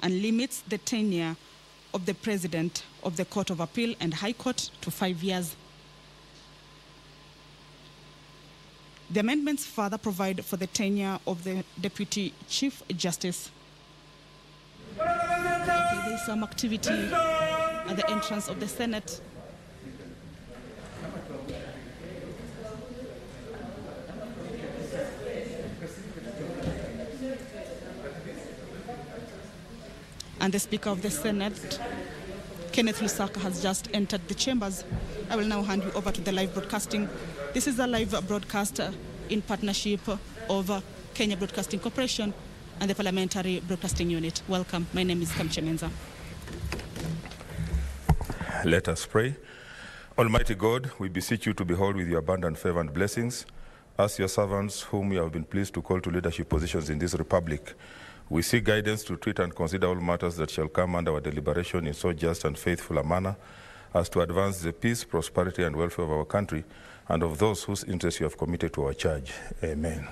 and limits the tenure of the President of the Court of Appeal and High Court to 5 years. The amendments further provide for the tenure of the Deputy Chief Justice. Okay, there is some activity at the entrance of the Senate. And the Speaker of the Senate, Kenneth Lusaka, has just entered the chambers. I will now hand you over to the live broadcasting. This is a live broadcast in partnership of Kenya Broadcasting Corporation and the Parliamentary Broadcasting Unit. Welcome. My name is Kamche Menza. Let us pray. Almighty God, we beseech you to behold with your abundant favor and blessings as your servants whom you have been pleased to call to leadership positions in this republic. We seek guidance to treat and consider all matters that shall come under our deliberation in so just and faithful a manner as to advance the peace, prosperity, and welfare of our country and of those whose interests you have committed to our charge. Amen.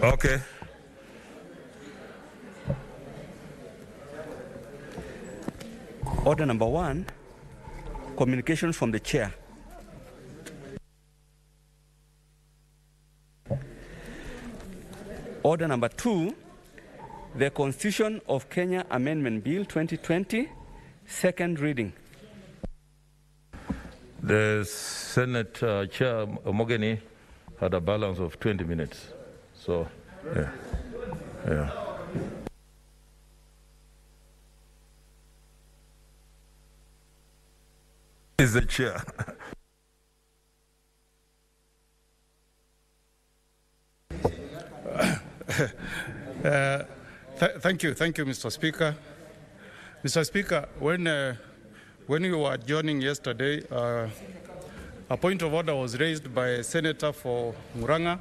Okay. Order number 1, communications from the chair. Order number 2, the Constitution of Kenya Amendment Bill 2020, second reading. The Senate Chair Mogeni had a balance of 20 minutes. So, yeah. Is the chair. Thank you, Mr. Speaker. Mr. Speaker, when you were adjourning yesterday, a point of order was raised by a senator for Muranga,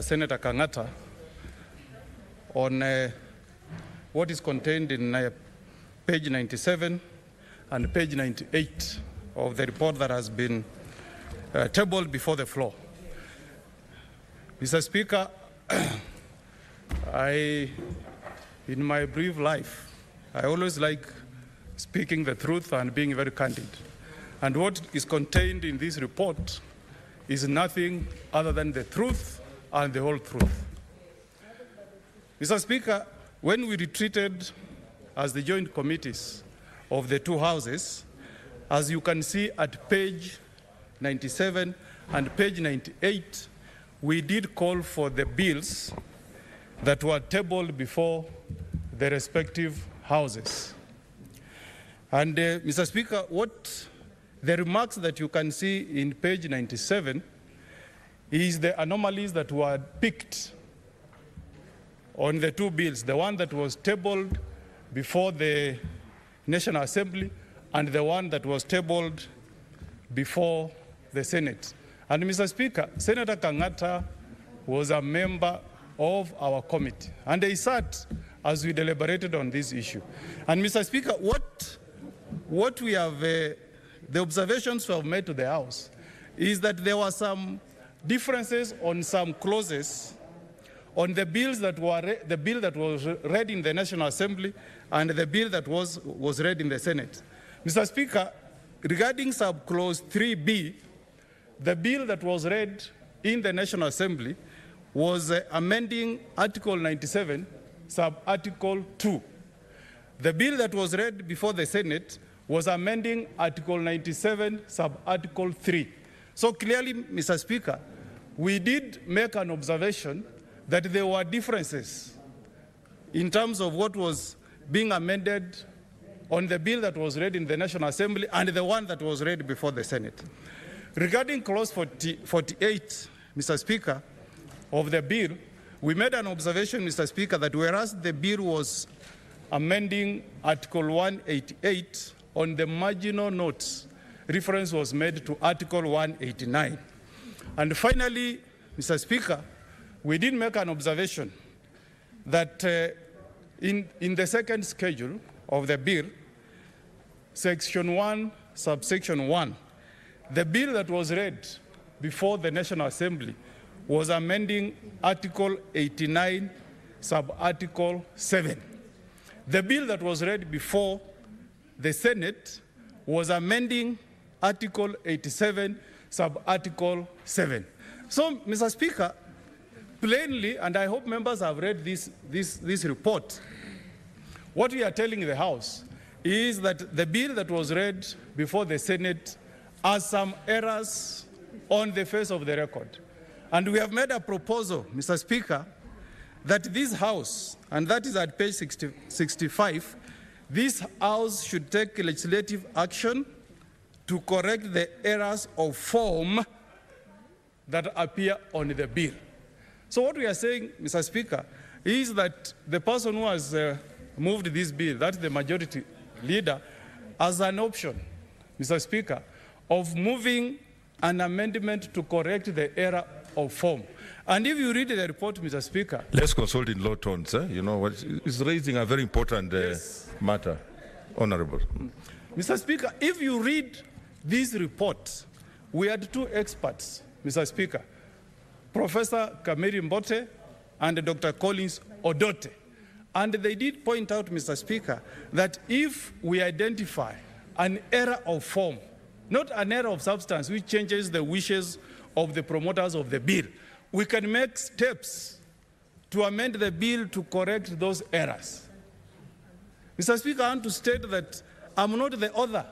Senator Kangata, on what is contained in page 97 and page 98 of the report that has been tabled before the floor. Mr. Speaker, in my brief life, I always like speaking the truth and being very candid. And what is contained in this report is nothing other than the truth and the whole truth. Mr. Speaker, when we retreated as the joint committees of the two houses, as you can see at page 97 and page 98, we did call for the bills that were tabled before the respective houses. And Mr. Speaker, what the remarks that you can see in page 97 is the anomalies that were picked on the two bills, the one that was tabled before the National Assembly and the one that was tabled before the Senate. And Mr. Speaker, Senator Kangata was a member of our committee, and he sat as we deliberated on this issue. And Mr. Speaker, what we have, the observations we have made to the House is that there were some differences on some clauses on the bills that were the bill that was read in the National Assembly and the bill that was read in the Senate. Mr. Speaker, regarding subclause 3B, the bill that was read in the National Assembly was amending Article 97, sub-Article 2. The bill that was read before the Senate was amending Article 97, sub-Article 3. So clearly, Mr. Speaker, we did make an observation that there were differences in terms of what was being amended on the bill that was read in the National Assembly and the one that was read before the Senate. Regarding clause 48, Mr. Speaker, of the bill, we made an observation, Mr. Speaker, that whereas the bill was amending Article 188, on the marginal notes, reference was made to Article 189. And finally, Mr. Speaker, we did make an observation that in the second schedule of the bill, Section 1, subsection 1, the bill that was read before the National Assembly was amending Article 89, sub-Article 7. The bill that was read before the Senate was amending Article 87, sub-Article 7. So, Mr. Speaker, plainly, and I hope members have read this report, what we are telling the House is that the bill that was read before the Senate has some errors on the face of the record. And we have made a proposal, Mr. Speaker, that this House, and that is at page 65, this House should take legislative action to correct the errors of form that appear on the bill. So what we are saying, Mr. Speaker, is that the person who has moved this bill, that's the majority leader, has an option, Mr. Speaker, of moving an amendment to correct the error of form. And if you read the report, Mr. Speaker... Let's consult in low tones. You know, what is raising a very important matter. Honorable. Mr. Speaker, if you read this report, we had two experts, Mr. Speaker, Professor Kamiri Mbote and Dr. Collins Odote. And they did point out, Mr. Speaker, that if we identify an error of form, not an error of substance which changes the wishes of the promoters of the bill, we can make steps to amend the bill to correct those errors. Mr. Speaker, I want to state that I'm not the author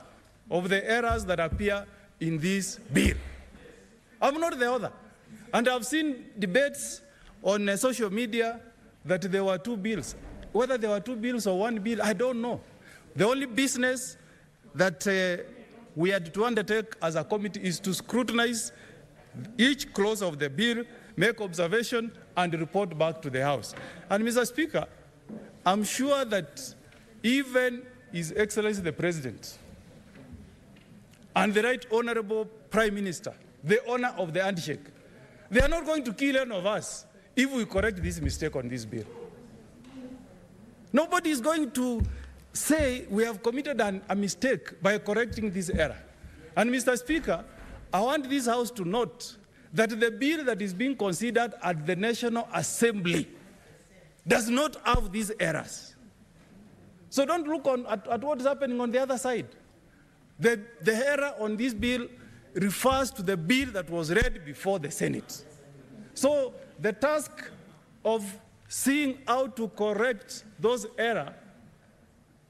of the errors that appear in this bill. I'm not the author. And I've seen debates on social media that there were two bills. Whether there were two bills or one bill, I don't know. The only business that we had to undertake as a committee is to scrutinize each clause of the bill, make observation, and report back to the House. And Mr. Speaker, I'm sure that even His Excellency the President and the Right Honorable Prime Minister, the owner of the handshake, they are not going to kill any of us if we correct this mistake on this bill. Nobody is going to say we have committed a mistake by correcting this error. And Mr. Speaker, I want this House to note that the bill that is being considered at the National Assembly does not have these errors. So don't look at what is happening on the other side. The error on this bill refers to the bill that was read before the Senate. So the task of seeing how to correct those errors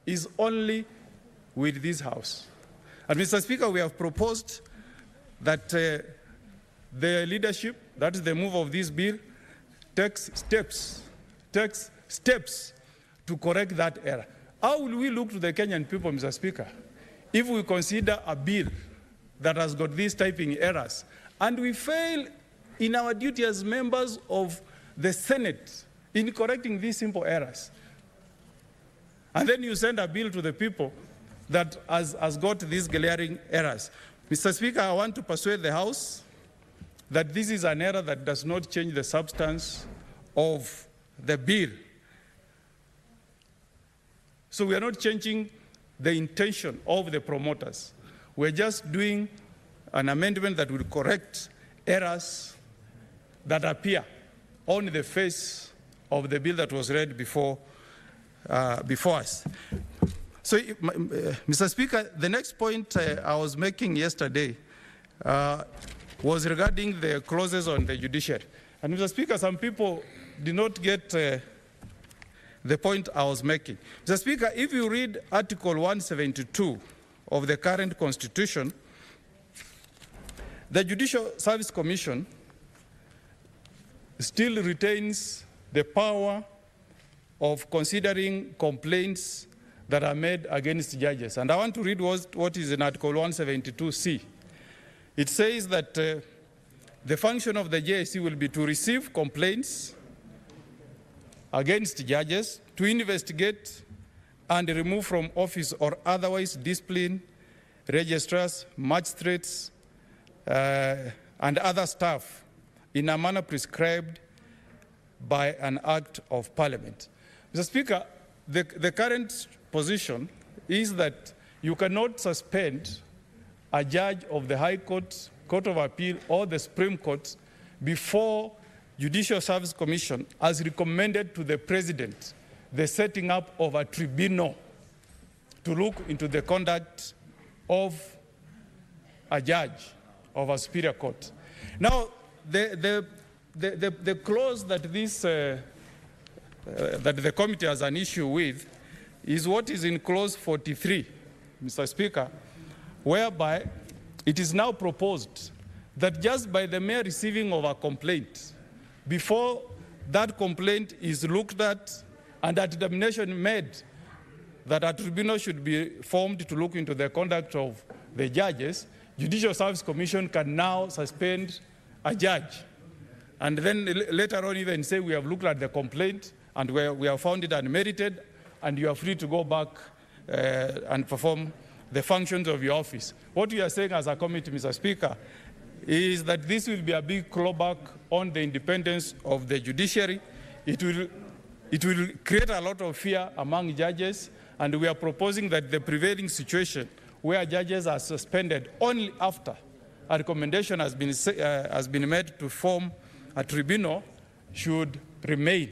is only with this House. And Mr. Speaker, we have proposed that the leadership, that is the move of this bill, takes steps to correct that error. How will we look to the Kenyan people, Mr. Speaker, if we consider a bill that has got these typing errors and we fail in our duty as members of the Senate in correcting these simple errors? And then you send a bill to the people that has got these glaring errors. Mr. Speaker, I want to persuade the House that this is an error that does not change the substance of the bill. So we are not changing the intention of the promoters. We're just doing an amendment that will correct errors that appear on the face of the bill that was read before us. So, Mr. Speaker, the next point I was making yesterday was regarding the clauses on the judiciary. And Mr. Speaker, some people did not get the point I was making. Mr. Speaker, if you read Article 172 of the current Constitution, the Judicial Service Commission still retains the power of considering complaints that are made against judges. And I want to read what is in Article 172C. It says that the function of the JSC will be to receive complaints against judges, to investigate and remove from office or otherwise discipline registrars, magistrates, and other staff in a manner prescribed by an act of Parliament. Mr. Speaker, the current position is that you cannot suspend a judge of the High Court, Court of Appeal, or the Supreme Court before Judicial Service Commission has recommended to the President the setting up of a tribunal to look into the conduct of a judge of a superior court. Now, the clause that that the committee has an issue with is what is in clause 43, Mr. Speaker, whereby it is now proposed that just by the mere receiving of a complaint, before that complaint is looked at and a determination made that a tribunal should be formed to look into the conduct of the judges, Judicial Service Commission can now suspend a judge. And then later on even say, we have looked at the complaint and we have found it unmerited, and you are free to go back and perform the functions of your office. What we are saying as a committee, Mr. Speaker, is that this will be a big clawback on the independence of the judiciary. It will create a lot of fear among judges, and we are proposing that the prevailing situation where judges are suspended only after a recommendation has been made to form a tribunal should remain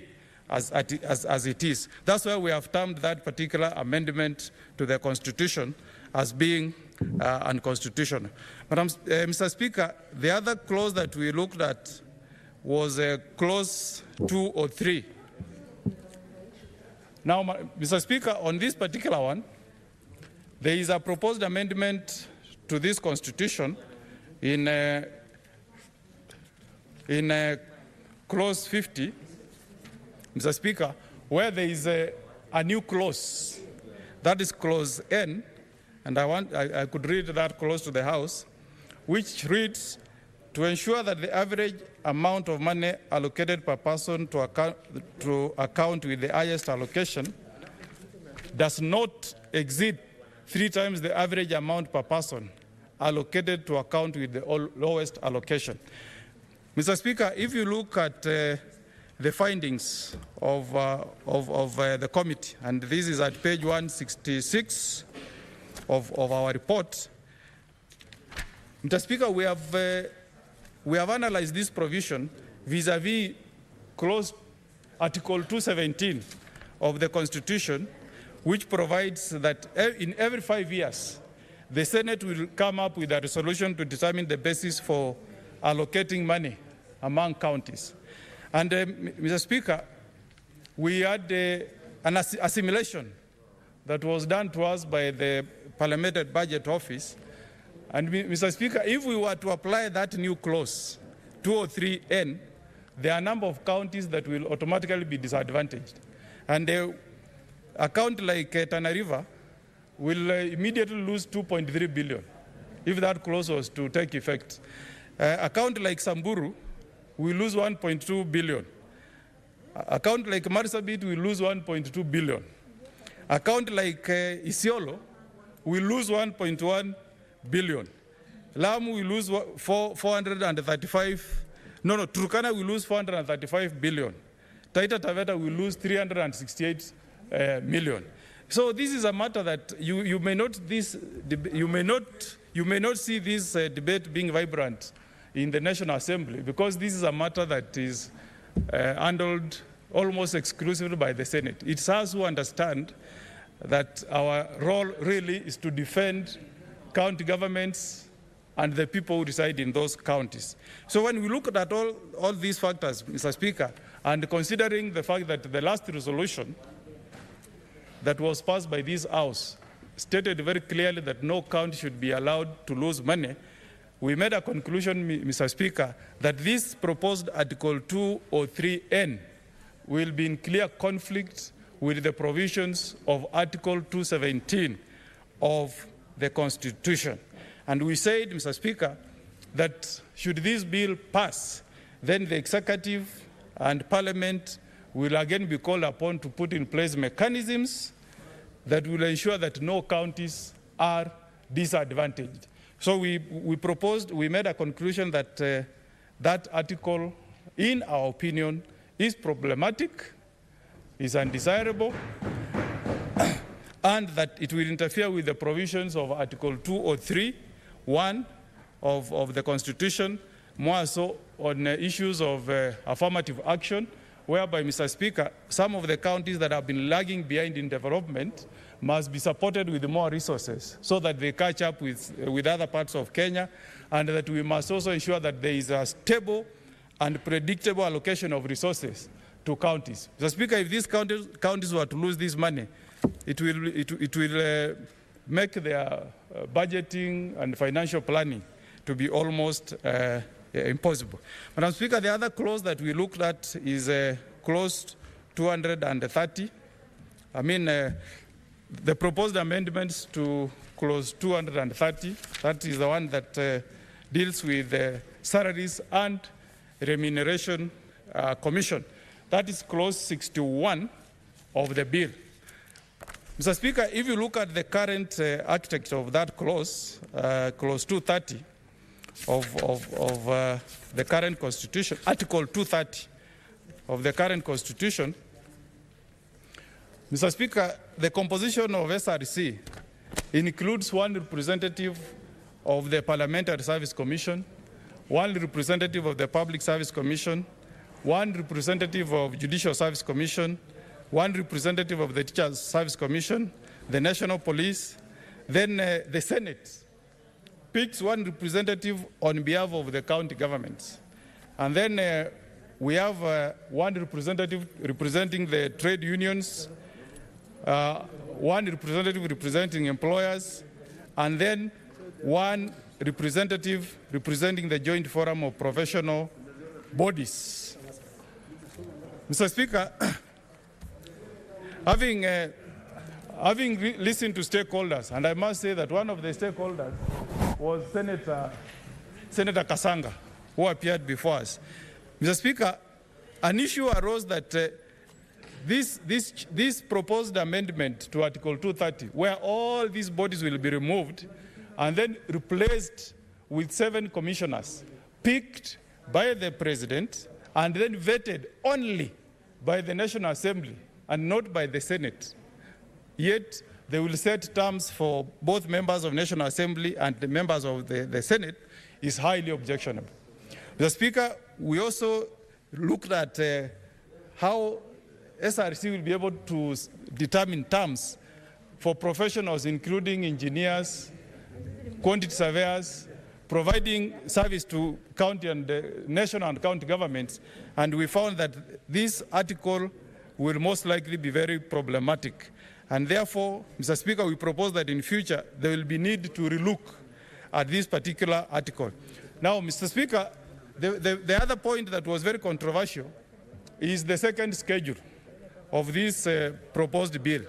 as it is. That's why we have termed that particular amendment to the Constitution as being unconstitutional. Mr. Speaker, the other clause that we looked at was clause 203. Now, Mr. Speaker, on this particular one, there is a proposed amendment to this Constitution in clause 50, Mr. Speaker, where there is a new clause, that is clause N, and I could read that clause to the House, which reads, to ensure that the average amount of money allocated per person to account with the highest allocation does not exceed 3 times the average amount per person allocated to account with the lowest allocation. Mr. Speaker, if you look at the findings of the committee, and this is at page 166 of our report, Mr. Speaker, we have analyzed this provision vis-a-vis clause Article 217 of the Constitution, which provides that in every 5 years, the Senate will come up with a resolution to determine the basis for allocating money among counties. And Mr. Speaker, we had an assimilation that was done to us by the Parliamentary Budget Office. And Mr. Speaker, if we were to apply that new clause, 203N, there are a number of counties that will automatically be disadvantaged. And a county like Tana River will immediately lose 2.3 billion if that clause was to take effect. A county like Samburu will lose 1.2 billion. A county like Marsabit will lose 1.2 billion. A county like Isiolo will lose 1.1 billion. Lamu will lose 435. No, Turkana will lose 435 billion. Taita Taveta will lose 368 million. So this is a matter that you may not see this debate being vibrant in the National Assembly, because this is a matter that is handled almost exclusively by the Senate. It's us who understand that our role really is to defend county governments and the people who reside in those counties. So when we look at all these factors, Mr. Speaker, and considering the fact that the last resolution that was passed by this House stated very clearly that no county should be allowed to lose money, we made a conclusion, Mr. Speaker, that this proposed Article 203N will be in clear conflict with the provisions of Article 217 of the Constitution. And we said, Mr. Speaker, that should this bill pass, then the executive and Parliament will again be called upon to put in place mechanisms that will ensure that no counties are disadvantaged. So we made a conclusion that that article, in our opinion, is problematic, is undesirable, and that it will interfere with the provisions of Article 203(1) of the Constitution, more so on issues of affirmative action, whereby, Mr. Speaker, some of the counties that have been lagging behind in development must be supported with more resources so that they catch up with other parts of Kenya, and that we must also ensure that there is a stable and predictable allocation of resources to counties. Mr. Speaker, if these counties were to lose this money, it will make their budgeting and financial planning to be almost impossible. Madam Speaker, the other clause that we looked at is clause 230. I mean, the proposed amendments to clause 230, that is the one that deals with salaries and remuneration commission. That is clause 61 of the bill. Mr. Speaker, if you look at the current architecture of that clause, clause 230 of the current Constitution, Article 230 of the current Constitution, Mr. Speaker, the composition of SRC includes one representative of the Parliamentary Service Commission, one representative of the Public Service Commission, one representative of Judicial Service Commission, one representative of the Teachers Service Commission, the National Police. Then the Senate picks one representative on behalf of the county governments. And then we have one representative representing the trade unions, one representative representing employers, and then one representative representing the Joint Forum of Professional Bodies. Mr. Speaker, having listened to stakeholders, and I must say that one of the stakeholders was Senator Kasanga, who appeared before us. Mr. Speaker, an issue arose that this proposed amendment to Article 230, where all these bodies will be removed and then replaced with 7 commissioners picked by the President and then vetted only by the National Assembly and not by the Senate. Yet they will set terms for both members of National Assembly and the members of the Senate is highly objectionable. Mr. Speaker, we also looked at how SRC will be able to determine terms for professionals including engineers, quantity surveyors, providing service to county and national and county governments, and we found that this article will most likely be very problematic. And therefore, Mr. Speaker, we propose that in future there will be need to relook at this particular article. Now, Mr. Speaker, the other point that was very controversial is the second schedule of this proposed bill.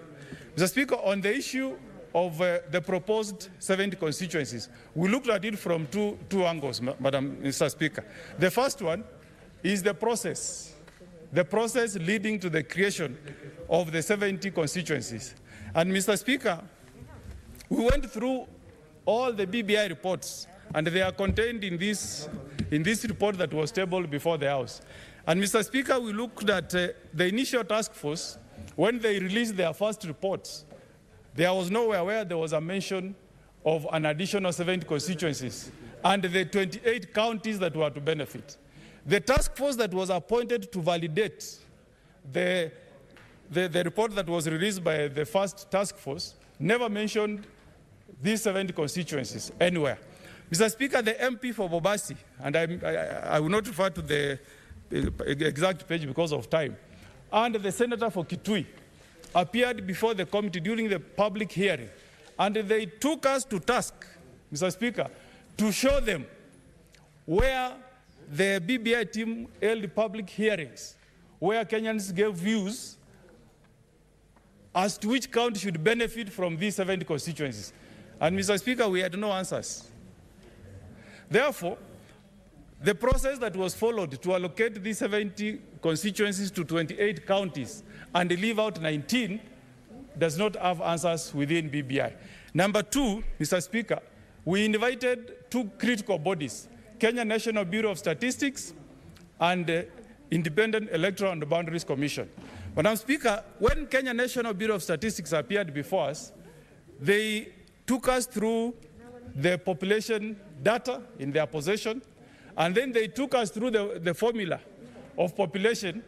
Mr. Speaker, on the issue of the proposed 70 constituencies, we looked at it from two angles, Mr. Speaker. The first one is the process leading to the creation of the 70 constituencies. And Mr. Speaker, we went through all the BBI reports, and they are contained in this report that was tabled before the House. And Mr. Speaker, we looked at the initial task force. When they released their first reports, there was nowhere where there was a mention of an additional 70 constituencies and the 28 counties that were to benefit. The task force that was appointed to validate the report that was released by the first task force never mentioned these 70 constituencies anywhere. Mr. Speaker, the MP for Bobasi, and I will not refer to the exact page because of time, and the senator for Kitui appeared before the committee during the public hearing, and they took us to task, Mr. Speaker, to show them where the BBI team held public hearings, where Kenyans gave views as to which county should benefit from these 70 constituencies. And Mr. Speaker, we had no answers. Therefore, the process that was followed to allocate these 70 constituencies to 28 counties and leave out 19 does not have answers within BBI. Number two, Mr. Speaker, we invited two critical bodies, Kenya National Bureau of Statistics and Independent Electoral and Boundaries Commission. But now, Speaker, when Kenya National Bureau of Statistics appeared before us, they took us through the population data in their possession, and then they took us through the formula of population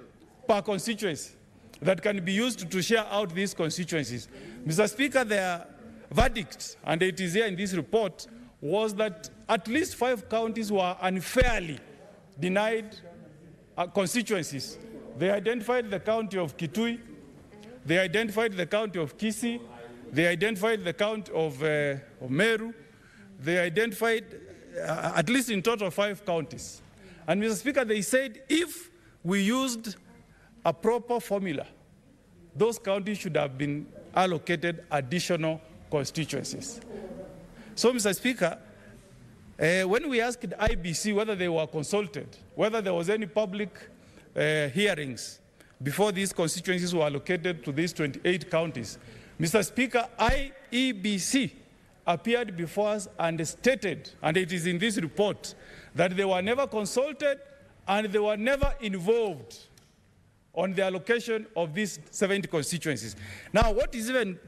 per constituency that can be used to share out these constituencies. Mr. Speaker, their verdict, and it is here in this report, was that at least 5 counties were unfairly denied constituencies. They identified the county of Kitui, they identified the county of Kisii, they identified the county of Meru, they identified at least in total 5 counties. And Mr. Speaker, they said if we used a proper formula, those counties should have been allocated additional constituencies. So, Mr. Speaker, when we asked IBC whether they were consulted, whether there was any public hearings before these constituencies were allocated to these 28 counties, Mr. Speaker, IEBC appeared before us and stated, and it is in this report, that they were never consulted and they were never involved on the allocation of these 70 constituencies. Now, what is even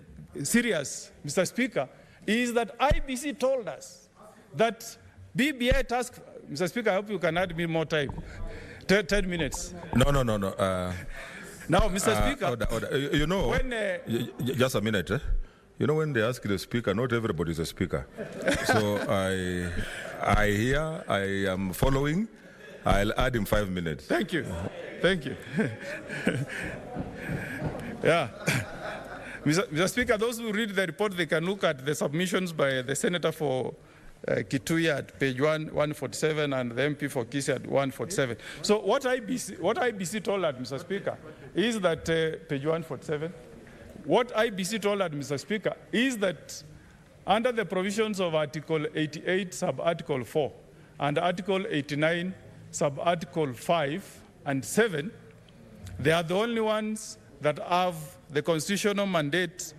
serious, Mr. Speaker, is that IBC told us that BBI task... Mr. Speaker, I hope you can add me more time. 10 minutes. No. Now, Mr. Speaker... Order. You know, when, just a minute. You know, when they ask the speaker, not everybody is a speaker. So I hear, I am following. I'll add him 5 minutes. Thank you. Thank you. Yeah. Mr. Speaker, those who read the report, they can look at the submissions by the senator for Kitui at page 147 and the MP for Kisii at 147. So what IBC told us, Mr. Speaker, is that page 147. What IBC told us, Mr. Speaker, is that under the provisions of Article 88, sub-Article 4, and Article 89, sub-Article 5 and 7, they are the only ones that have the constitutional mandate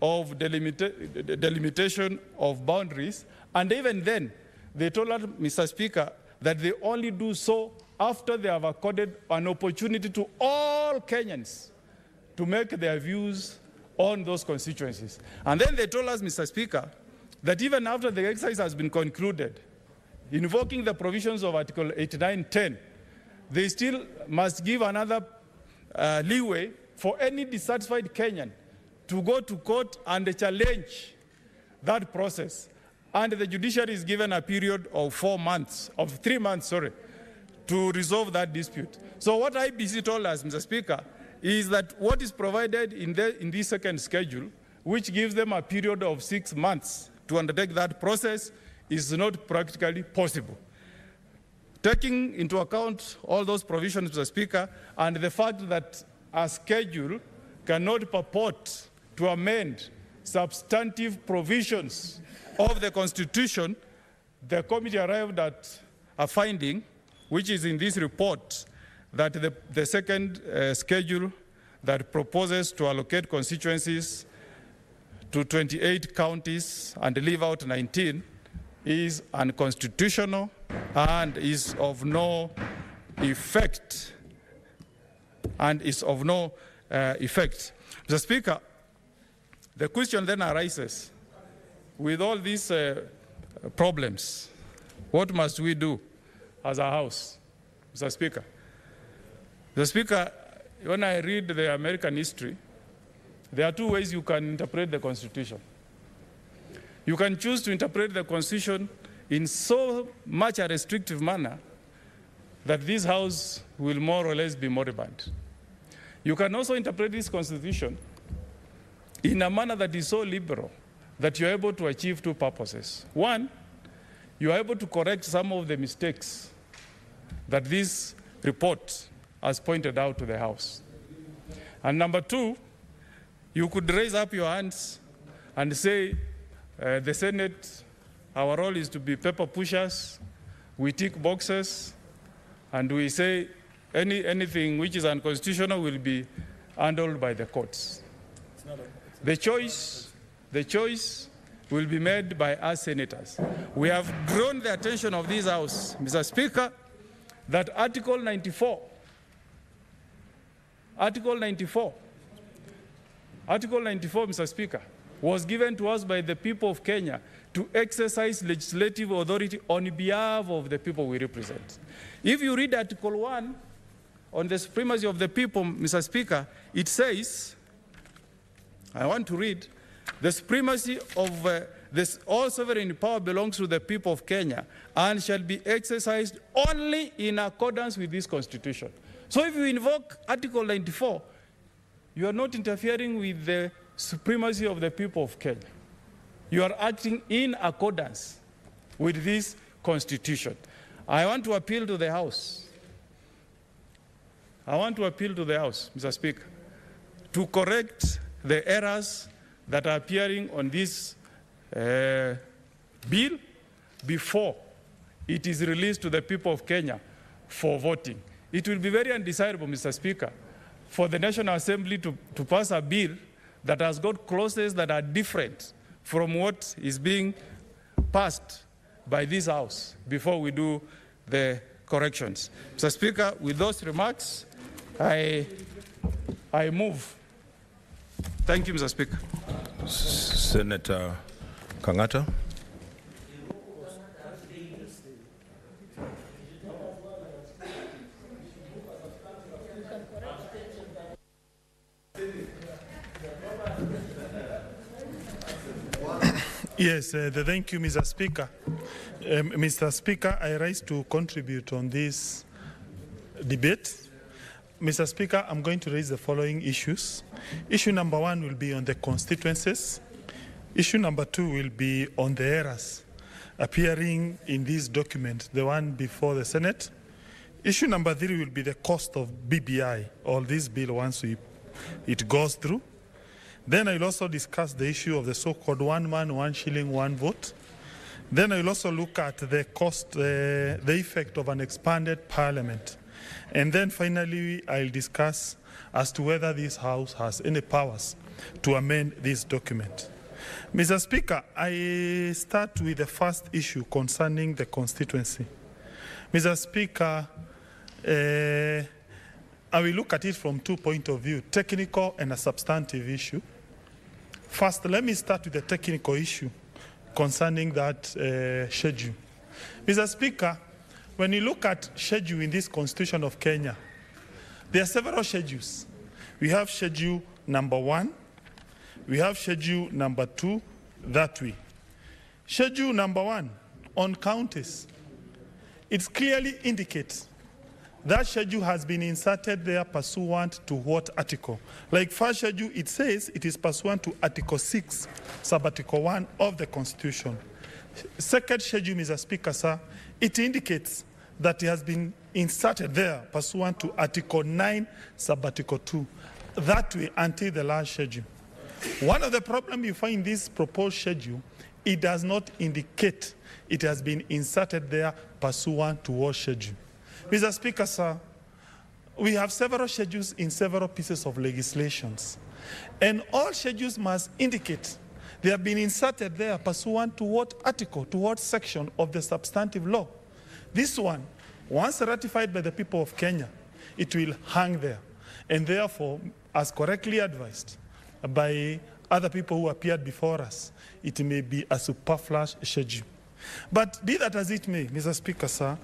of delimitation of boundaries. And even then, they told us, Mr. Speaker, that they only do so after they have accorded an opportunity to all Kenyans to make their views on those constituencies. And then they told us, Mr. Speaker, that even after the exercise has been concluded, invoking the provisions of Article 89(10), they still must give another leeway for any dissatisfied Kenyan to go to court and challenge that process. And the judiciary is given a period of 3 months, to resolve that dispute. So what IBC told us, Mr. Speaker, is that what is provided in this second schedule, which gives them a period of 6 months to undertake that process, is not practically possible. Taking into account all those provisions, Mr. Speaker, and the fact that a schedule cannot purport to amend substantive provisions of the Constitution, the committee arrived at a finding, which is in this report, that the second schedule that proposes to allocate constituencies to 28 counties and leave out 19 is unconstitutional and is of no effect. Mr. Speaker, the question then arises, with all these problems, what must we do as a House, Mr. Speaker? Mr. Speaker, when I read the American history, there are two ways you can interpret the Constitution. You can choose to interpret the Constitution in so much a restrictive manner that this House will more or less be moribund. You can also interpret this Constitution in a manner that is so liberal that you're able to achieve two purposes. One, you are able to correct some of the mistakes that this report has pointed out to the House. And number two, you could raise up your hands and say, the Senate, our role is to be paper pushers, we tick boxes, and we say anything which is unconstitutional will be handled by the courts. The choice will be made by us senators. We have drawn the attention of this House, Mr. Speaker, that Article 94, Mr. Speaker, was given to us by the people of Kenya to exercise legislative authority on behalf of the people we represent. If you read Article 1 on the supremacy of the people, Mr. Speaker, it says, I want to read, the supremacy of all sovereign power belongs to the people of Kenya and shall be exercised only in accordance with this Constitution. So if you invoke Article 94, you are not interfering with the supremacy of the people of Kenya. You are acting in accordance with this Constitution. I want to appeal to the House. Mr. Speaker, to correct the errors that are appearing on this bill before it is released to the people of Kenya for voting. It will be very undesirable, Mr. Speaker, for the National Assembly to pass a bill that has got clauses that are different from what is being passed by this House before we do the corrections. Mr. Speaker, with those remarks, I move. Thank you, Mr. Speaker. Senator Kangata. Yes, thank you, Mr. Speaker. Mr. Speaker, I rise to contribute on this debate. Mr. Speaker, I'm going to raise the following issues. Issue number one will be on the constituencies. Issue number two will be on the errors appearing in this document, the one before the Senate. Issue number three will be the cost of BBI, or this bill once it goes through. Then I'll also discuss the issue of the so-called one man, one shilling, one vote. Then I'll also look at the cost, the effect of an expanded parliament. And then finally, I'll discuss as to whether this House has any powers to amend this document. Mr. Speaker, I start with the first issue concerning the constituency. Mr. Speaker, I will look at it from 2 points of view, technical and a substantive issue. First, let me start with the technical issue concerning that schedule. Mr. Speaker, when you look at schedule in this Constitution of Kenya, there are several schedules. We have schedule number 1, we have schedule number 2, that way. Schedule number 1 on counties, it clearly indicates that schedule has been inserted there pursuant to what article? Like first schedule, it says it is pursuant to Article 6, Sub-Article 1 of the Constitution. Second schedule, Mr. Speaker, sir, it indicates that it has been inserted there pursuant to Article 9, Sub-Article 2. That way until the last schedule. One of the problems you find in this proposed schedule, it does not indicate it has been inserted there pursuant to what schedule. Mr. Speaker, sir, we have several schedules in several pieces of legislations, and all schedules must indicate They have been inserted there pursuant to what article, to what section of the substantive law. This one, once ratified by the people of Kenya, it will hang there. And therefore, as correctly advised by other people who appeared before us, it may be a superfluous schedule. But be that as it may, Mr. Speaker, sir,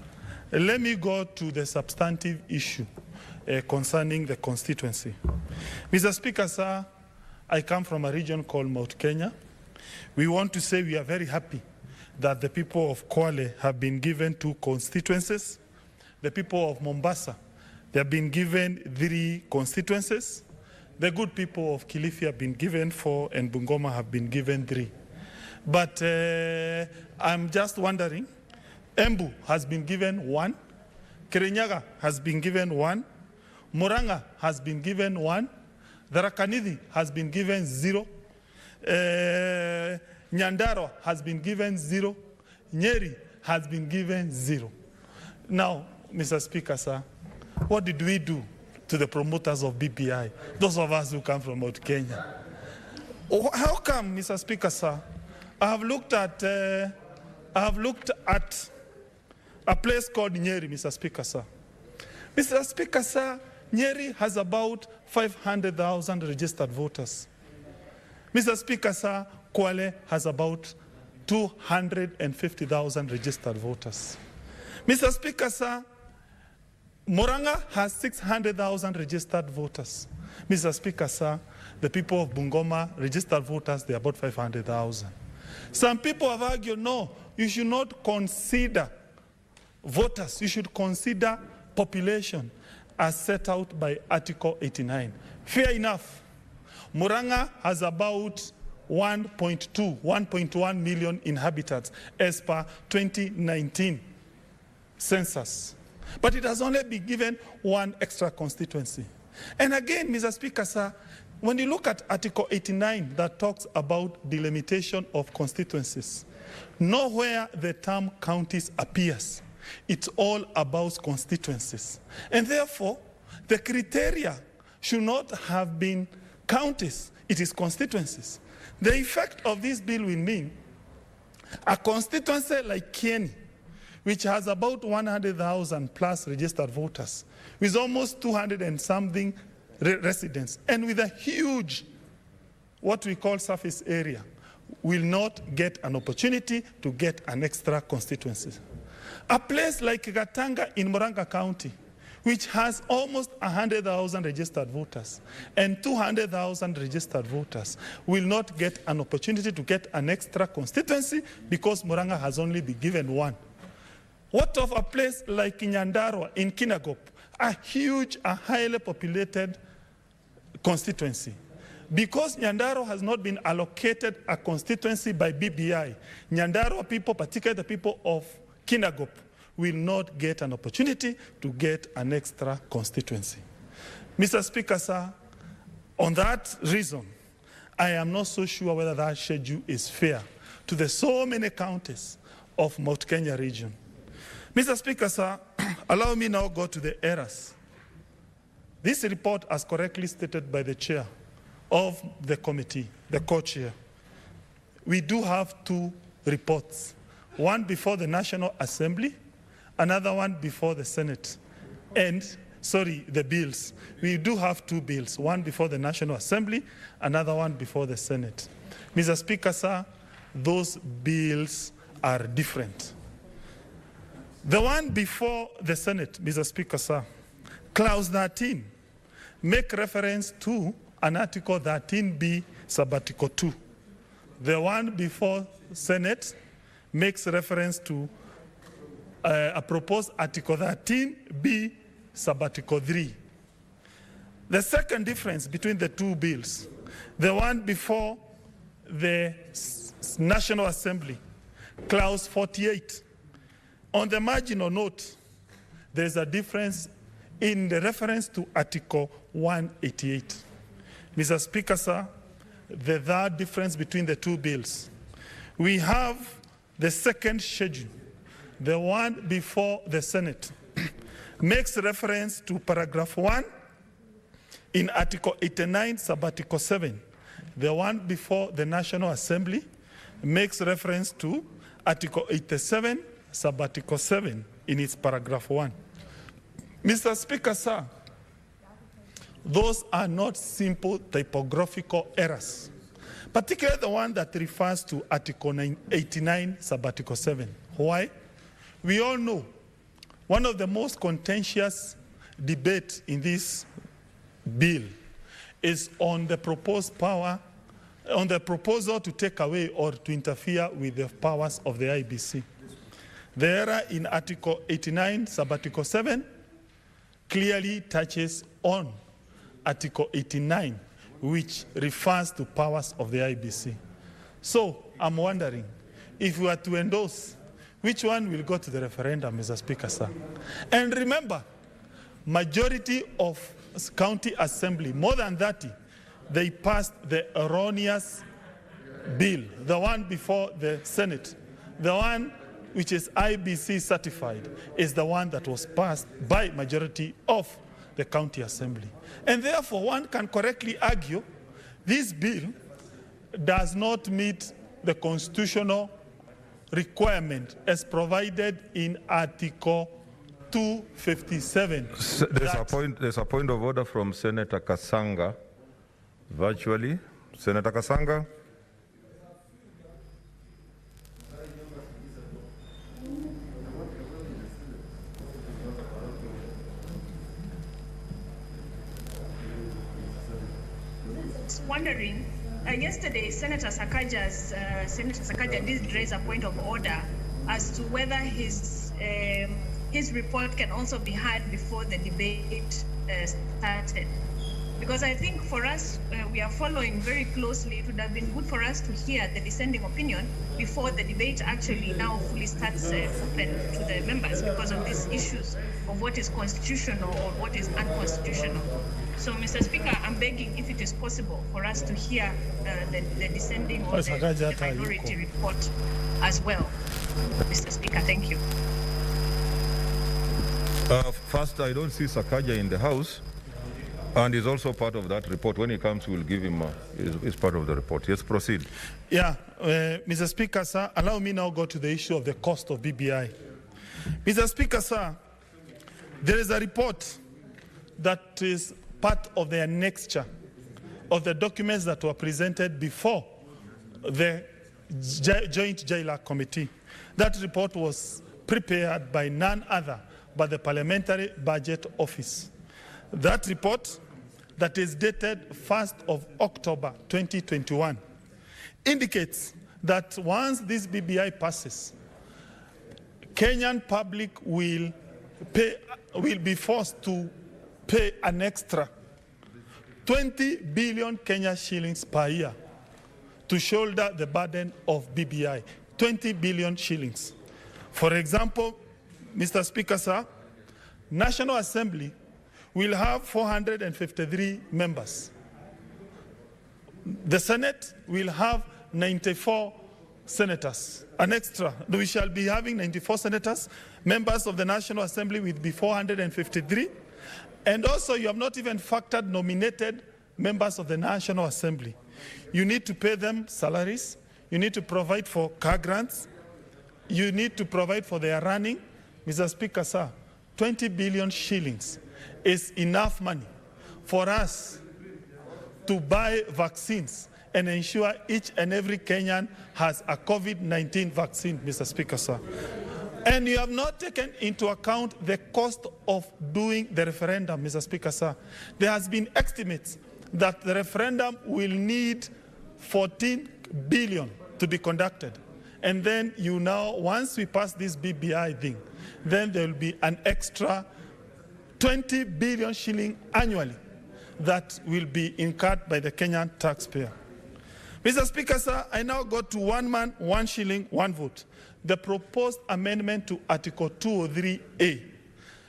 let me go to the substantive issue concerning the constituency. Mr. Speaker, sir, I come from a region called Mount Kenya. We want to say we are very happy that the people of Kwale have been given 2 constituencies. The people of Mombasa, they have been given 3 constituencies. The good people of Kilifi have been given 4, and Bungoma have been given 3. But I'm just wondering, Embu has been given 1, Kirinyaga has been given 1, Muranga has been given 1, Tharaka-Nithi has been given 0, Nyandarua has been given 0, Nyeri has been given 0. Now, Mr. Speaker, sir, what did we do to the promoters of BPI, those of us who come from Mount Kenya? How come, Mr. Speaker, sir, I have looked at a place called Nyeri, Mr. Speaker, sir. Mr. Speaker, sir, Nyeri has about 500,000 registered voters. Mr. Speaker, sir, Kwale has about 250,000 registered voters. Mr. Speaker, sir, Muranga has 600,000 registered voters. Mr. Speaker, sir, the people of Bungoma, registered voters, they're about 500,000. Some people have argued, no, you should not consider voters, you should consider population as set out by Article 89. Fair enough. Muranga has about 1.1 million inhabitants as per 2019 census. But it has only been given 1 extra constituency. And again, Mr. Speaker, sir, when you look at Article 89 that talks about delimitation of constituencies, nowhere the term counties appears. It's all about constituencies. And therefore, the criteria should not have been counties, it is constituencies. The effect of this bill will mean a constituency like Kieni, which has about 100,000 plus registered voters, with almost 200 and something residents, and with a huge, what we call surface area, will not get an opportunity to get an extra constituency. A place like Gatanga in Muranga County, which has almost 100,000 registered voters and 200,000 registered voters, will not get an opportunity to get an extra constituency because Muranga has only been given 1. What of a place like Nyandarua in Kinangop, a huge, a highly populated constituency? Because Nyandarua has not been allocated a constituency by BBI, Nyandarua people, particularly the people of Kinangop, will not get an opportunity to get an extra constituency. Mr. Speaker, sir, on that reason, I am not so sure whether that schedule is fair to the so many counties of Mount Kenya region. Mr. Speaker, sir, allow me now go to the errors. This report, as correctly stated by the chair of the committee, the co-chair, we do have 2 reports, one before the National Assembly, another one before the Senate, and, the bills. We do have 2 bills, one before the National Assembly, another one before the Senate. Mr. Speaker, sir, those bills are different. The one before the Senate, Mr. Speaker, sir, Clause 13, make reference to an Article 13B, Sub-Article 2. The one before Senate makes reference to a proposed Article 13B, Sub-Article 3. The second difference between the 2 bills, the one before the National Assembly, Clause 48, on the marginal note, there's a difference in the reference to Article 188. Mr. Speaker, sir, the third difference between the 2 bills, we have the second schedule, the one before the Senate, makes reference to paragraph 1 in Article 89, Sub-Article 7, The one before the National Assembly makes reference to Article 87, Sub-Article 7 in its paragraph 1. Mr. Speaker, sir, those are not simple typographical errors, particularly the one that refers to Article 89, Sub-Article 7. Why? We all know one of the most contentious debates in this bill is on the proposed power, on the proposal to take away or to interfere with the powers of the IBC. The error in Article 89, Sub-Article 7 clearly touches on Article 89, which refers to powers of the IBC. So I'm wondering, if we were to endorse, which one will go to the referendum, Mr. Speaker, sir? And remember, majority of county assembly, more than 30, they passed the erroneous bill, the one before the Senate. The one which is IBC certified is the one that was passed by majority of the county assembly. And therefore, one can correctly argue this bill does not meet the constitutional requirement as provided in Article 257. There's a point of order from Senator Kasanga, virtually. Senator Kasanga. Wondering, yesterday Senator Sakaja did raise a point of order as to whether his report can also be heard before the debate started. Because I think for us, we are following very closely. It would have been good for us to hear the dissenting opinion before the debate actually now fully starts open to the members, because of these issues of what is constitutional or what is unconstitutional. So, Mr. Speaker, I'm begging, if it is possible, for us to hear the dissenting or the minority report as well. Mr. Speaker, thank you. First, I don't see Sakaja in the House, and he's also part of that report. When he comes, we'll give him his part of the report. Yes, proceed. Yeah, Mr. Speaker, sir, allow me now go to the issue of the cost of BBI. Mr. Speaker, sir, there is a report that is part of the annexure of the documents that were presented before the Joint Jailer Committee. That report was prepared by none other but the Parliamentary Budget Office. That report, that is dated 1st of October 2021, indicates that once this BBI passes, Kenyan public will be forced to pay an extra 20 billion Kenya shillings per year to shoulder the burden of BBI. 20 billion shillings. For example, Mr. Speaker, sir, National Assembly will have 453 members. The Senate will have 94 senators, an extra. We shall be having 94 senators. Members of the National Assembly will be 453. And also, you have not even factored nominated members of the National Assembly. You need to pay them salaries. You need to provide for car grants. You need to provide for their running. Mr. Speaker, sir, 20 billion shillings is enough money for us to buy vaccines and ensure each and every Kenyan has a COVID-19 vaccine, Mr. Speaker, sir. And you have not taken into account the cost of doing the referendum, Mr. Speaker, sir. There has been estimates that the referendum will need 14 billion to be conducted. And then once we pass this BBI thing, then there will be an extra 20 billion shilling annually that will be incurred by the Kenyan taxpayer. Mr. Speaker, sir, I now go to one man, one shilling, one vote. The proposed amendment to Article 203A.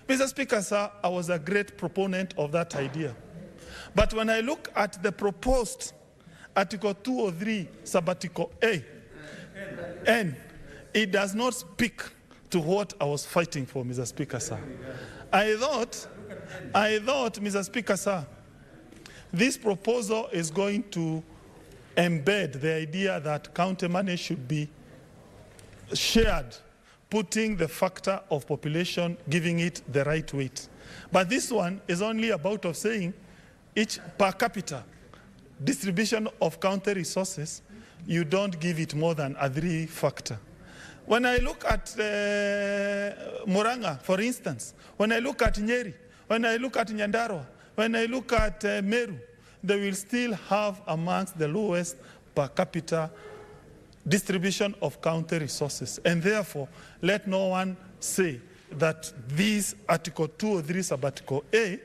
Mr. Speaker, sir, I was a great proponent of that idea. But when I look at the proposed Article 203, Sub-Article A, and it does not speak to what I was fighting for, Mr. Speaker, sir. I thought, Mr. Speaker, sir, this proposal is going to embed the idea that county money should be shared, putting the factor of population, giving it the right weight. But this one is only about of saying each per capita distribution of county resources, you don't give it more than a 3 factor. When I look at Muranga, for instance, when I look at Nyeri, when I look at Nyandarua, when I look at Meru, they will still have amongst the lowest per capita distribution of county resources. And therefore, let no one say that this Article 2 or 3 sub-Article A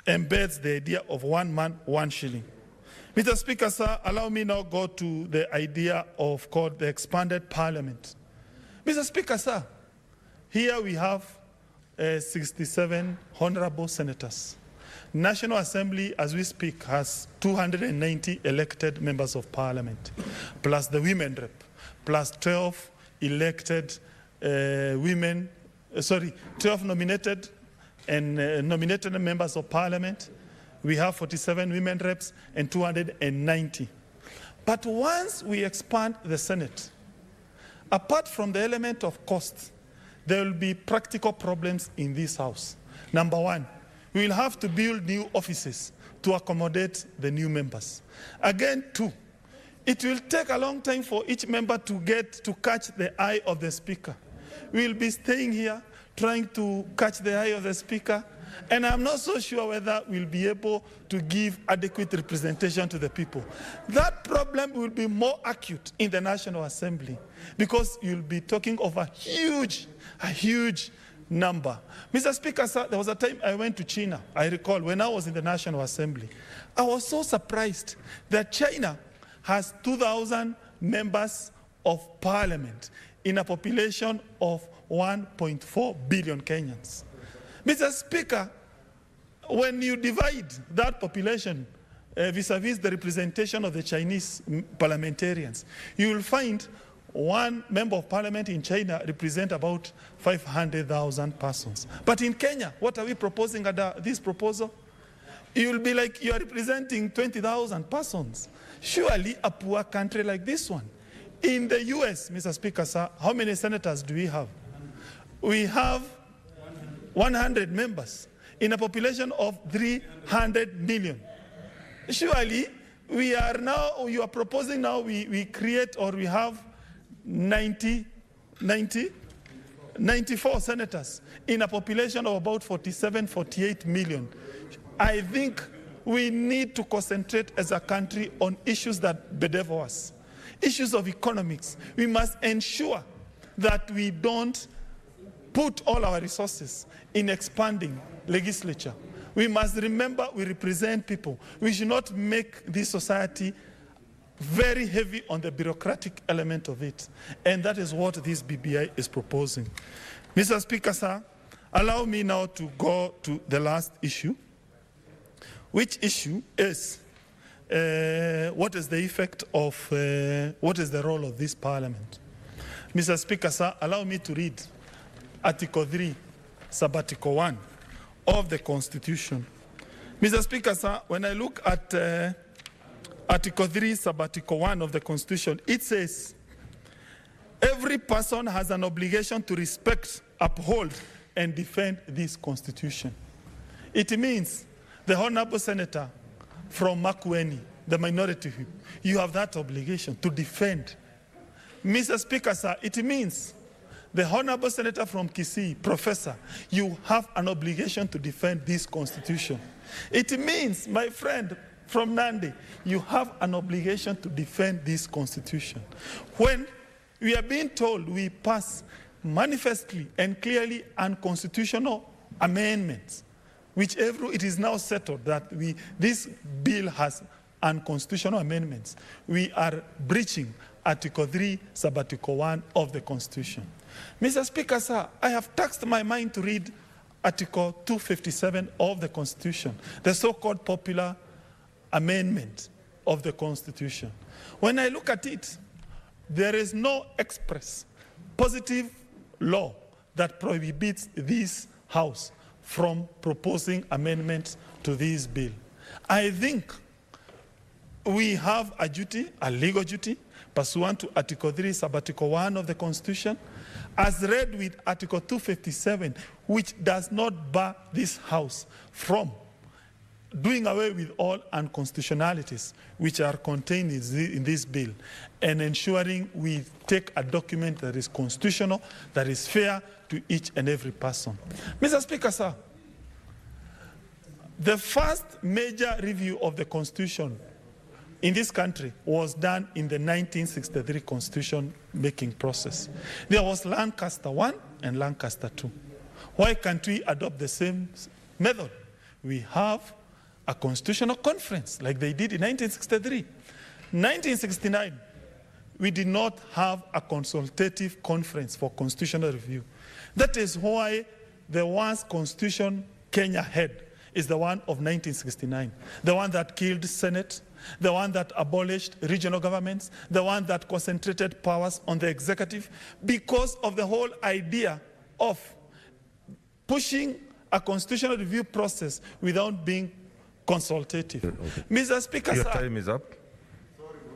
embeds the idea of one man, one shilling. Mr. Speaker, sir, allow me now go to the idea of called the expanded parliament. Mr. Speaker, sir, here we have 67 honorable senators. National Assembly, as we speak, has 290 elected members of parliament, plus the women rep, plus 12 elected 12 nominated and nominated members of parliament. We have 47 women reps and 290. But once we expand the Senate, apart from the element of cost, there will be practical problems in this house. Number one, we will have to build new offices to accommodate the new members. Again, two, it will take a long time for each member to catch the eye of the speaker. We will be staying here trying to catch the eye of the speaker, and I'm not so sure whether we'll be able to give adequate representation to the people. That problem will be more acute in the National Assembly because you'll be talking of a huge number. Mr. Speaker, sir, there was a time I went to China, I recall, when I was in the National Assembly. I was so surprised that China has 2,000 members of parliament in a population of 1.4 billion Kenyans. Mr. Speaker, when you divide that population vis-a-vis the representation of the Chinese parliamentarians, you will find one member of parliament in China represent about 500,000 persons. But in Kenya, what are we proposing under this proposal? It will be like you are representing 20,000 persons. Surely a poor country like this one. In the US, Mr. Speaker, sir, how many senators do we have? We have 100 members in a population of 300 million. Surely, you are proposing now we create or we have 94 senators in a population of about 47, 48 million. I think we need to concentrate as a country on issues that bedevil us. Issues of economics. We must ensure that we don't put all our resources in expanding legislature. We must remember we represent people. We should not make this society very heavy on the bureaucratic element of it. And that is what this BBI is proposing. Mr. Speaker, sir, allow me now to go to the last issue, which issue is what is the effect of, what is the role of this parliament? Mr. Speaker, sir, allow me to read Article 3, Sub-Article 1 of the Constitution. Mr. Speaker, sir, when I look at Article 3, Sub-Article 1 of the Constitution, it says, every person has an obligation to respect, uphold, and defend this Constitution. It means the Honorable Senator from Makueni, the minority whip, you have that obligation to defend. Mr. Speaker, sir, it means the Honorable Senator from Kisii, Professor, you have an obligation to defend this Constitution. It means, my friend from Nandi, you have an obligation to defend this Constitution. When we are being told we pass manifestly and clearly unconstitutional amendments, whichever it is now settled that this bill has unconstitutional amendments, we are breaching Article 3, Sub-Article 1 of the Constitution. Mr. Speaker, sir, I have taxed my mind to read Article 257 of the Constitution, the so-called popular amendment of the Constitution. When I look at it, there is no express positive law that prohibits this House from proposing amendments to this bill. I think we have a duty, a legal duty, pursuant to Article 3, Sub-Article 1 of the Constitution, as read with Article 257, which does not bar this House from doing away with all unconstitutionalities which are contained in this bill, and ensuring we take a document that is constitutional, that is fair to each and every person. Mr. Speaker, sir, the first major review of the Constitution in this country was done in the 1963 Constitution making process. There was Lancaster 1 and Lancaster 2. Why can't we adopt the same method? We have a constitutional conference like they did in 1963. 1969, we did not have a consultative conference for constitutional review. That is why the worst constitution Kenya had is the one of 1969, the one that killed Senate, the one that abolished regional governments, the one that concentrated powers on the executive, because of the whole idea of pushing a constitutional review process without being consultative. Okay. Mr. Speaker, your sir, time is up.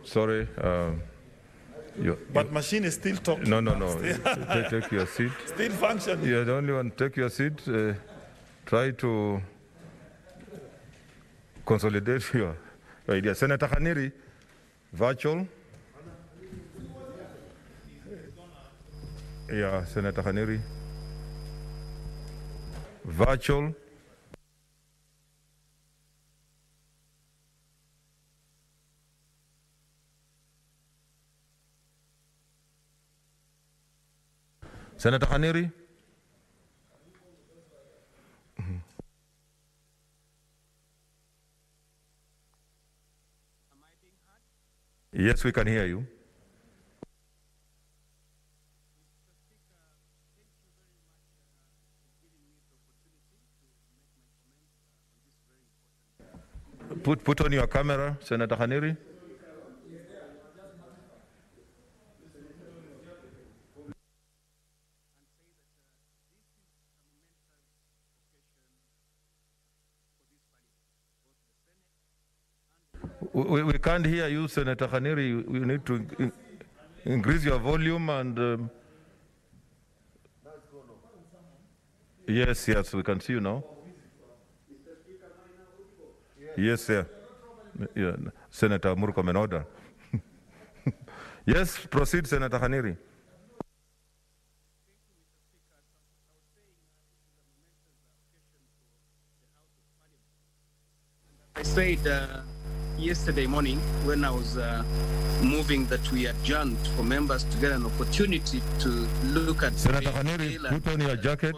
Sorry. But machine is still talking. No. Take your seat. Still functioning. You're the only one. Take your seat. Try to consolidate your idea. Senator Khaniri, virtual. Yeah, Senator Khaniri. Virtual. Senator Khaniri. Yes, we can hear you. Put on your camera, Senator Khaniri. We can't hear you, Senator Khaniri. You need to increase your volume and... Yes, we can see you now. Yes, sir. Yeah. Senator Murkomen, in order. Yes, proceed, Senator Khaniri. I said yesterday morning when I was moving that we adjourned for members to get an opportunity to look at Senator Khaniri, put on your jacket.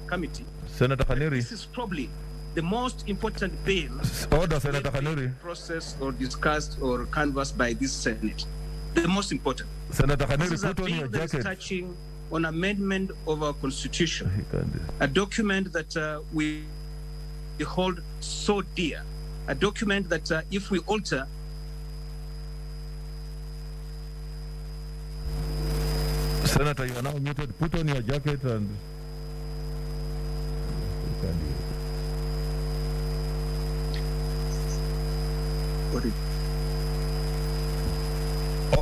Committee. Senator Khaniri. This is probably the most important bill order, Senator Khaniri. Processed or discussed or canvassed by this Senate. The most important. Senator Khaniri, this is put on your jacket. That is touching on amendment of our Constitution, a document that we hold so dear, a document that if we alter, Senator, you are now muted. Put on your jacket and...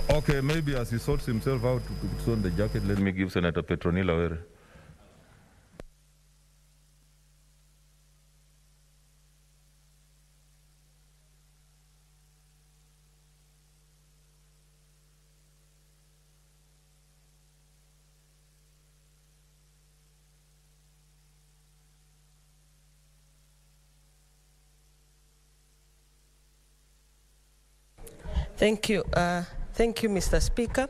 Okay, maybe as he sorts himself out to put on the jacket, let me give Senator Petronila Were. Thank you. Thank you, Mr. Speaker,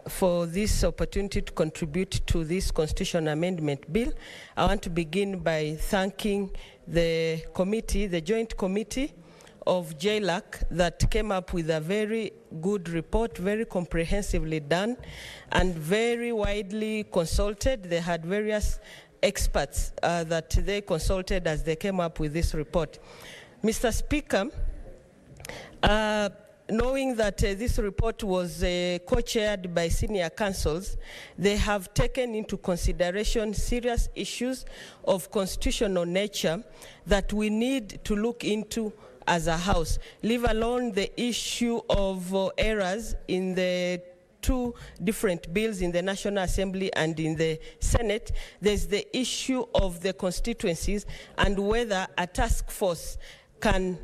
for this opportunity to contribute to this Constitution Amendment Bill. I want to begin by thanking the committee, the Joint Committee of JLAC, that came up with a very good report, very comprehensively done, and very widely consulted. They had various experts that they consulted as they came up with this report. Mr. Speaker, knowing that this report was co-chaired by senior counsels, they have taken into consideration serious issues of constitutional nature that we need to look into as a House, leave alone the issue of errors in the two different bills in the National Assembly and in the Senate. There's the issue of the constituencies and whether a task force can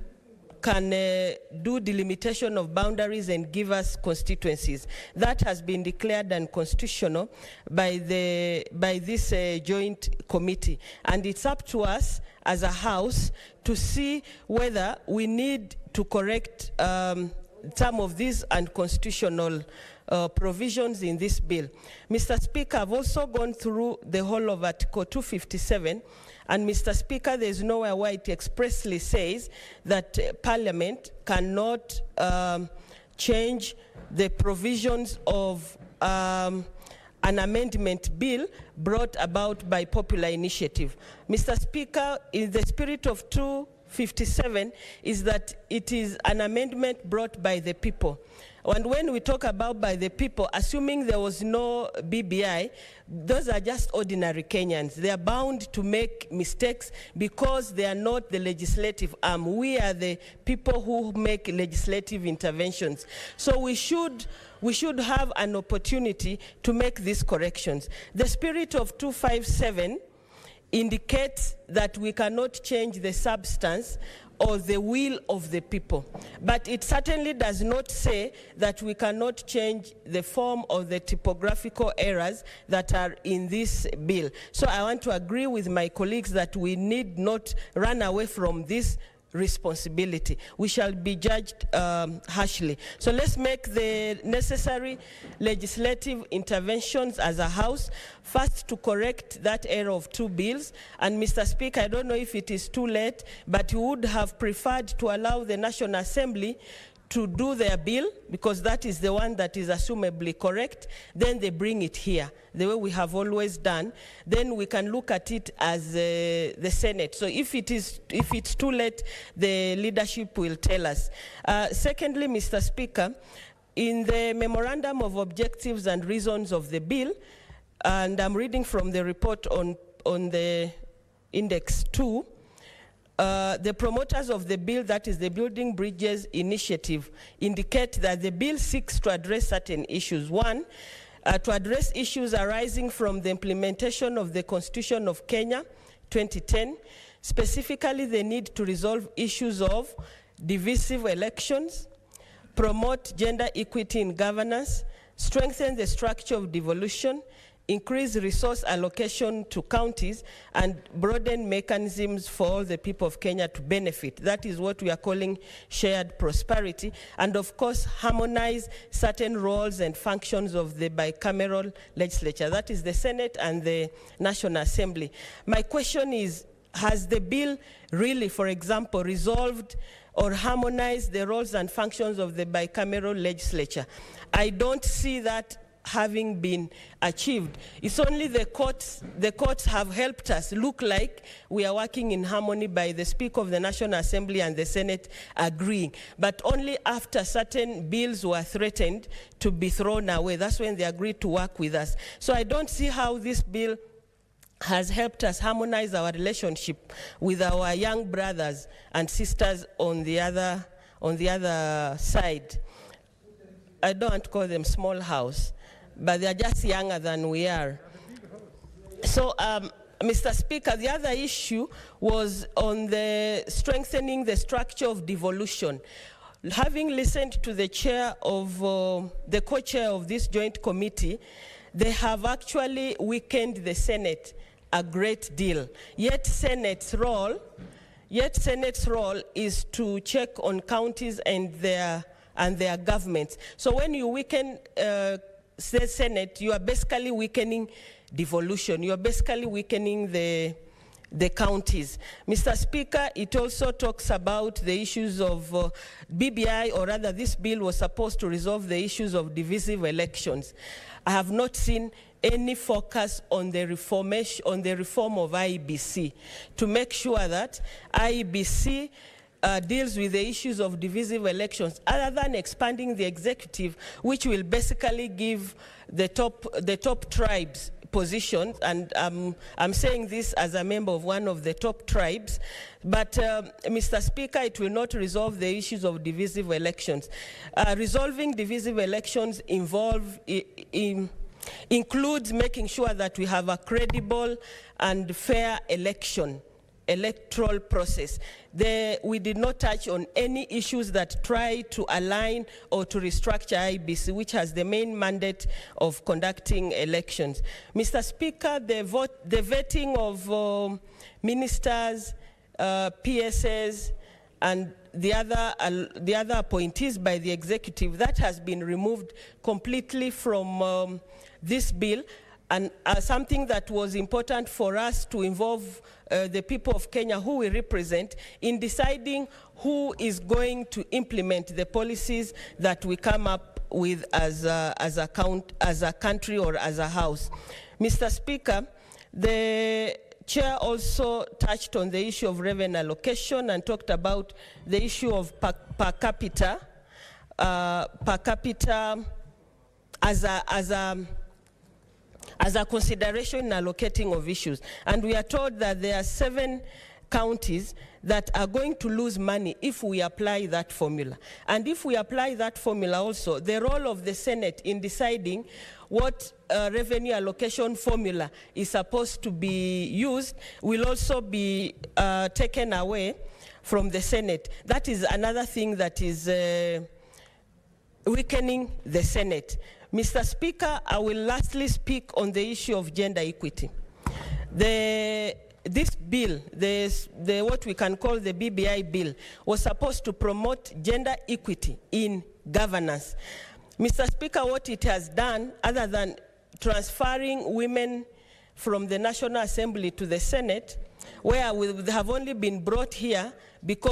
do delimitation of boundaries and give us constituencies. That has been declared unconstitutional by this joint committee. And it's up to us as a House to see whether we need to correct some of these unconstitutional provisions in this bill. Mr. Speaker, I've also gone through the whole of Article 257, and Mr. Speaker, there's nowhere where it expressly says that Parliament cannot change the provisions of an amendment bill brought about by popular initiative. Mr. Speaker, in the spirit of 257 is that it is an amendment brought by the people. And when we talk about by the people, assuming there was no BBI, those are just ordinary Kenyans. They are bound to make mistakes because they are not the legislative arm. We are the people who make legislative interventions. So we should have an opportunity to make these corrections. The spirit of 257 indicates that we cannot change the substance or the will of the people. But it certainly does not say that we cannot change the form or the typographical errors that are in this bill. So I want to agree with my colleagues that we need not run away from this responsibility. We shall be judged harshly. So let's make the necessary legislative interventions as a House, first to correct that error of two bills. And Mr. Speaker, I don't know if it is too late, but we would have preferred to allow the National Assembly to do their bill, because that is the one that is assumably correct. Then they bring it here, the way we have always done. Then we can look at it as the Senate. So if it's too late, the leadership will tell us. Secondly, Mr. Speaker, in the Memorandum of Objectives and Reasons of the bill, and I'm reading from the report on the Index 2, the promoters of the bill, that is the Building Bridges Initiative, indicate that the bill seeks to address certain issues. One, to address issues arising from the implementation of the Constitution of Kenya 2010, specifically the need to resolve issues of divisive elections, promote gender equity in governance, strengthen the structure of devolution, increase resource allocation to counties, and broaden mechanisms for all the people of Kenya to benefit. That is what we are calling shared prosperity. And of course, harmonize certain roles and functions of the bicameral legislature. That is the Senate and the National Assembly. My question is, has the bill really, for example, resolved or harmonized the roles and functions of the bicameral legislature? I don't see that having been achieved. It's only the courts have helped us look like we are working in harmony by the Speaker of the National Assembly and the Senate agreeing, but only after certain bills were threatened to be thrown away. That's when they agreed to work with us. So I don't see how this bill has helped us harmonize our relationship with our young brothers and sisters on the other side. I don't want to call them small house, but they are just younger than we are. So, Mr. Speaker, the other issue was on the strengthening the structure of devolution. Having listened to the chair of, the co-chair of this joint committee, they have actually weakened the Senate a great deal. Yet Senate's role is to check on counties and their governments. So when you weaken the Senate, you are basically weakening devolution. You are basically weakening the counties. Mr. Speaker, it also talks about the issues of BBI, or rather this bill was supposed to resolve the issues of divisive elections. I have not seen any focus on the reform of IEBC to make sure that IEBC deals with the issues of divisive elections, other than expanding the executive, which will basically give the top tribes positions, and I'm saying this as a member of one of the top tribes, but Mr. Speaker, it will not resolve the issues of divisive elections. Resolving divisive elections includes making sure that we have a credible and fair electoral process. We did not touch on any issues that try to align or to restructure IBC, which has the main mandate of conducting elections. Mr. Speaker, the vetting of ministers, PSs, and the other appointees by the executive, that has been removed completely from this bill, and something that was important for us to involve the people of Kenya who we represent in deciding who is going to implement the policies that we come up with as a country or as a house. Mr. Speaker, the Chair also touched on the issue of revenue allocation and talked about the issue of per capita as a consideration in allocating of issues. And we are told that there are 7 counties that are going to lose money if we apply that formula. And if we apply that formula also, the role of the Senate in deciding what revenue allocation formula is supposed to be used will also be taken away from the Senate. That is another thing that is weakening the Senate. Mr. Speaker, I will lastly speak on the issue of gender equity. This bill, what we can call the BBI bill, was supposed to promote gender equity in governance. Mr. Speaker, what it has done, other than transferring women from the National Assembly to the Senate, where they have only been brought here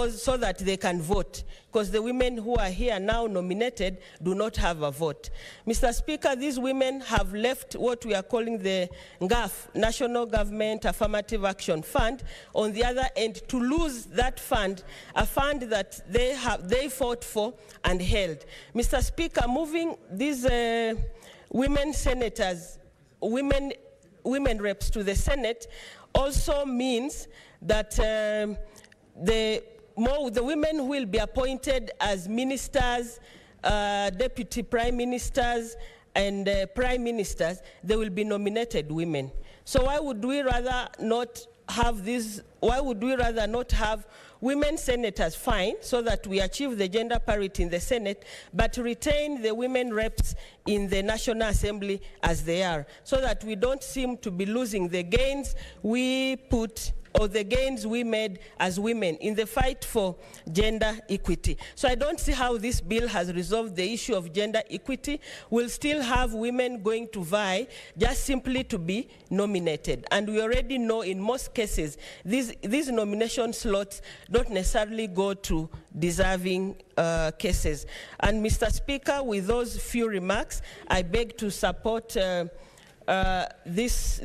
so that they can vote, because the women who are here now nominated do not have a vote. Mr. Speaker, these women have left what we are calling the NGAF, National Government Affirmative Action Fund, on the other end, to lose that fund, a fund that they fought for and held. Mr. Speaker, moving these women senators, women reps to the Senate also means that the women who will be appointed as ministers, deputy prime ministers, and prime ministers, they will be nominated women. So why would we rather not have this? Why would we rather not have women senators? Fine, so that we achieve the gender parity in the Senate, but retain the women reps in the National Assembly as they are, so that we don't seem to be losing the gains we put or the gains we made as women in the fight for gender equity. So I don't see how this bill has resolved the issue of gender equity. We'll still have women going to vie just simply to be nominated. And we already know in most cases, these nomination slots don't necessarily go to deserving cases. And Mr. Speaker, with those few remarks, I beg to support this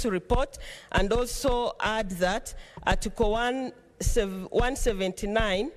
report, and also add that Article 179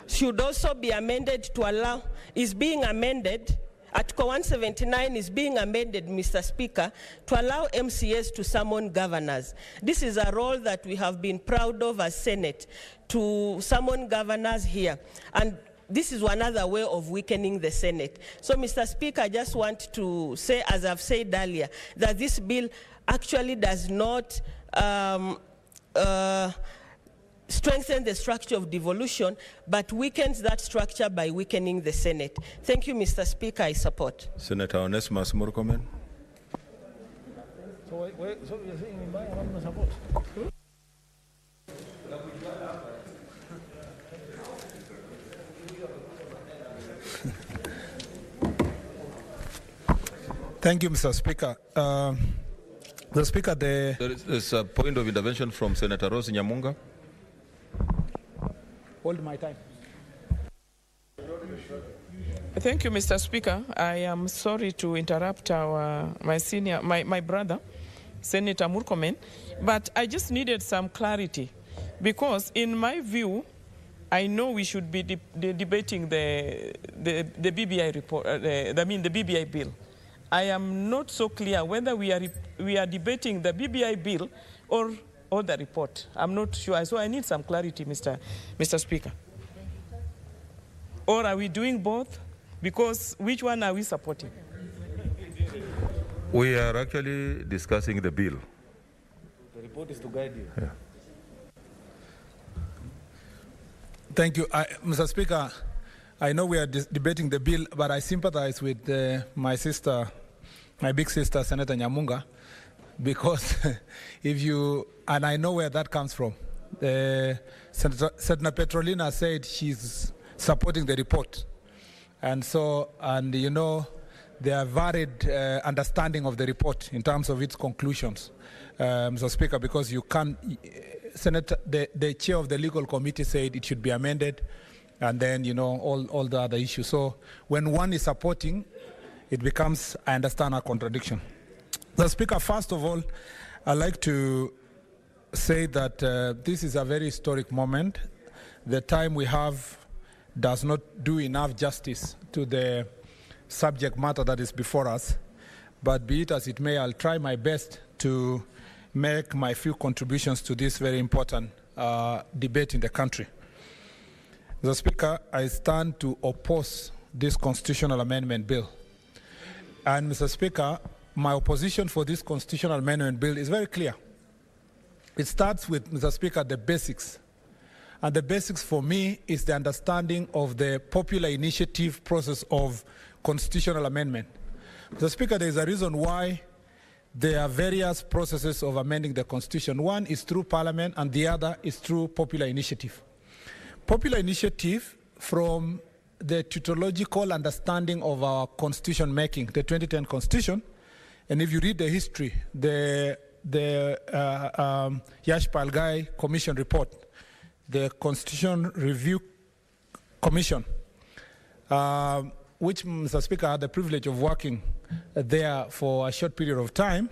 should also be amended to allow, is being amended. Article 179 is being amended, Mr. Speaker, to allow MCAs to summon governors. This is a role that we have been proud of as Senate, to summon governors here. And this is another way of weakening the Senate. So, Mr. Speaker, I just want to say, as I've said earlier, that this bill actually does not strengthen the structure of devolution, but weakens that structure by weakening the Senate. Thank you, Mr. Speaker. I support. Senator Onesimus Murkomen. So you're saying in my support? Thank you, Mr. Speaker. The Speaker, There's a point of intervention from Senator Rose Nyamunga. Hold my time. Thank you, Mr. Speaker. I am sorry to interrupt my brother, Senator Murkomen, but I just needed some clarity, because in my view, I know we should be debating the BBI report, the BBI bill. I am not so clear whether we are debating the BBI bill or the report. I'm not sure, so I need some clarity, Mr. Speaker. Or are we doing both? Because which one are we supporting? We are actually discussing the bill. The report is to guide you. Yeah. Thank you. Mr. Speaker, I know we are debating the bill, but I sympathize with my sister, my big sister, Senator Nyamunga, because and I know where that comes from. Senator Petrolina said she's supporting the report. And you know, there are varied understanding of the report in terms of its conclusions, Mr. Speaker, because you can't, Senator, the chair of the legal committee said it should be amended, and then, you know, all the other issues. So when one is supporting, it becomes, I understand, a contradiction. Mr. Speaker, first of all, I'd like to say that this is a very historic moment. The time we have does not do enough justice to the subject matter that is before us. But be it as it may, I'll try my best to make my few contributions to this very important debate in the country. Mr. Speaker, I stand to oppose this constitutional amendment bill. And Mr. Speaker, my opposition for this constitutional amendment bill is very clear. It starts with, Mr. Speaker, the basics. And the basics for me is the understanding of the popular initiative process of constitutional amendment. Mr. Speaker, there is a reason why there are various processes of amending the Constitution. One is through Parliament and the other is through popular initiative. Popular initiative, from the tautological understanding of our Constitution making, the 2010 Constitution, and if you read the history, the Yash Palgai Commission report, the Constitution Review Commission, which, Mr. Speaker, I had the privilege of working there for a short period of time,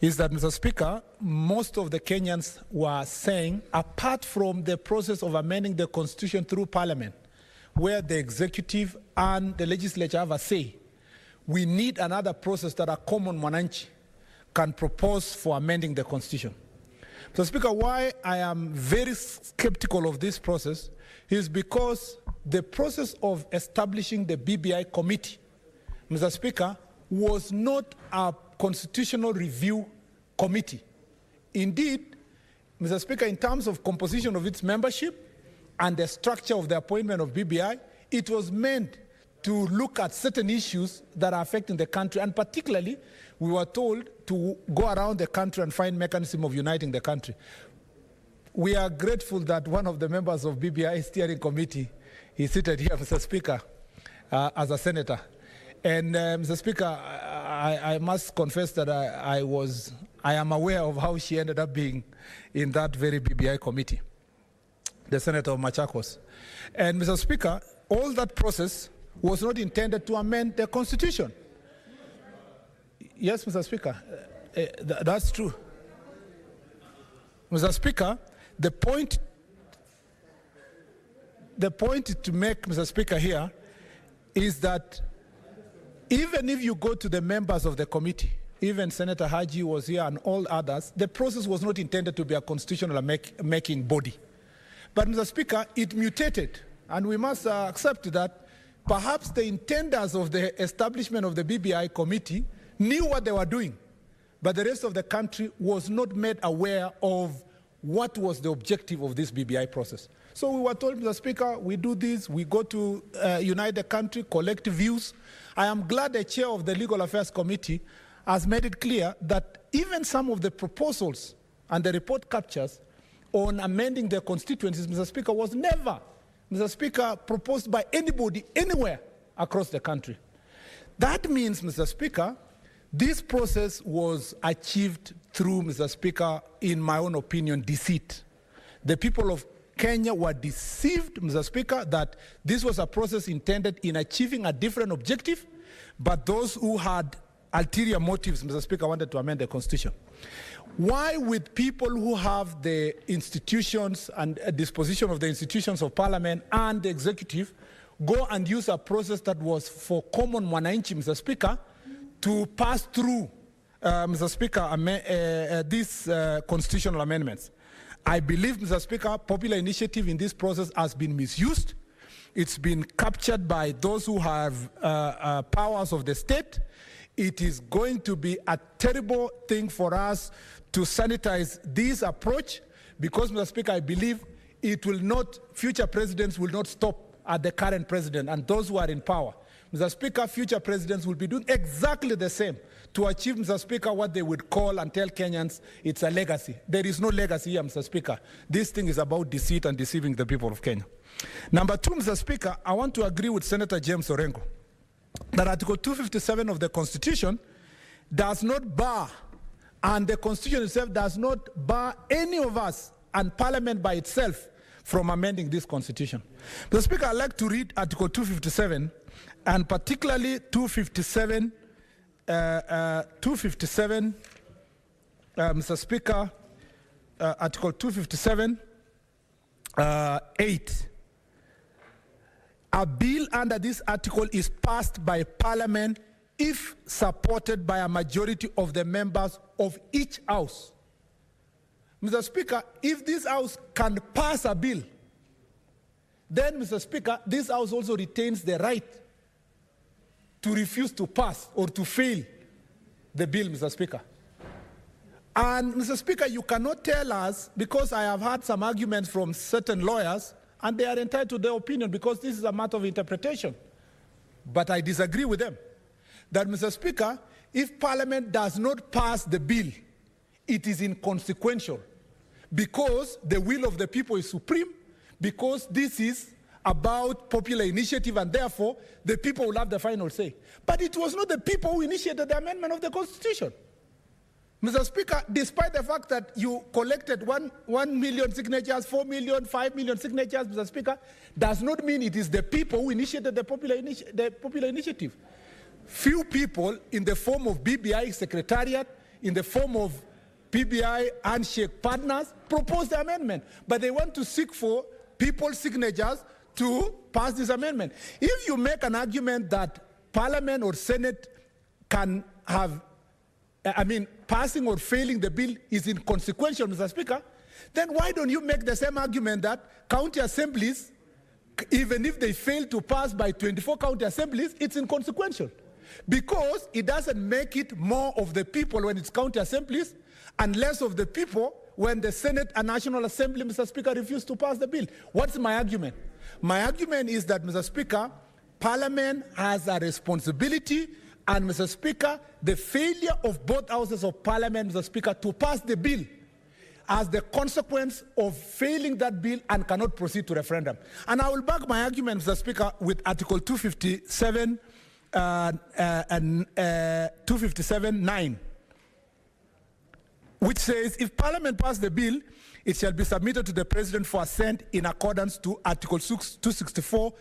is that, Mr. Speaker, most of the Kenyans were saying, apart from the process of amending the Constitution through Parliament, where the executive and the legislature have a say, we need another process that a common mwananchi can propose for amending the Constitution. Mr. Speaker, why I am very skeptical of this process is because the process of establishing the BBI committee, Mr. Speaker, was not a constitutional review committee. Indeed, Mr. Speaker, in terms of composition of its membership and the structure of the appointment of BBI, it was meant to look at certain issues that are affecting the country, and particularly, we were told to go around the country and find mechanism of uniting the country. We are grateful that one of the members of BBI steering committee is seated here, Mr. Speaker, as a senator. And Mr. Speaker, I must confess that I am aware of how she ended up being in that very BBI committee, the Senator of Machakos. And Mr. Speaker, all that process was not intended to amend the Constitution. Yes, Mr. Speaker, that's true. Mr. Speaker, the point to make, Mr. Speaker, here is that even if you go to the members of the committee, even Senator Haji was here and all others, the process was not intended to be a constitutional making body. But, Mr. Speaker, it mutated, and we must accept that perhaps the intenders of the establishment of the BBI committee knew what they were doing, but the rest of the country was not made aware of what was the objective of this BBI process. So we were told, Mr. Speaker, we do this, we go to unite the country, collect views. I am glad the chair of the Legal Affairs Committee has made it clear that even some of the proposals and the report captures on amending the constituencies, Mr. Speaker, was never, Mr. Speaker, proposed by anybody anywhere across the country. That means, Mr. Speaker, this process was achieved through, Mr. Speaker, in my own opinion, deceit. The people of Kenya were deceived, Mr. Speaker, that this was a process intended in achieving a different objective, but those who had ulterior motives, Mr. Speaker, wanted to amend the Constitution. Why would people who have the institutions and a disposition of the institutions of Parliament and the executive go and use a process that was for common mwananchi, Mr. Speaker, to pass through, Mr. Speaker, these constitutional amendments? I believe, Mr. Speaker, popular initiative in this process has been misused. It's been captured by those who have powers of the state. It is going to be a terrible thing for us to sanitize this approach because, Mr. Speaker, I believe it will not, future presidents will not stop at the current president and those who are in power. Mr. Speaker, future presidents will be doing exactly the same to achieve, Mr. Speaker, what they would call and tell Kenyans it's a legacy. There is no legacy here, Mr. Speaker. This thing is about deceit and deceiving the people of Kenya. Number two, Mr. Speaker, I want to agree with Senator James Orengo that Article 257 of the Constitution does not bar, and the Constitution itself does not bar any of us and Parliament by itself from amending this Constitution. Mr. Speaker, I'd like to read Article 257, and particularly 257, Mr. Speaker, Article 257, 8. A bill under this article is passed by Parliament if supported by a majority of the members of each house. Mr. Speaker, if this house can pass a bill, then, Mr. Speaker, this house also retains the right to refuse to pass or to fail the bill, Mr. Speaker. And, Mr. Speaker, you cannot tell us, because I have had some arguments from certain lawyers, and they are entitled to their opinion because this is a matter of interpretation. But I disagree with them. That, Mr. Speaker, if Parliament does not pass the bill, it is inconsequential because the will of the people is supreme, because this is about popular initiative and therefore the people will have the final say. But it was not the people who initiated the amendment of the Constitution. Mr. Speaker, despite the fact that you collected 1 million signatures, 4 million, 5 million signatures, Mr. Speaker, does not mean it is the people who initiated the popular initiative. Few people in the form of BBI Secretariat, in the form of PBI handshake partners, proposed the amendment. But they want to seek for people's signatures to pass this amendment. If you make an argument that Parliament or Senate can have, passing or failing the bill is inconsequential, Mr. Speaker, then why don't you make the same argument that county assemblies, even if they fail to pass by 24 county assemblies, it's inconsequential? Because it doesn't make it more of the people when it's county assemblies and less of the people when the Senate and National Assembly, Mr. Speaker, refuse to pass the bill. What's my argument? My argument is that, Mr. Speaker, Parliament has a responsibility, and, Mr. Speaker, the failure of both houses of Parliament, Mr. Speaker, to pass the bill as the consequence of failing that bill and cannot proceed to referendum. And I will back my argument, Mr. Speaker, with Article 257 and 257.9, which says, if Parliament passes the bill, it shall be submitted to the President for assent in accordance to Article 264,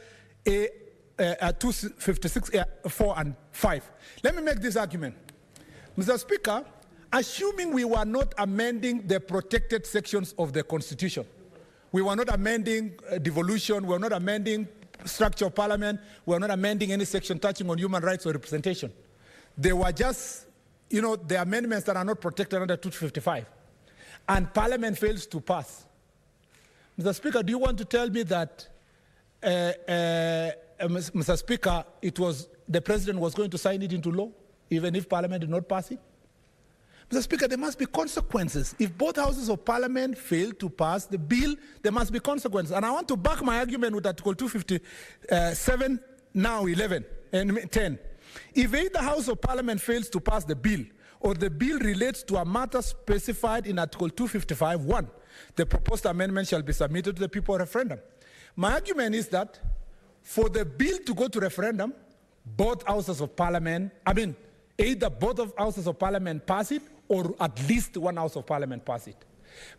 256, 4 and 5. Let me make this argument. Mr. Speaker, assuming we were not amending the protected sections of the Constitution, we were not amending devolution, we were not amending structure of Parliament, we were not amending any section touching on human rights or representation. They were just, the amendments that are not protected under 255. And Parliament fails to pass. Mr. Speaker, do you want to tell me that, Mr. Speaker, the President was going to sign it into law, even if Parliament did not pass it? Mr. Speaker, there must be consequences. If both houses of Parliament fail to pass the bill, there must be consequences. And I want to back my argument with Article 257, now 11 and 10. If either House of Parliament fails to pass the bill, or the bill relates to a matter specified in Article 255(1), the proposed amendment shall be submitted to the people referendum. My argument is that for the bill to go to referendum, both houses of Parliament, either both of houses of Parliament pass it, or at least one House of Parliament pass it.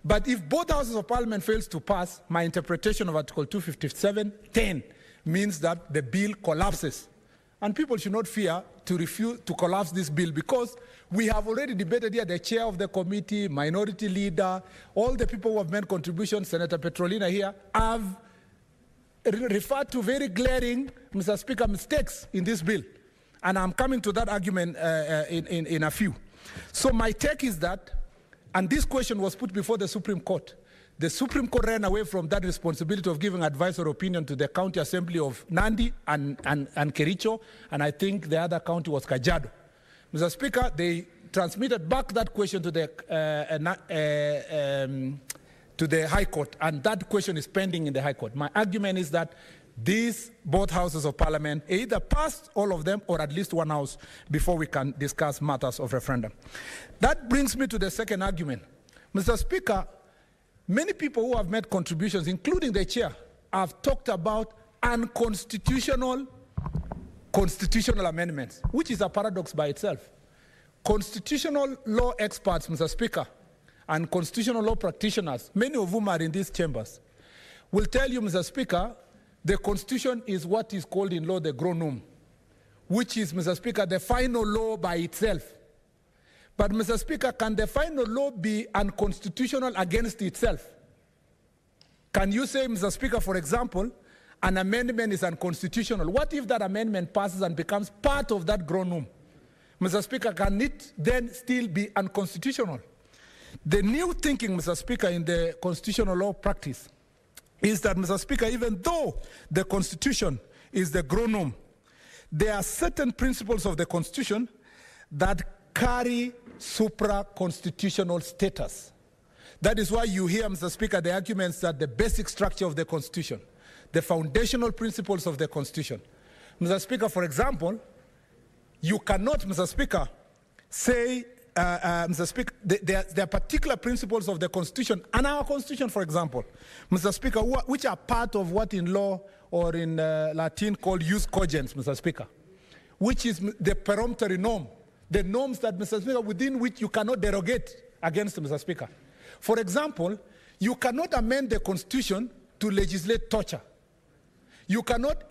But if both houses of Parliament fails to pass, my interpretation of Article 257(10) means that the bill collapses And people should not fear to refuse to collapse this bill, because we have already debated here, the chair of the committee, minority leader, all the people who have made contributions, Senator Petrolina here, have referred to very glaring, Mr. Speaker, mistakes in this bill. And I'm coming to that argument in a few. So my take is that, and this question was put before the Supreme Court, the Supreme Court ran away from that responsibility of giving advice or opinion to the County Assembly of Nandi and Kericho, and I think the other county was Kajiado. Mr. Speaker, they transmitted back that question to the High Court, and that question is pending in the High Court. My argument is that these both houses of parliament either pass all of them or at least one house before we can discuss matters of referendum. That brings me to the second argument. Mr. Speaker, many people who have made contributions, including the chair, have talked about unconstitutional constitutional amendments, which is a paradox by itself. Constitutional law experts, Mr. Speaker, and constitutional law practitioners, many of whom are in these chambers, will tell you, Mr. Speaker, the Constitution is what is called in law the gronum, which is, Mr. Speaker, the final law by itself. But, Mr. Speaker, can the final law be unconstitutional against itself? Can you say, Mr. Speaker, for example, an amendment is unconstitutional? What if that amendment passes and becomes part of that gronum? Mr. Speaker, can it then still be unconstitutional? The new thinking, Mr. Speaker, in the constitutional law practice is that, Mr. Speaker, even though the Constitution is the gronum, there are certain principles of the Constitution that carry supra-constitutional status. That is why you hear, Mr. Speaker, the arguments that the basic structure of the Constitution, the foundational principles of the Constitution. Mr. Speaker, for example, you cannot, Mr. Speaker, say, Mr. Speaker, there are particular principles of the Constitution, and our Constitution, for example, Mr. Speaker, which are part of what in law or in Latin called jus cogens, Mr. Speaker, which is the peremptory norm, the norms that, Mr. Speaker, within which you cannot derogate against, Mr. Speaker. For example, you cannot amend the Constitution to legislate torture. You cannot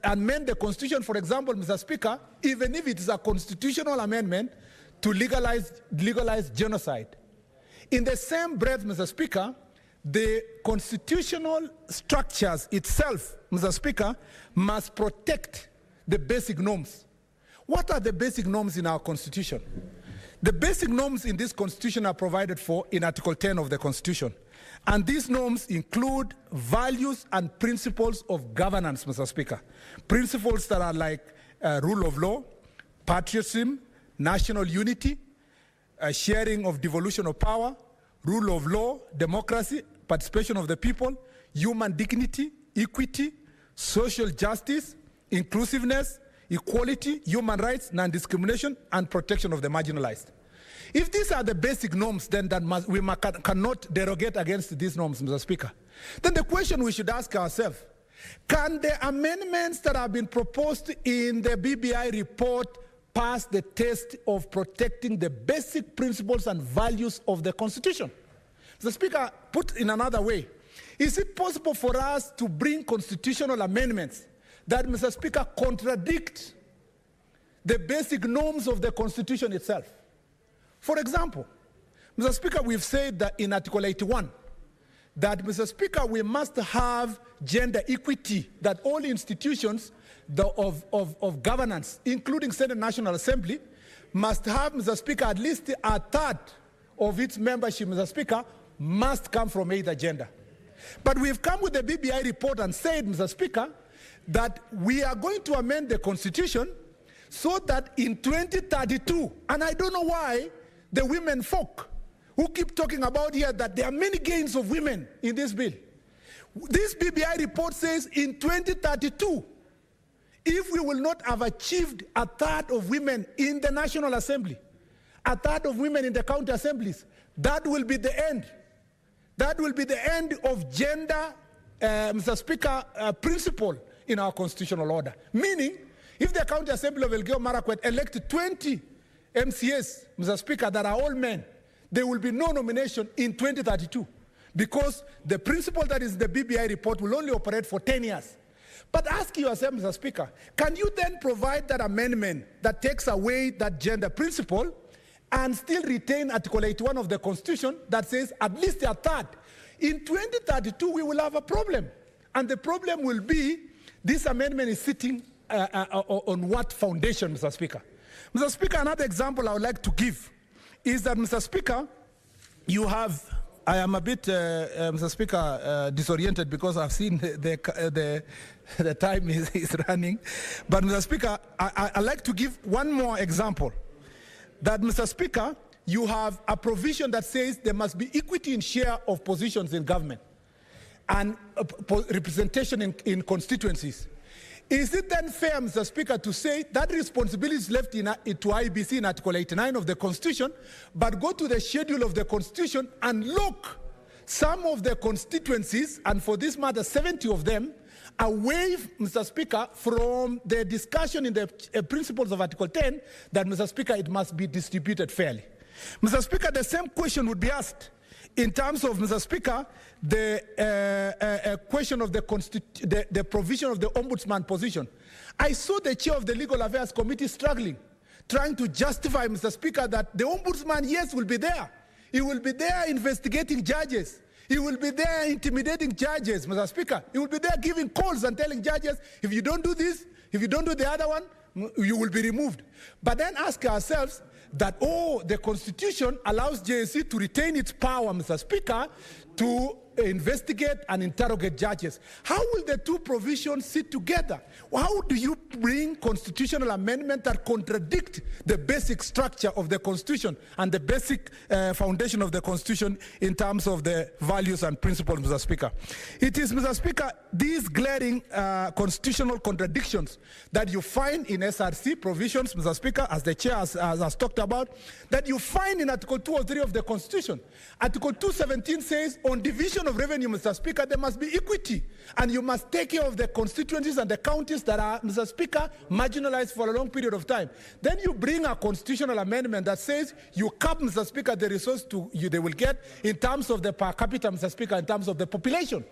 amend the Constitution, for example, Mr. Speaker, even if it is a constitutional amendment, to legalize genocide. In the same breath, Mr. Speaker, the constitutional structures itself, Mr. Speaker, must protect the basic norms. What are the basic norms in our Constitution? The basic norms in this Constitution are provided for in Article 10 of the Constitution. And these norms include values and principles of governance, Mr. Speaker. Principles that are like rule of law, patriotism, national unity, sharing of devolution of power, rule of law, democracy, participation of the people, human dignity, equity, social justice, inclusiveness, equality, human rights, non-discrimination, and protection of the marginalized. If these are the basic norms, then we cannot derogate against these norms, Mr. Speaker. Then the question we should ask ourselves, can the amendments that have been proposed in the BBI report pass the test of protecting the basic principles and values of the Constitution? Mr. Speaker, put in another way, is it possible for us to bring constitutional amendments that, Mr. Speaker, contradict the basic norms of the Constitution itself? For example, Mr. Speaker, we've said that in Article 81, that, Mr. Speaker, we must have gender equity, that all institutions of governance, including Senate National Assembly, must have, Mr. Speaker, at least a third of its membership, Mr. Speaker, must come from either gender. But we've come with the BBI report and said, Mr. Speaker, that we are going to amend the Constitution so that in 2032, and I don't know why the women folk who keep talking about here that there are many gains of women in this bill. This BBI report says in 2032, if we will not have achieved a third of women in the National Assembly, a third of women in the county assemblies, that will be the end. That will be the end of gender, Mr. Speaker, principle in our constitutional order. Meaning, if the county assembly of Elgeyo Marakwet elect 20 MCAs, Mr. Speaker, that are all men, there will be no nomination in 2032 because the principle that is the BBI report will only operate for 10 years. But ask yourself, Mr. Speaker, can you then provide that amendment that takes away that gender principle and still retain Article 81 of the Constitution that says at least a third? In 2032, we will have a problem. And the problem will be this amendment is sitting on what foundation, Mr. Speaker? Mr. Speaker, another example I would like to give is that, Mr. Speaker, you have, I am a bit, Mr. Speaker, disoriented because I've seen the time is running. But, Mr. Speaker, I'd like to give one more example. That, Mr. Speaker, you have a provision that says there must be equity in share of positions in government and representation in constituencies. Is it then fair, Mr. Speaker, to say that responsibility is left to IBC in Article 89 of the Constitution, but go to the schedule of the Constitution and look some of the constituencies, and for this matter, 70 of them, away, Mr. Speaker, from the discussion in the principles of Article 10, that, Mr. Speaker, it must be distributed fairly. Mr. Speaker, the same question would be asked in terms of, Mr. Speaker, the question of the provision of the ombudsman position. I saw the chair of the Legal Affairs Committee struggling, trying to justify, Mr. Speaker, that the ombudsman, yes, will be there. He will be there investigating judges. He will be there intimidating judges, Mr. Speaker. He will be there giving calls and telling judges, if you don't do this, if you don't do the other one, you will be removed. But then ask ourselves that, oh, the Constitution allows JSC to retain its power, Mr. Speaker, to investigate and interrogate judges. How will the two provisions sit together? How do you bring constitutional amendments that contradict the basic structure of the Constitution and the basic foundation of the Constitution in terms of the values and principles, Mr. Speaker? It is, Mr. Speaker, these glaring constitutional contradictions that you find in SRC provisions, Mr. Speaker, as the chair has talked about, that you find in Article 203 of the Constitution. Article 217 says, on division of revenue, Mr. Speaker, there must be equity, and you must take care of the constituencies and the counties that are, Mr. Speaker, marginalized for a long period of time. Then you bring a constitutional amendment that says you cap, Mr. Speaker, the resource they will get in terms of the per capita, Mr. Speaker, in terms of the population.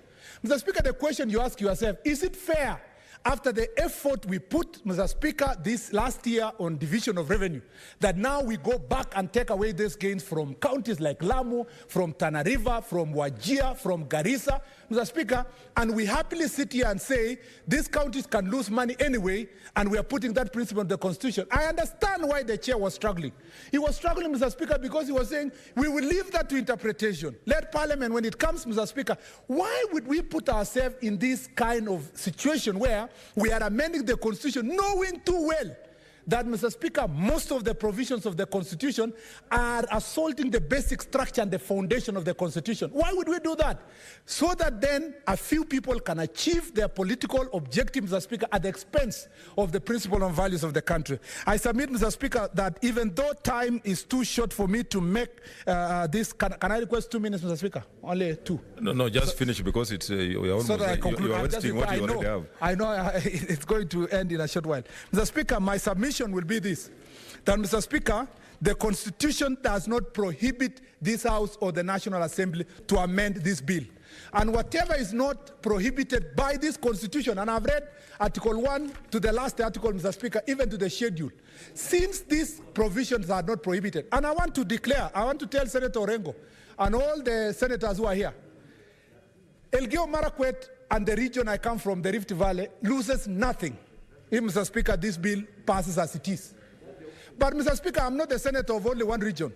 Mr. Speaker, the question you ask yourself, is it fair, after the effort we put, Mr. Speaker, this last year on division of revenue, that now we go back and take away these gains from counties like Lamu, from Tana River, from Wajir, from Garissa, Mr. Speaker, and we happily sit here and say these counties can lose money anyway, and we are putting that principle in the Constitution. I understand why the chair was struggling. He was struggling, Mr. Speaker, because he was saying we will leave that to interpretation. Let Parliament, when it comes, Mr. Speaker, why would we put ourselves in this kind of situation where we are amending the Constitution knowing too well that, Mr. Speaker, most of the provisions of the Constitution are assaulting the basic structure and the foundation of the Constitution? Why would we do that? So that then a few people can achieve their political objectives, Mr. Speaker, at the expense of the principle and values of the country. I submit, Mr. Speaker, that even though time is too short for me to make this, can I request 2 minutes, Mr. Speaker? Only 2. No, just finish because it's we are almost. So that I conclude. You are wasting what you already have. I know it's going to end in a short while. Mr. Speaker, my submission will be this, that, Mr. Speaker, the Constitution does not prohibit this House or the National Assembly to amend this bill. And whatever is not prohibited by this Constitution, and I've read Article 1 to the last article, Mr. Speaker, even to the schedule, since these provisions are not prohibited, and I want to tell Senator Orengo and all the senators who are here, Elgeyo Marakwet and the region I come from, the Rift Valley, loses nothing if, Mr. Speaker, this bill passes as it is. But, Mr. Speaker, I'm not the senator of only one region.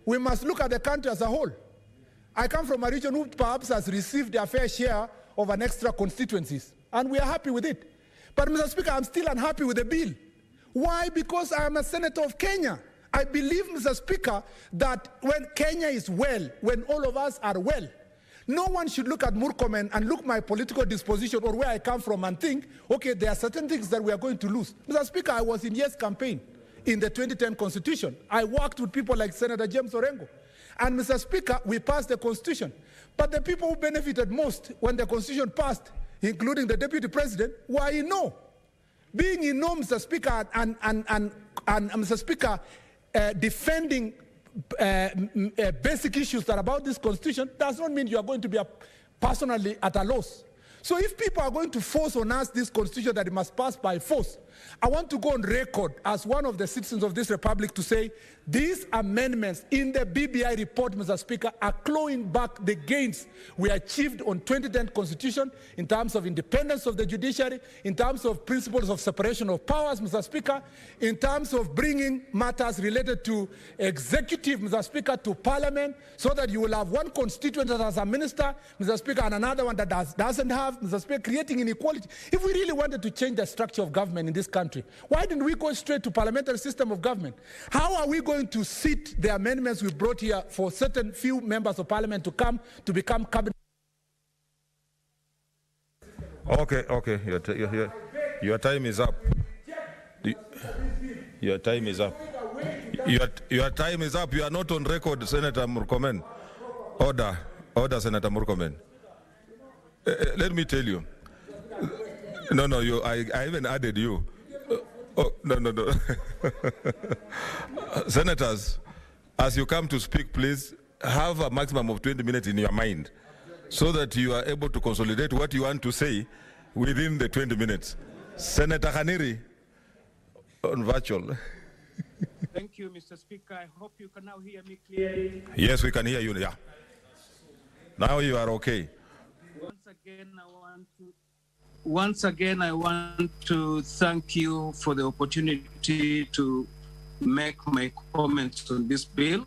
We must look at the country as a whole. I come from a region who perhaps has received their fair share of an extra constituencies, and we are happy with it. But, Mr. Speaker, I'm still unhappy with the bill. Why? Because I am a senator of Kenya. I believe, Mr. Speaker, that when Kenya is well, when all of us are well, no one should look at Murkomen and look my political disposition or where I come from and think, okay, there are certain things that we are going to lose. Mr. Speaker, I was in Yes campaign in the 2010 Constitution. I worked with people like Senator James Orengo. And, Mr. Speaker, we passed the Constitution. But the people who benefited most when the Constitution passed, including the Deputy President, were in no. Being in no, Mr. Speaker, and Mr. Speaker, defending basic issues that are about this Constitution does not mean you are going to be personally at a loss. So if people are going to force on us this constitution that it must pass by force, I want to go on record as one of the citizens of this republic to say these amendments in the BBI report, Mr. Speaker, are clawing back the gains we achieved on 2010 Constitution in terms of independence of the judiciary, in terms of principles of separation of powers, Mr. Speaker, in terms of bringing matters related to executive, Mr. Speaker, to Parliament, so that you will have one constituent that has a minister, Mr. Speaker, and another one that doesn't have, Mr. Speaker, creating inequality. If we really wanted to change the structure of government in this country, why didn't we go straight to parliamentary system of government? How are we going to sit the amendments we brought here for certain few members of parliament to come to become cabinet? Okay, your time is up. Your time is up. Your time is up. You are not on record, Senator Murkomen. Order, Senator Murkomen. Let me tell you. No, I even added you. No. Senators, as you come to speak, please have a maximum of 20 minutes in your mind so that you are able to consolidate what you want to say within the 20 minutes. Senator Khaniri, on virtual. Thank you, Mr. Speaker. I hope you can now hear me clearly. Yes, we can hear you. Yeah. Now you are okay. Once again, I want to thank you for the opportunity to make my comments on this bill.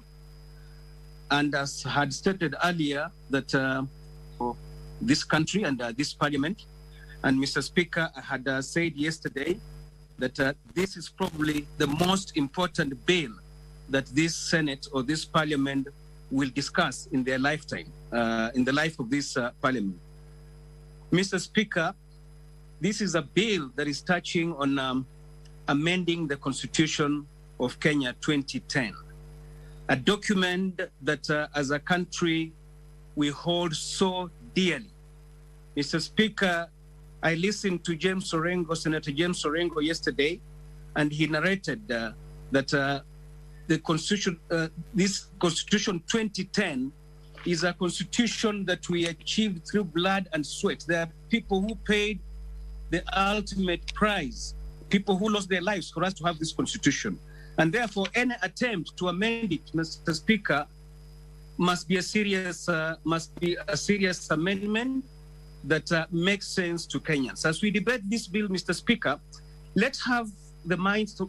And as had stated earlier, that for this country and this parliament, and Mr. Speaker, I had said yesterday that this is probably the most important bill that this Senate or this parliament will discuss in their lifetime, in the life of this parliament. Mr. Speaker, this is a bill that is touching on amending the Constitution of Kenya 2010, a document that as a country we hold so dearly. Mr. Speaker, I listened to Senator James Orengo yesterday, and he narrated that the Constitution, this Constitution 2010 is a constitution that we achieved through blood and sweat. There are people who paid the ultimate price, people who lost their lives for us to have this constitution. And therefore, any attempt to amend it, Mr. Speaker, must be a serious amendment that makes sense to Kenyans. As we debate this bill, Mr. Speaker, let's have the minds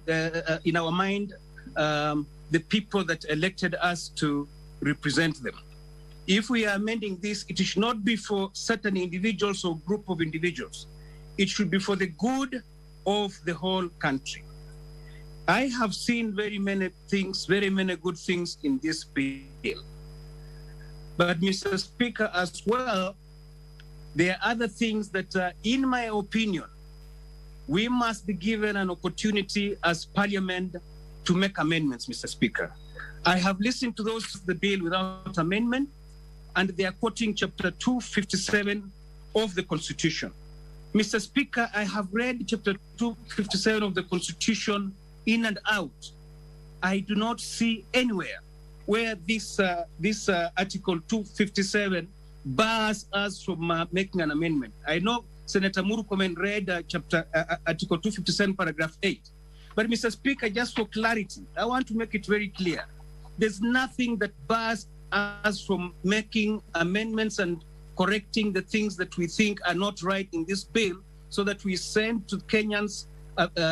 in our mind the people that elected us to represent them. If we are amending this, it should not be for certain individuals or group of individuals. It should be for the good of the whole country. I have seen very many good things in this bill. But Mr. Speaker, as well, there are other things that, in my opinion, we must be given an opportunity as Parliament to make amendments, Mr. Speaker. I have listened to those of the bill without amendment, and they are quoting Chapter 257 of the Constitution. Mr. Speaker, I have read Chapter 257 of the Constitution in and out. I do not see anywhere where this Article 257 bars us from making an amendment. I know Senator Murkomen read Article 257, paragraph 8. But Mr. Speaker, just for clarity, I want to make it very clear. There's nothing that bars us from making amendments and correcting the things that we think are not right in this bill, so that we send to Kenyans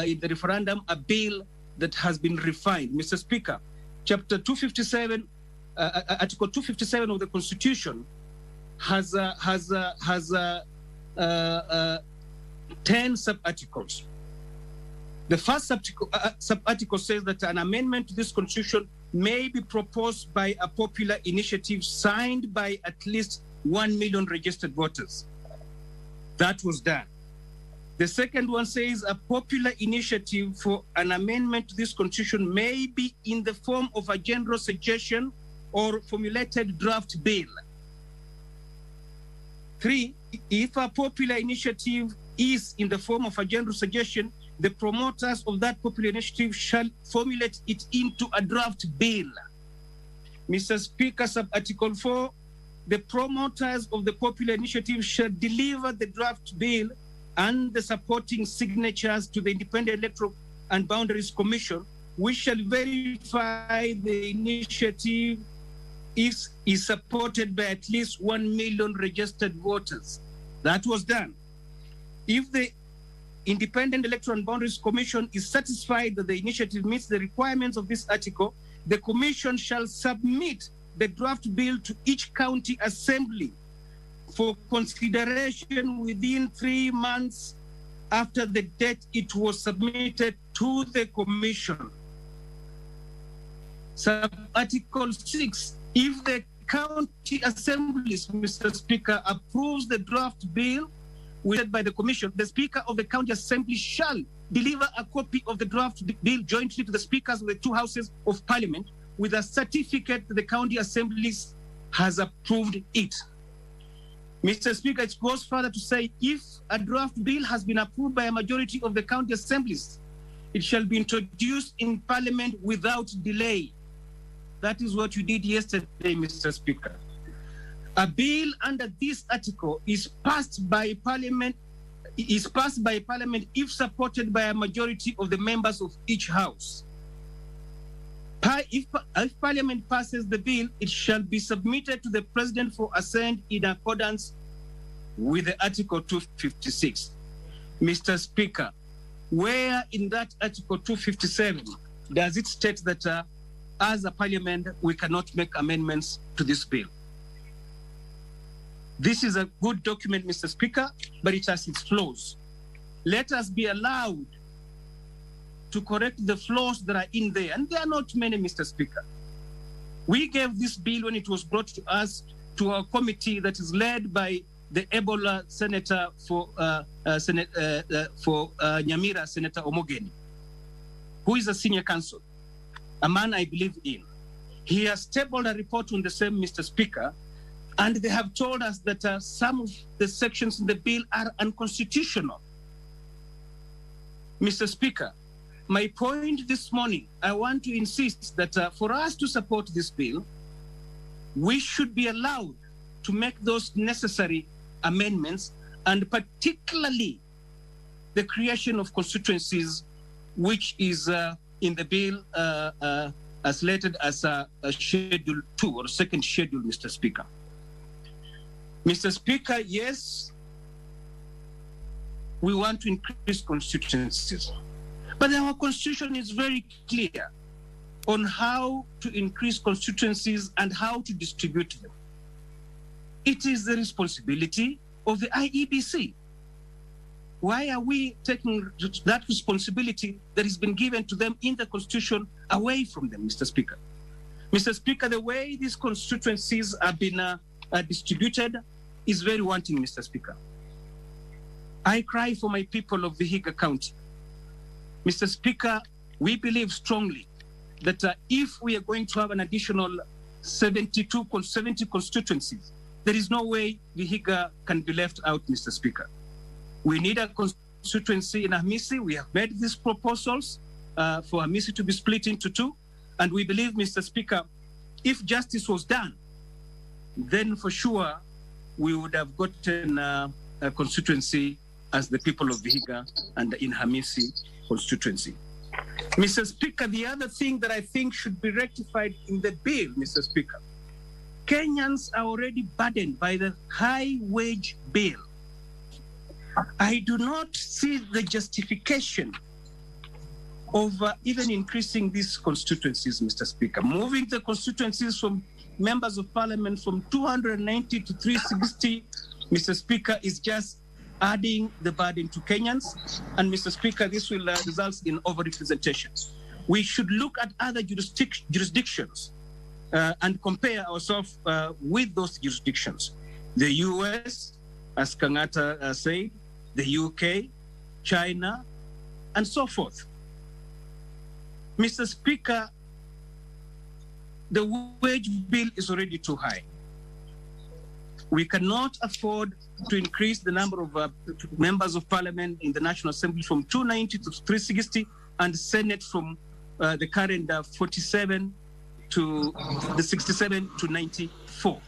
in the referendum a bill that has been refined. Mr. Speaker, Chapter 257, Article 257 of the Constitution has 10 sub-articles. The first sub-article says that an amendment to this Constitution may be proposed by a popular initiative signed by at least 1 million registered voters. That was done. The second one says a popular initiative for an amendment to this Constitution may be in the form of a general suggestion or formulated draft bill. 3, if a popular initiative is in the form of a general suggestion, the promoters of that popular initiative shall formulate it into a draft bill. Mr. Speaker, sub-article 4 the promoters of the popular initiative shall deliver the draft bill and the supporting signatures to the Independent Electoral and Boundaries Commission, which shall verify the initiative is supported by at least 1 million registered voters. That was done. If the Independent Electoral and Boundaries Commission is satisfied that the initiative meets the requirements of this article, the Commission shall submit the draft bill to each county assembly for consideration within 3 months after the date it was submitted to the Commission. Article 6, if the county assemblies, Mr. Speaker, approves the draft bill submitted by the Commission, the Speaker of the County Assembly shall deliver a copy of the draft bill jointly to the Speakers of the 2 Houses of Parliament with a certificate that the County Assemblies has approved it. Mr. Speaker, it goes further to say, if a draft bill has been approved by a majority of the County Assemblies, it shall be introduced in Parliament without delay. That is what you did yesterday, Mr. Speaker. A bill under this article is passed by Parliament if supported by a majority of the members of each House. If Parliament passes the bill, it shall be submitted to the President for assent in accordance with the Article 256. Mr. Speaker, where in that Article 257 does it state that as a Parliament we cannot make amendments to this bill? This is a good document, Mr. Speaker, but it has its flaws. Let us be allowed to correct the flaws that are in there, and there are not many, Mr. Speaker. We gave this bill when it was brought to us, to our committee that is led by the Ebola Senator for Nyamira, Senator Omogeni, who is a senior counsel, a man I believe in. He has tabled a report on the same, Mr. Speaker, and they have told us that some of the sections in the bill are unconstitutional. Mr. Speaker, my point this morning, I want to insist that for us to support this bill, we should be allowed to make those necessary amendments, and particularly the creation of constituencies, which is in the bill as slated as a Schedule 2 or second schedule, Mr. Speaker. Mr. Speaker, yes, we want to increase constituencies, but our constitution is very clear on how to increase constituencies and how to distribute them. It is the responsibility of the IEBC. Why are we taking that responsibility that has been given to them in the constitution away from them, Mr. Speaker? Mr. Speaker, the way these constituencies have been distributed is very wanting, Mr. Speaker. I cry for my people of Vihiga County. Mr. Speaker, we believe strongly that if we are going to have an additional 70 constituencies, there is no way Vihiga can be left out, Mr. Speaker. We need a constituency in Hamisi. We have made these proposals for Hamisi to be split into 2. And we believe, Mr. Speaker, if justice was done, then for sure we would have gotten a constituency as the people of Vihiga and in Hamisi constituency. Mr. Speaker, the other thing that I think should be rectified in the bill, Mr. Speaker, Kenyans are already burdened by the high wage bill. I do not see the justification of even increasing these constituencies, Mr. Speaker. Moving the constituencies from members of parliament from 290 to 360, Mr. Speaker, is just adding the burden to Kenyans. And Mr. Speaker, this will result in overrepresentation. We should look at other jurisdictions and compare ourselves with those jurisdictions. The US, as Kangata said, the UK, China, and so forth. Mr. Speaker, the wage bill is already too high. We cannot afford to increase the number of members of parliament in the National Assembly from 290 to 360 and Senate from the current 47 to the 67 to 94.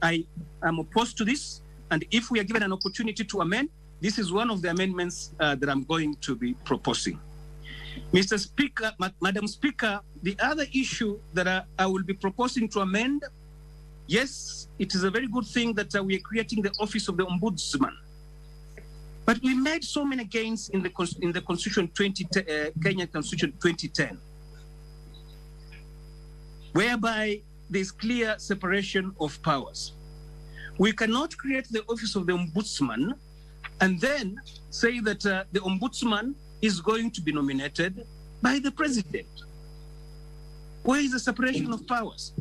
I am opposed to this. And if we are given an opportunity to amend, this is one of the amendments that I'm going to be proposing. Mr. Speaker, Madam Speaker, the other issue that I will be proposing to amend, yes, it is a very good thing that we are creating the Office of the Ombudsman. But we made so many gains in the Constitution Kenya Constitution 2010, whereby there's clear separation of powers. We cannot create the Office of the Ombudsman and then say that the Ombudsman is going to be nominated by the President. Where is the separation of powers?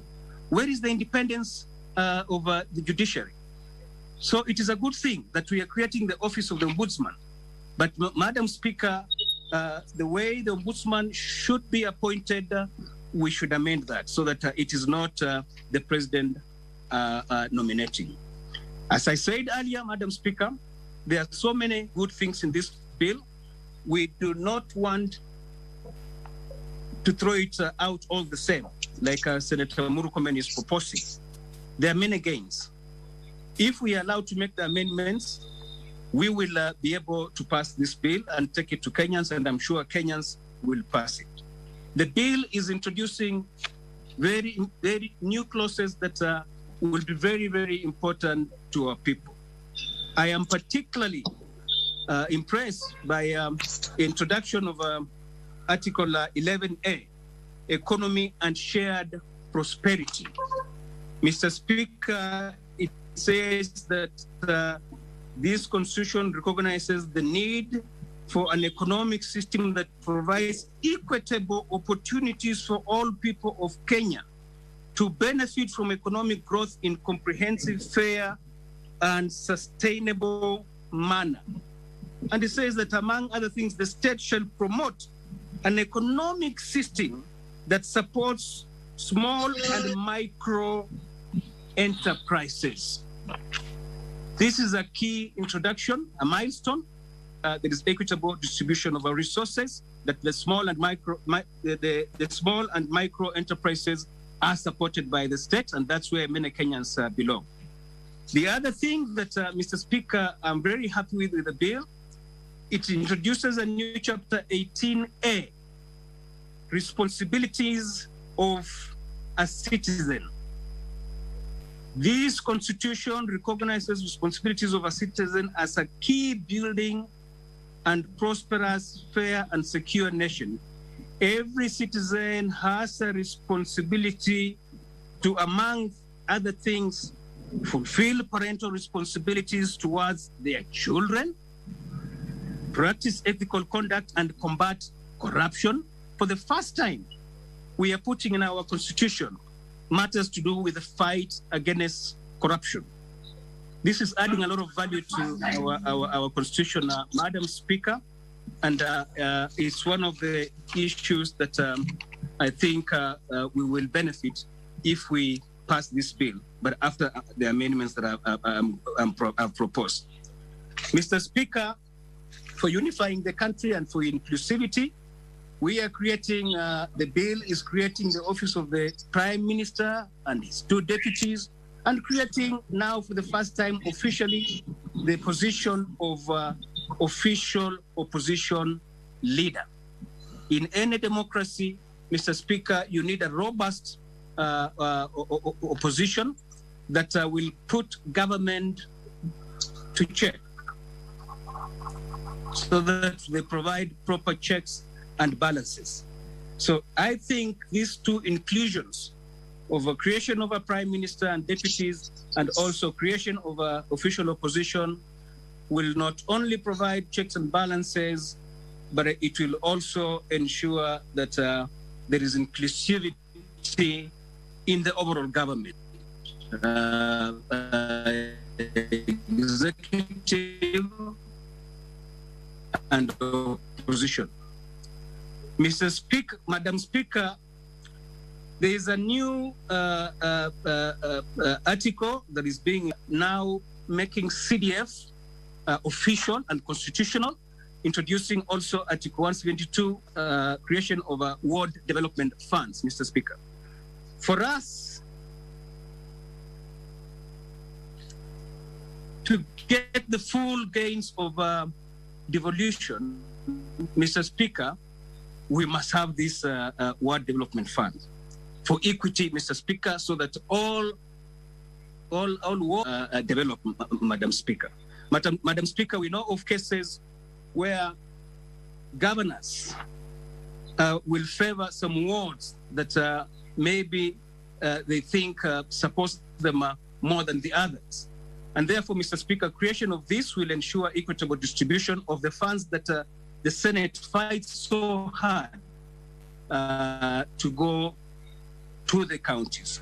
Where is the independence of the Judiciary? So it is a good thing that we are creating the Office of the Ombudsman. But Madam Speaker, the way the Ombudsman should be appointed, we should amend that so that it is not the President nominating. As I said earlier, Madam Speaker, there are so many good things in this bill. We do not want to throw it out all the same, like Senator Murkomen is proposing. There are many gains. If we are allowed to make the amendments, we will be able to pass this bill and take it to Kenyans, and I'm sure Kenyans will pass it. The bill is introducing very, very new clauses that will be very, very important to our people. I am particularly impressed by introduction of Article 11A, Economy and Shared Prosperity. Mr. Speaker, it says that this constitution recognizes the need for an economic system that provides equitable opportunities for all people of Kenya to benefit from economic growth in comprehensive, fair, and sustainable manner. And it says that, among other things, the state shall promote an economic system that supports small and micro enterprises. This is a key introduction, a milestone. There is equitable distribution of our resources, that the small and micro enterprises are supported by the state, and that's where many Kenyans belong. The other thing that, Mr. Speaker, I'm very happy with the bill, it introduces a new chapter 18A, responsibilities of a citizen. This constitution recognizes responsibilities of a citizen as a key building and prosperous, fair, and secure nation. Every citizen has a responsibility to, among other things, fulfill parental responsibilities towards their children, practice ethical conduct, and combat corruption. For the first time, we are putting in our constitution matters to do with the fight against corruption. This is adding a lot of value to our constitution, Madam Speaker, and it's one of the issues that I think we will benefit if we pass this bill, but after the amendments that I've proposed. Mr. Speaker, for unifying the country and for inclusivity, we are creating, the bill is creating the office of the Prime Minister and his two deputies, and creating now for the first time officially the position of official opposition leader. In any democracy, Mr. Speaker, you need a robust opposition that will put government to check, so that they provide proper checks and balances. So I think these two inclusions of a creation of a prime minister and deputies, and also creation of a official opposition, will not only provide checks and balances, but it will also ensure that there is inclusivity in the overall government. Executive and opposition. Mr. Speaker, Madam Speaker, there is a new article that is being now making CDF official and constitutional, introducing also Article 172, creation of ward development funds, Mr. Speaker. For us, to get the full gains of devolution, Mr. Speaker, we must have this ward development fund for equity, Mr. Speaker, so that all develop, Madam Speaker. Madam Speaker, we know of cases where governors will favor some wards that maybe they think support them more than the others. And therefore, Mr. Speaker, creation of this will ensure equitable distribution of the funds that the Senate fights so hard to go to the counties.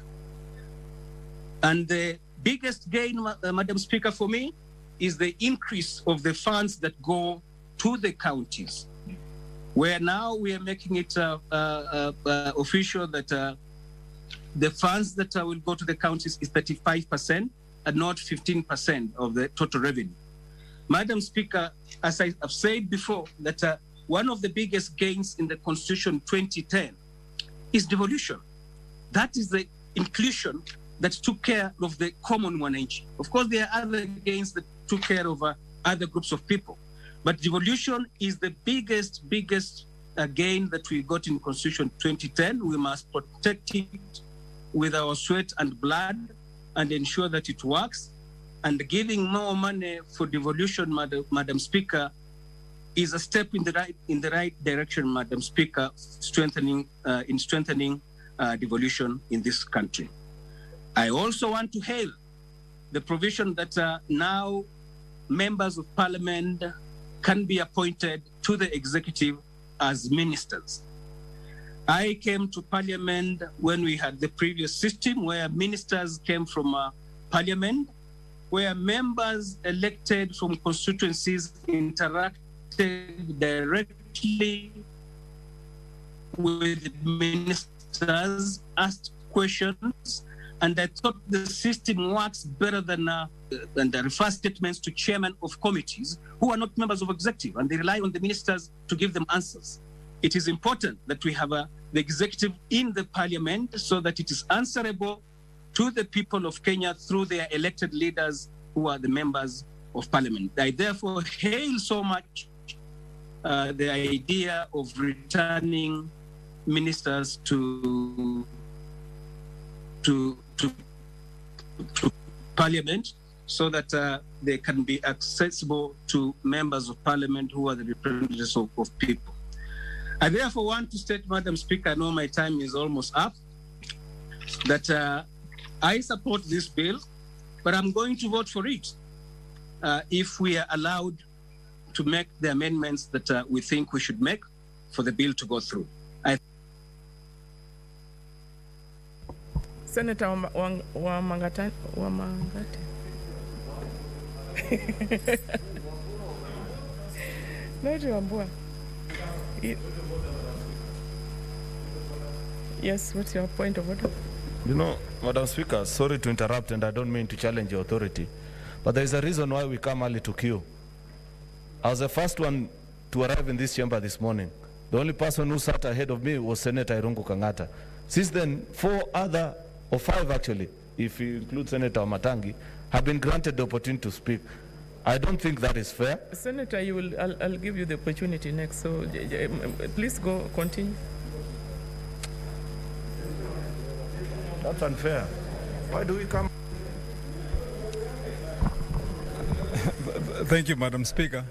And the biggest gain, Madam Speaker, for me, is the increase of the funds that go to the counties, where now we are making it official that the funds that will go to the counties is 35% and not 15% of the total revenue. Madam Speaker, as I have said before, that one of the biggest gains in the Constitution 2010 is devolution. That is the inclusion that took care of the common wananchi. Of course, there are other gains that took care of other groups of people. But devolution is the biggest gain that we got in Constitution 2010. We must protect it with our sweat and blood and ensure that it works. And giving more money for devolution, Madam Speaker, is a step in the right direction, Madam Speaker, strengthening devolution in this country. I also want to hail the provision that now members of parliament can be appointed to the executive as ministers. I came to parliament when we had the previous system where ministers came from parliament, where members elected from constituencies interacted directly with ministers, asked questions, and I thought the system works better than the refer statements to chairmen of committees who are not members of executive, and they rely on the ministers to give them answers. It is important that we have the executive in the parliament so that it is answerable to the people of Kenya through their elected leaders who are the members of parliament. I therefore hail so much the idea of returning ministers to parliament so that they can be accessible to members of parliament who are the representatives of people. I therefore want to state, Madam Speaker, I know my time is almost up, that I support this bill, but I'm going to vote for it if we are allowed to make the amendments that we think we should make for the bill to go through. Senator Wamangate. Yes, what's your point of order? You know, Madam Speaker, sorry to interrupt, and I don't mean to challenge your authority, but there is a reason why we come early to queue. I was the first one to arrive in this chamber this morning. The only person who sat ahead of me was Senator Irungu Kangata. Since then, 5 actually, if you include Senator Matangi, have been granted the opportunity to speak. I don't think that is fair. Senator, I'll give you the opportunity next, so please go, continue. That's unfair. Why do we come? Thank you, Madam Speaker.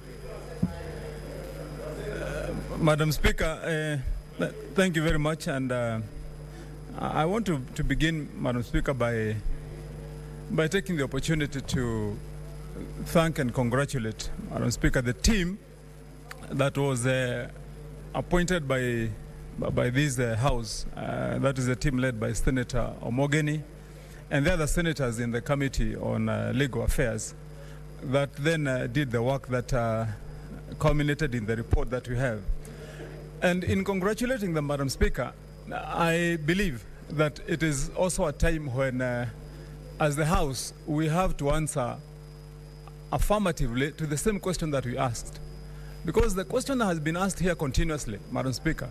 Madam Speaker, thank you very much, and I want to begin, Madam Speaker, by taking the opportunity to thank and congratulate, Madam Speaker, the team that was appointed by this House. That is the team led by Senator Omogeni and the other senators in the Committee on Legal Affairs that then did the work that culminated in the report that we have. And in congratulating them, Madam Speaker, I believe that it is also a time when, as the House, we have to answer affirmatively to the same question that we asked. Because the question that has been asked here continuously, Madam Speaker,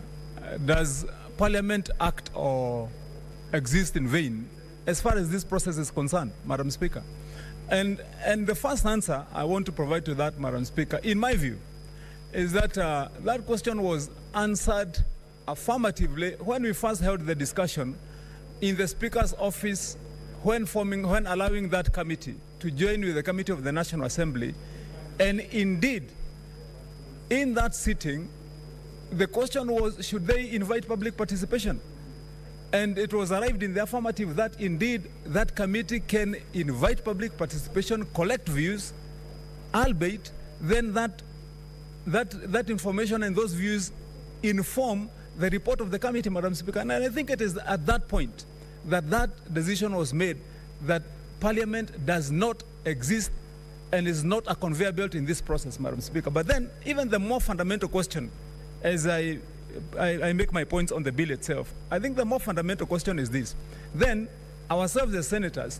does Parliament act or exist in vain as far as this process is concerned, Madam Speaker? And the first answer I want to provide to that, Madam Speaker, in my view, is that that question was answered affirmatively when we first held the discussion in the Speaker's office when allowing that committee to join with the Committee of the National Assembly. And indeed, in that sitting, the question was, should they invite public participation? And it was arrived in the affirmative that indeed that committee can invite public participation, collect views, albeit then that information and those views inform the report of the committee, Madam Speaker. And I think it is at that point that that decision was made, that Parliament does not exist and is not a conveyor belt in this process, Madam Speaker. But then even the more fundamental question, as I make my points on the bill itself, I think the more fundamental question is this. Then, ourselves as senators,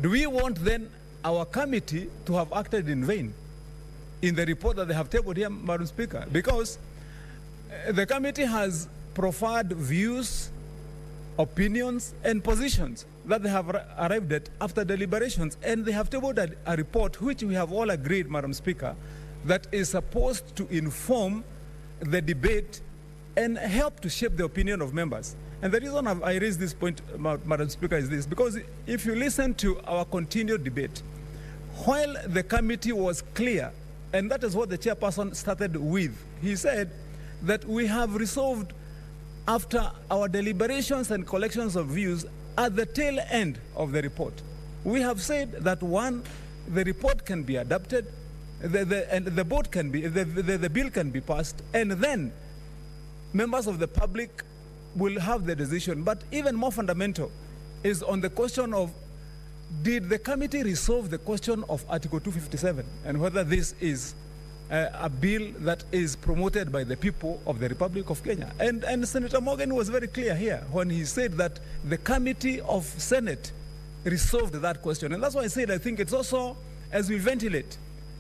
do we want then our committee to have acted in vain in the report that they have tabled here, Madam Speaker? Because the committee has proffered views, opinions, and positions that they have arrived at after deliberations, and they have tabled a report which we have all agreed, Madam Speaker, that is supposed to inform the debate and help to shape the opinion of members. And the reason I raise this point, Madam Speaker, is this, because if you listen to our continued debate, while the committee was clear, and that is what the chairperson started with, he said that we have resolved after our deliberations and collections of views at the tail end of the report. We have said that one, the report can be adopted, and the board can be, the bill can be passed, and then members of the public will have the decision. But even more fundamental is on the question of, did the committee resolve the question of Article 257 and whether this is a bill that is promoted by the people of the Republic of Kenya? And Senator Morgan was very clear here when he said that the Committee of Senate resolved that question. And that's why I said I think it's also, as we ventilate,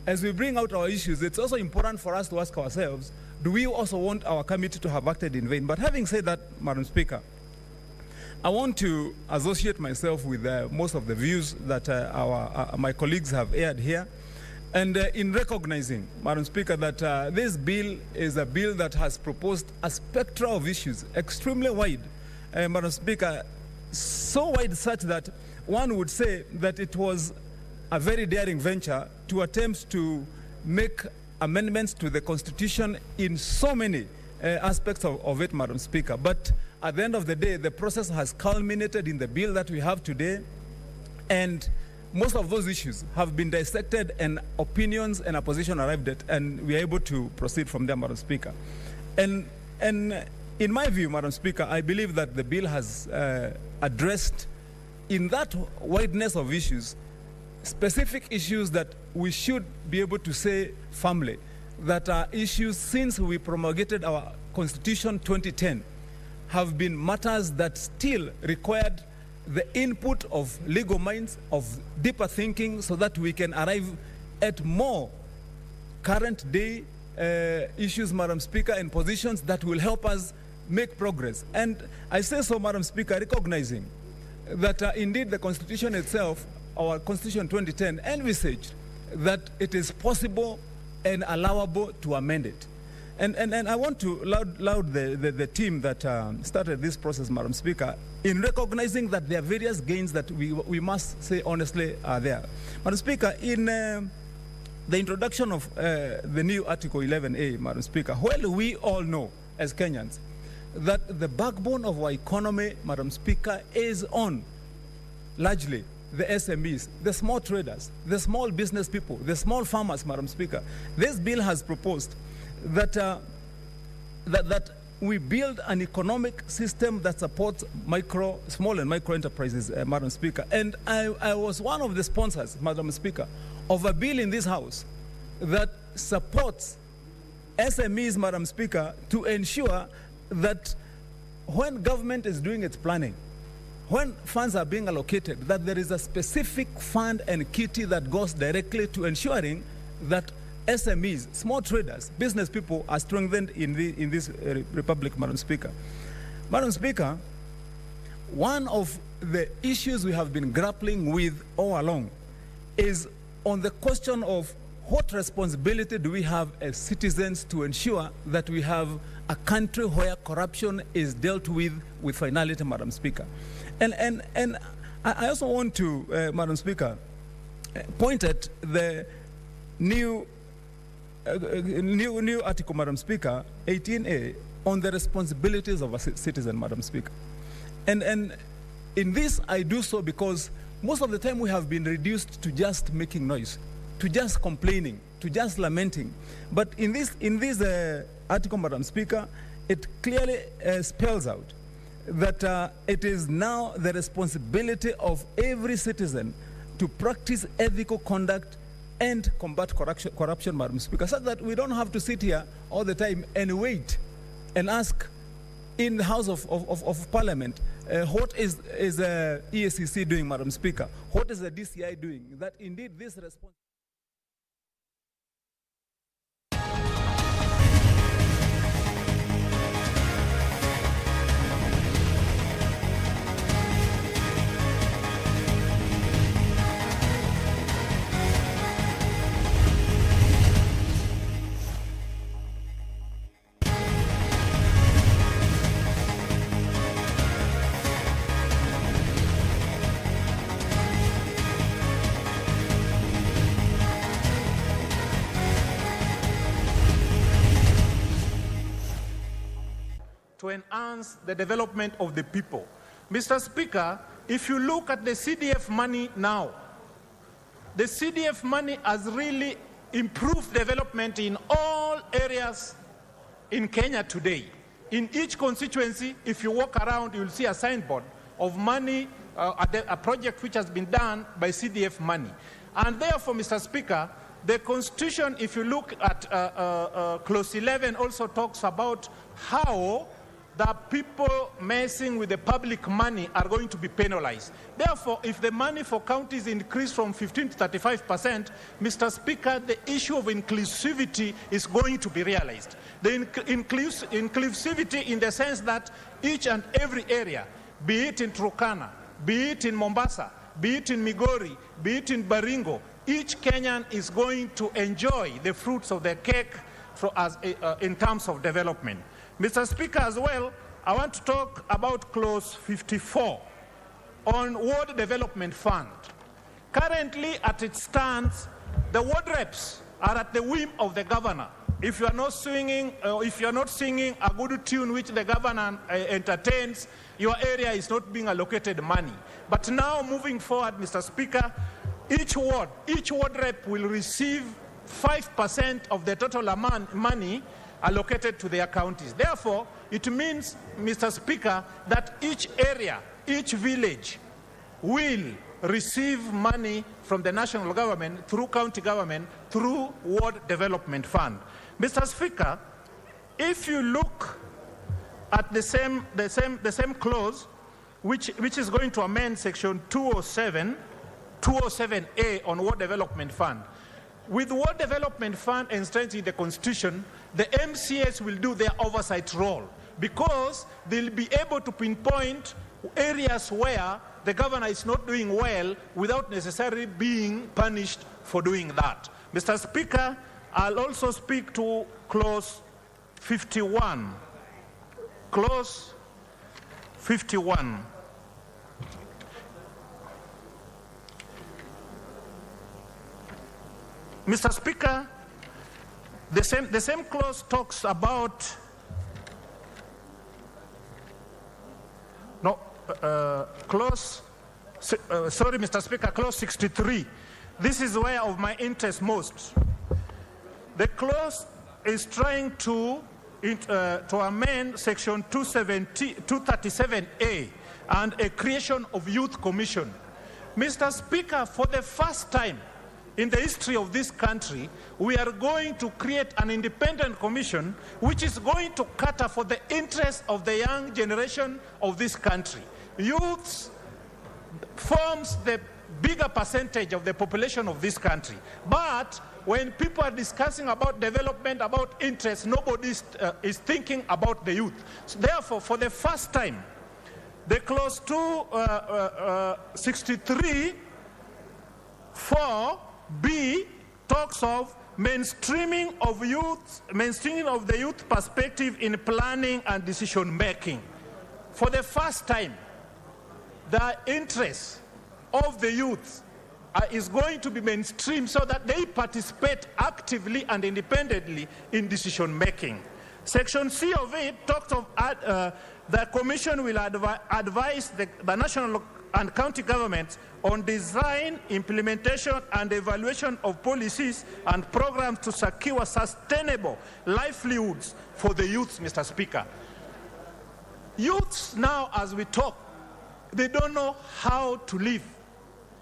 as we bring out our issues, it's also important for us to ask ourselves, do we also want our committee to have acted in vain? But having said that, Madam Speaker, I want to associate myself with most of the views that my colleagues have aired here. And in recognizing, Madam Speaker, that this bill is a bill that has proposed a spectrum of issues extremely wide, Madam Speaker, so wide such that one would say that it was a very daring venture to attempt to make amendments to the Constitution in so many aspects of it, Madam Speaker. But at the end of the day, the process has culminated in the bill that we have today, and most of those issues have been dissected and opinions and opposition arrived at, and we are able to proceed from there, Madam Speaker. And in my view, Madam Speaker, I believe that the bill has addressed, in that wideness of issues, specific issues that we should be able to say firmly that are issues since we promulgated our Constitution 2010 have been matters that still required the input of legal minds, of deeper thinking, so that we can arrive at more current day issues, Madam Speaker, and positions that will help us make progress. And I say so, Madam Speaker, recognizing that indeed the Constitution itself, our Constitution 2010, envisaged that it is possible and allowable to amend it. And I want to laud the team that started this process, Madam Speaker, in recognizing that there are various gains that we must say honestly are there. Madam Speaker, in the introduction of the new Article 11A, Madam Speaker, while we all know as Kenyans that the backbone of our economy, Madam Speaker, is on largely the SMEs, the small traders, the small business people, the small farmers, Madam Speaker. This bill has proposed that we build an economic system that supports small and micro enterprises, Madam Speaker. And I was one of the sponsors, Madam Speaker, of a bill in this House that supports SMEs, Madam Speaker, to ensure that when government is doing its planning, when funds are being allocated, that there is a specific fund and kitty that goes directly to ensuring that SMEs, small traders, business people are strengthened in this republic, Madam Speaker. Madam Speaker, one of the issues we have been grappling with all along is on the question of what responsibility do we have as citizens to ensure that we have a country where corruption is dealt with finality, Madam Speaker. And I also want to, Madam Speaker, point at the new article, Madam Speaker, 18A, on the responsibilities of a citizen, Madam Speaker. And in this, I do so because most of the time we have been reduced to just making noise, to just complaining, to just lamenting. But in this article, Madam Speaker, it clearly spells out that it is now the responsibility of every citizen to practice ethical conduct and combat corruption, Madam Speaker, so that we don't have to sit here all the time and wait and ask in the House of Parliament, what is EACC doing, Madam Speaker? What is the DCI doing? That indeed this response. To enhance the development of the people. Mr. Speaker, if you look at the CDF money now, the CDF money has really improved development in all areas in Kenya today. In each constituency, if you walk around, you'll see a signboard of money, a project which has been done by CDF money. And therefore, Mr. Speaker, the Constitution, if you look at clause 11, also talks about how the people messing with the public money are going to be penalized. Therefore, if the money for counties increase from 15 to 35%, Mr. Speaker, the issue of inclusivity is going to be realized. The inclusivity in the sense that each and every area, be it in Turkana, be it in Mombasa, be it in Migori, be it in Baringo, each Kenyan is going to enjoy the fruits of the cake in terms of development. Mr. Speaker, as well, I want to talk about clause 54 on Ward Development Fund. Currently, as it stands, the ward reps are at the whim of the governor. If you are not singing, a good tune which the governor entertains, your area is not being allocated money. But now, moving forward, Mr. Speaker, each ward rep will receive 5% of the total amount money allocated to their counties. Therefore, it means, Mr. Speaker, that each area, each village will receive money from the national government, through county government, through Ward Development Fund. Mr. Speaker, if you look at the same clause, which is going to amend section 207A on Ward Development Fund, with Ward Development Fund enshrined in the Constitution, the MCAs will do their oversight role because they'll be able to pinpoint areas where the governor is not doing well without necessarily being punished for doing that. Mr. Speaker, I'll also speak to clause 51. Clause 51. Mr. Speaker, the same clause talks about sorry, Mr. Speaker, clause 63. This is where of my interest most. The clause is trying to amend section 237A and a creation of youth commission. Mr. Speaker, for the first time in the history of this country, we are going to create an independent commission which is going to cater for the interests of the young generation of this country. Youths forms the bigger percentage of the population of this country. But when people are discussing about development, about interest, nobody is thinking about the youth. So therefore, for the first time, the clause 263 4B talks of mainstreaming of the youth perspective in planning and decision making. For the first time, the interests of the youth is going to be mainstream so that they participate actively and independently in decision making. Section C of it talks of the Commission will advise the national and county governments on design, implementation, and evaluation of policies and programs to secure sustainable livelihoods for the youth, Mr. Speaker. Youths now, as we talk, they don't know how to live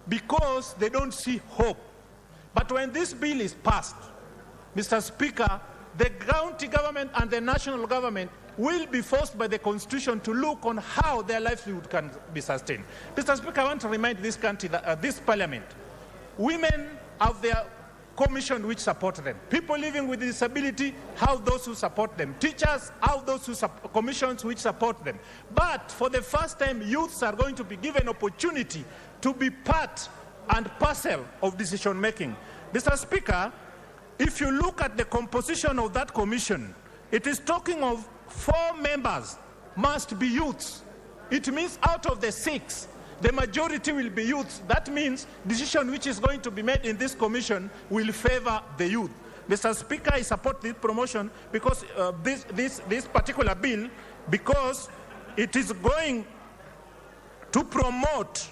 because they don't see hope. But when this bill is passed, Mr. Speaker, the county government and the national government will be forced by the Constitution to look on how their livelihood can be sustained. Mr. Speaker, I want to remind this country, this parliament, women have their commission which support them. People living with disability have those who support them. Teachers have those who commissions which support them. But for the first time, youths are going to be given opportunity to be part and parcel of decision making. Mr. Speaker, if you look at the composition of that commission, it is talking of 4 members must be youths. It means out of the 6, the majority will be youths. That means decision which is going to be made in this commission will favor the youth. Mr. Speaker, I support this promotion because this particular bill, because it is going to promote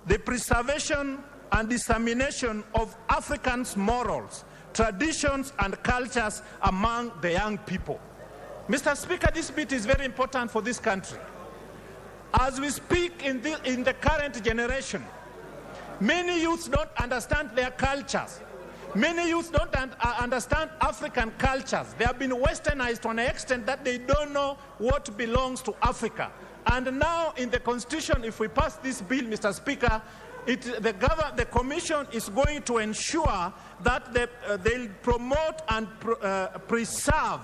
the preservation and dissemination of Africans' morals, traditions, and cultures among the young people. Mr. Speaker, this bit is very important for this country. As we speak in the current generation, many youths don't understand their cultures. Many youths don't understand African cultures. They have been westernized to an extent that they don't know what belongs to Africa. And now in the Constitution, if we pass this bill, Mr. Speaker, the Commission is going to ensure that they'll promote and preserve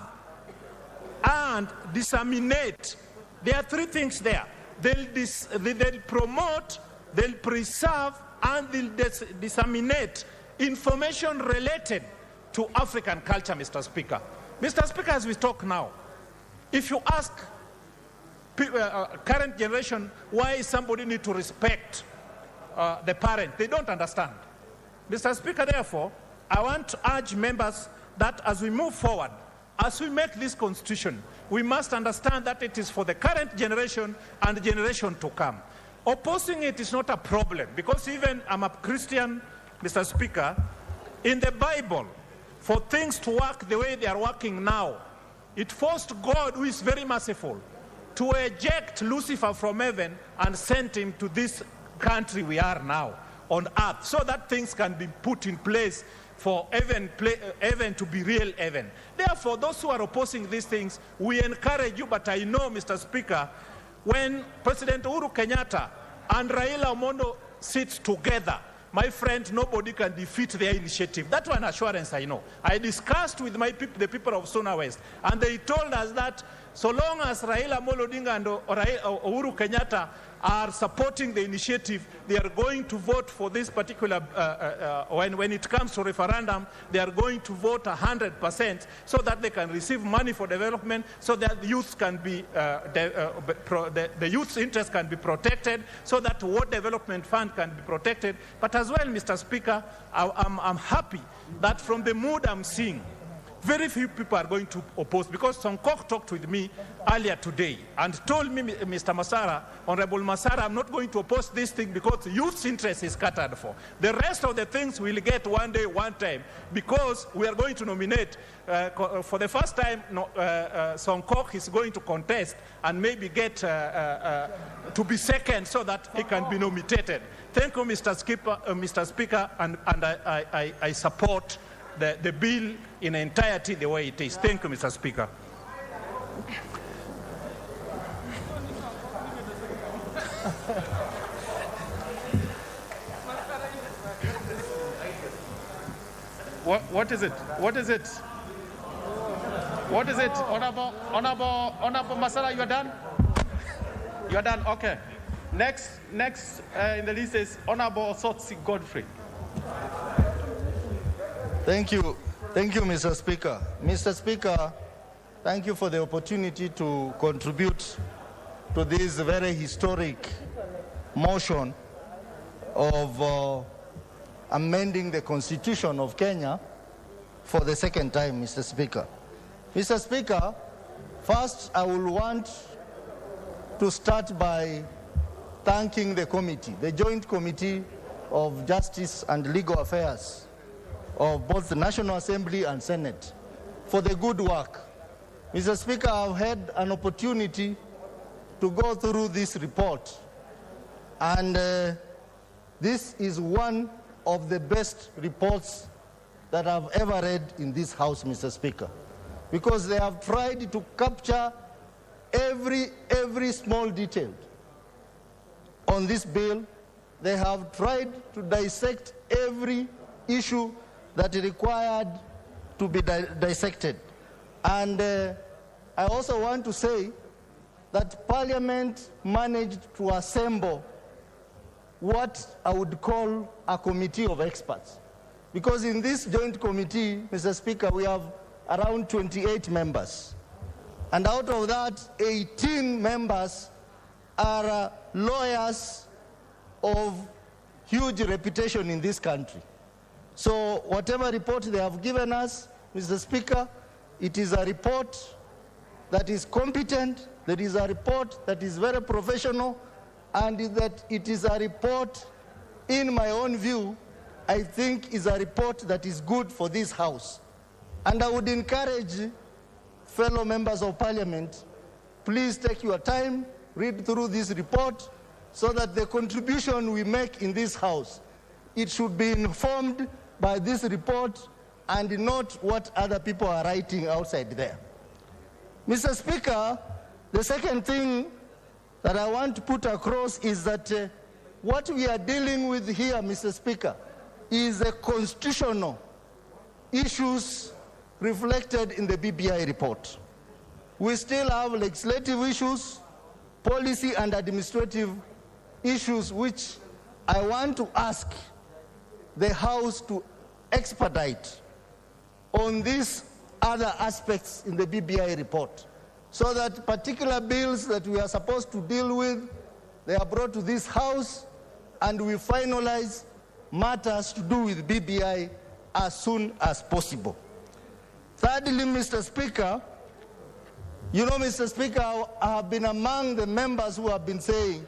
and disseminate. There are 3 things there. They'll promote, they'll preserve, and they'll disseminate information related to African culture, Mr. Speaker. Mr. Speaker, as we talk now, if you ask current generation why somebody need to respect the parent, they don't understand. Mr. Speaker, therefore, I want to urge members that as we move forward, as we make this constitution, we must understand that it is for the current generation and the generation to come. Opposing it is not a problem, because even I'm a Christian, Mr. Speaker, in the Bible, for things to work the way they are working now, it forced God, who is very merciful, to eject Lucifer from heaven and sent him to this country we are now on earth, so that things can be put in place for heaven to be real heaven. Therefore, those who are opposing these things, we encourage you, but I know, Mr. Speaker, when President Uhuru Kenyatta and Raila Amolo sit together, my friend, nobody can defeat their initiative. That one assurance I know. I discussed with the people of Sona West, and they told us that so long as Raila Amolo Odinga and Uhuru Kenyatta are supporting the initiative, they are going to vote for this particular, when it comes to referendum, they are going to vote 100% so that they can receive money for development, so that the youth can be, the youth's interest can be protected, so that what development fund can be protected. But as well, Mr. Speaker, I'm happy that from the mood I'm seeing, very few people are going to oppose, because Sonkok talked with me earlier today and told me, Mr. Masara, Honorable Masara, I'm not going to oppose this thing because youth's interest is catered for. The rest of the things we'll get one day, one time, because we are going to nominate, for the first time, Sonkok is going to contest and maybe get to be second so that he can be nominated. Thank you, Mr. Speaker, and I support the bill in entirety the way it is. Thank you, Mr. Speaker. What is it? What is it? What is it? Honorable Masara, you are done? You are done? Okay. Next in the list is Honorable Sotsi Godfrey. Thank you, Mr. Speaker. Mr. Speaker, thank you for the opportunity to contribute to this very historic motion of amending the Constitution of Kenya for the second time, Mr. Speaker. Mr. Speaker, first I will want to start by thanking the committee, the Joint Committee of Justice and Legal Affairs of both the National Assembly and Senate for the good work. Mr. Speaker, I've had an opportunity to go through this report, and this is one of the best reports that I've ever read in this House, Mr. Speaker, because they have tried to capture every small detail on this bill. They have tried to dissect every issue that required to be dissected. And I also want to say that Parliament managed to assemble what I would call a committee of experts. Because in this joint committee, Mr. Speaker, we have around 28 members. And out of that, 18 members are lawyers of huge reputation in this country. So whatever report they have given us, Mr. Speaker, it is a report that is competent, that is a report that is very professional, and that it is a report, in my own view, I think is a report that is good for this House. And I would encourage fellow members of Parliament, please take your time, read through this report, so that the contribution we make in this House, it should be informed by this report and not what other people are writing outside there. Mr. Speaker, the second thing that I want to put across is that what we are dealing with here, Mr. Speaker, is a constitutional issues reflected in the BBI report. We still have legislative issues, policy and administrative issues, which I want to ask the House to expedite on these other aspects in the BBI report, so that particular bills that we are supposed to deal with, they are brought to this House, and we finalize matters to do with BBI as soon as possible. Thirdly, Mr. Speaker, you know, Mr. Speaker, I have been among the members who have been saying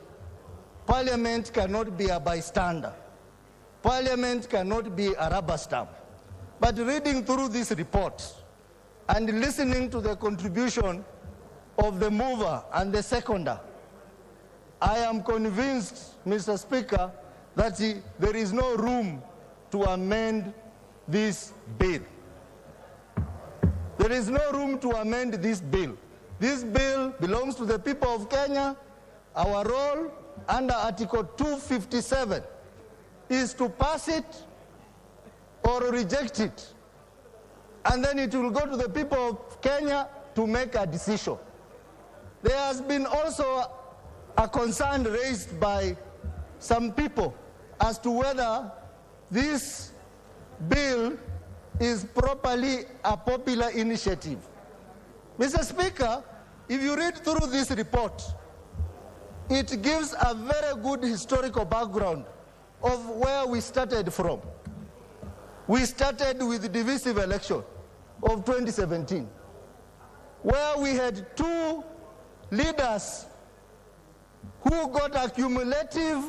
Parliament cannot be a bystander. Parliament cannot be a rubber stamp. But reading through this report and listening to the contribution of the mover and the seconder, I am convinced, Mr. Speaker, that there is no room to amend this bill. There is no room to amend this bill. This bill belongs to the people of Kenya. Our role under Article 257 is to pass it or reject it. And then it will go to the people of Kenya to make a decision. There has been also a concern raised by some people as to whether this bill is properly a popular initiative. Mr. Speaker, if you read through this report, it gives a very good historical background of where we started from. We started with the divisive election of 2017, where we had two leaders who got a cumulative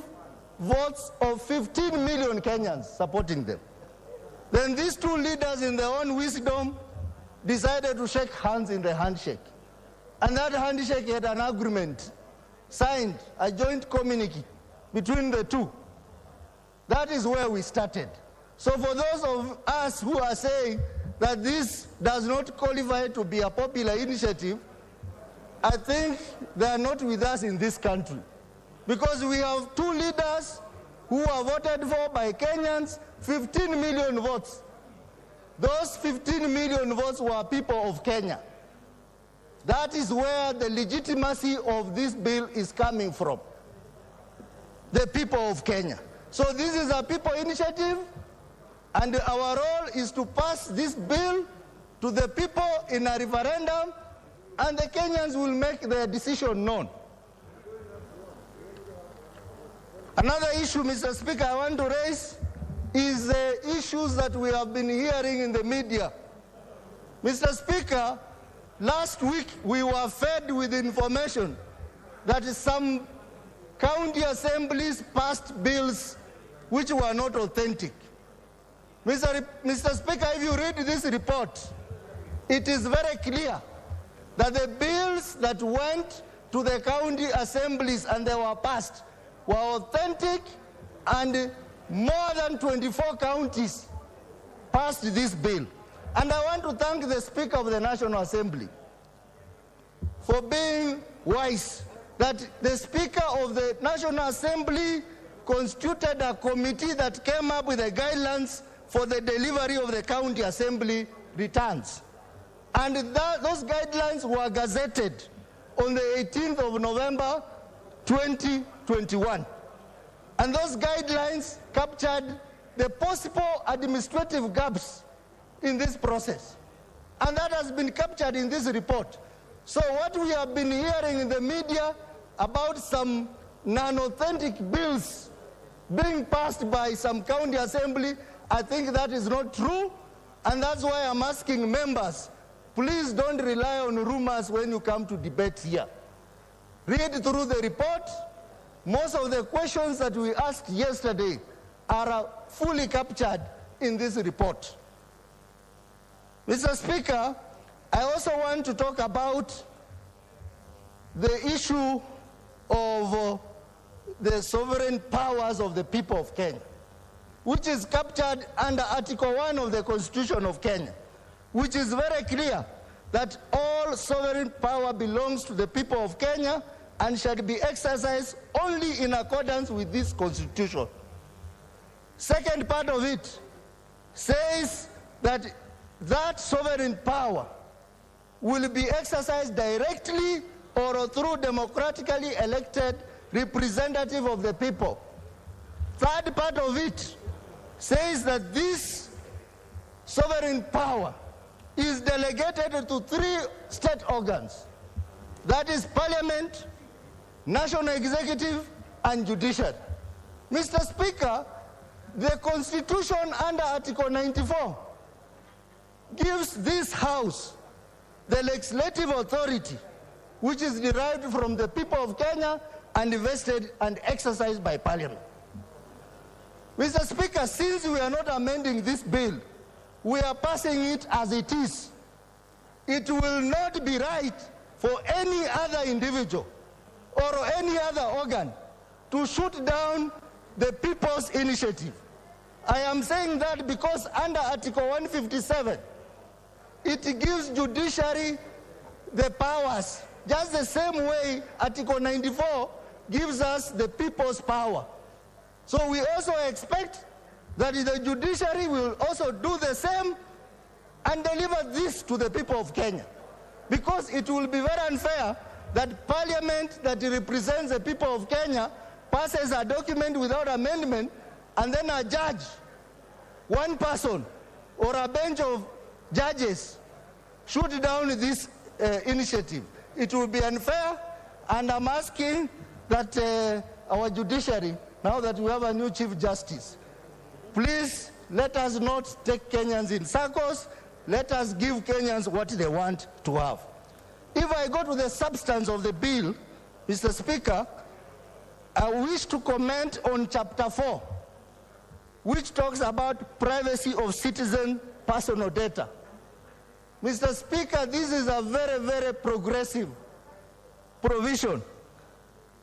votes of 15 million Kenyans supporting them. Then these two leaders, in their own wisdom, decided to shake hands in the handshake. And that handshake had an agreement signed, a joint communique between the two. That is where we started. So for those of us who are saying that this does not qualify to be a popular initiative, I think they are not with us in this country. Because we have two leaders who are voted for by Kenyans, 15 million votes. Those 15 million votes were people of Kenya. That is where the legitimacy of this bill is coming from. The people of Kenya. So this is a people initiative, And our role is to pass this bill to the people in a referendum, and the Kenyans will make their decision known. Another issue, Mr. Speaker, I want to raise is the issues that we have been hearing in the media. Mr. Speaker, last week we were fed with information that some county assemblies passed bills which were not authentic. Mr. Speaker, if you read this report, it is very clear that the bills that went to the county assemblies and they were passed were authentic, and more than 24 counties passed this bill. And I want to thank the Speaker of the National Assembly for being wise, that the Speaker of the National Assembly constituted a committee that came up with the guidelines for the delivery of the county assembly returns. And those guidelines were gazetted on the 18th of November 2021. And those guidelines captured the possible administrative gaps in this process. And that has been captured in this report. So what we have been hearing in the media about some non-authentic bills being passed by some county assembly, I think that is not true. And that's why I'm asking members, please don't rely on rumors when you come to debate here. Read through the report. Most of the questions that we asked yesterday are fully captured in this report. Mr. Speaker, I also want to talk about the issue of the sovereign powers of the people of Kenya, which is captured under Article 1 of the Constitution of Kenya, which is very clear that all sovereign power belongs to the people of Kenya and shall be exercised only in accordance with this Constitution. Second part of it says that that sovereign power will be exercised directly or through democratically elected representative of the people. Third part of it says that this sovereign power is delegated to 3 state organs. That is Parliament, National Executive, and Judiciary. Mr. Speaker, the Constitution under Article 94 gives this House the legislative authority, which is derived from the people of Kenya and vested and exercised by Parliament. Mr. Speaker, since we are not amending this bill, we are passing it as it is. It will not be right for any other individual or any other organ to shoot down the people's initiative. I am saying that because under Article 157, it gives judiciary the powers, just the same way Article 94 gives us the people's power. So we also expect that the judiciary will also do the same and deliver this to the people of Kenya. Because it will be very unfair that Parliament that represents the people of Kenya passes a document without amendment, and then a judge, one person, or a bench of judges shoot down this initiative. It will be unfair, and I'm asking that our judiciary, now that we have a new Chief Justice, please let us not take Kenyans in circles. Let us give Kenyans what they want to have. If I go to the substance of the bill, Mr. Speaker, I wish to comment on Chapter 4, which talks about privacy of citizen personal data. Mr. Speaker, this is a very, very progressive provision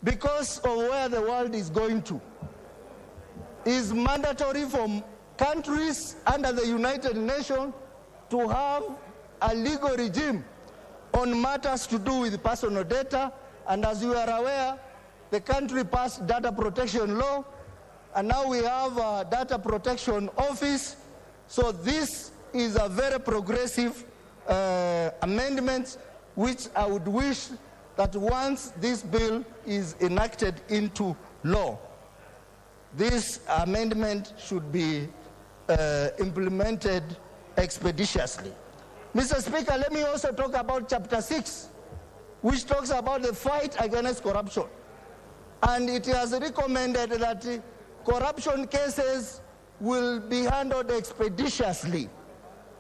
because of where the world is going to. It is mandatory for countries under the United Nations to have a legal regime on matters to do with personal data. And as you are aware, the country passed data protection law, and now we have a data protection office. So this is a very progressive amendment, which I would wish that once this bill is enacted into law, this amendment should be implemented expeditiously. Mr. Speaker, let me also talk about Chapter 6, which talks about the fight against corruption. And it has recommended that corruption cases will be handled expeditiously.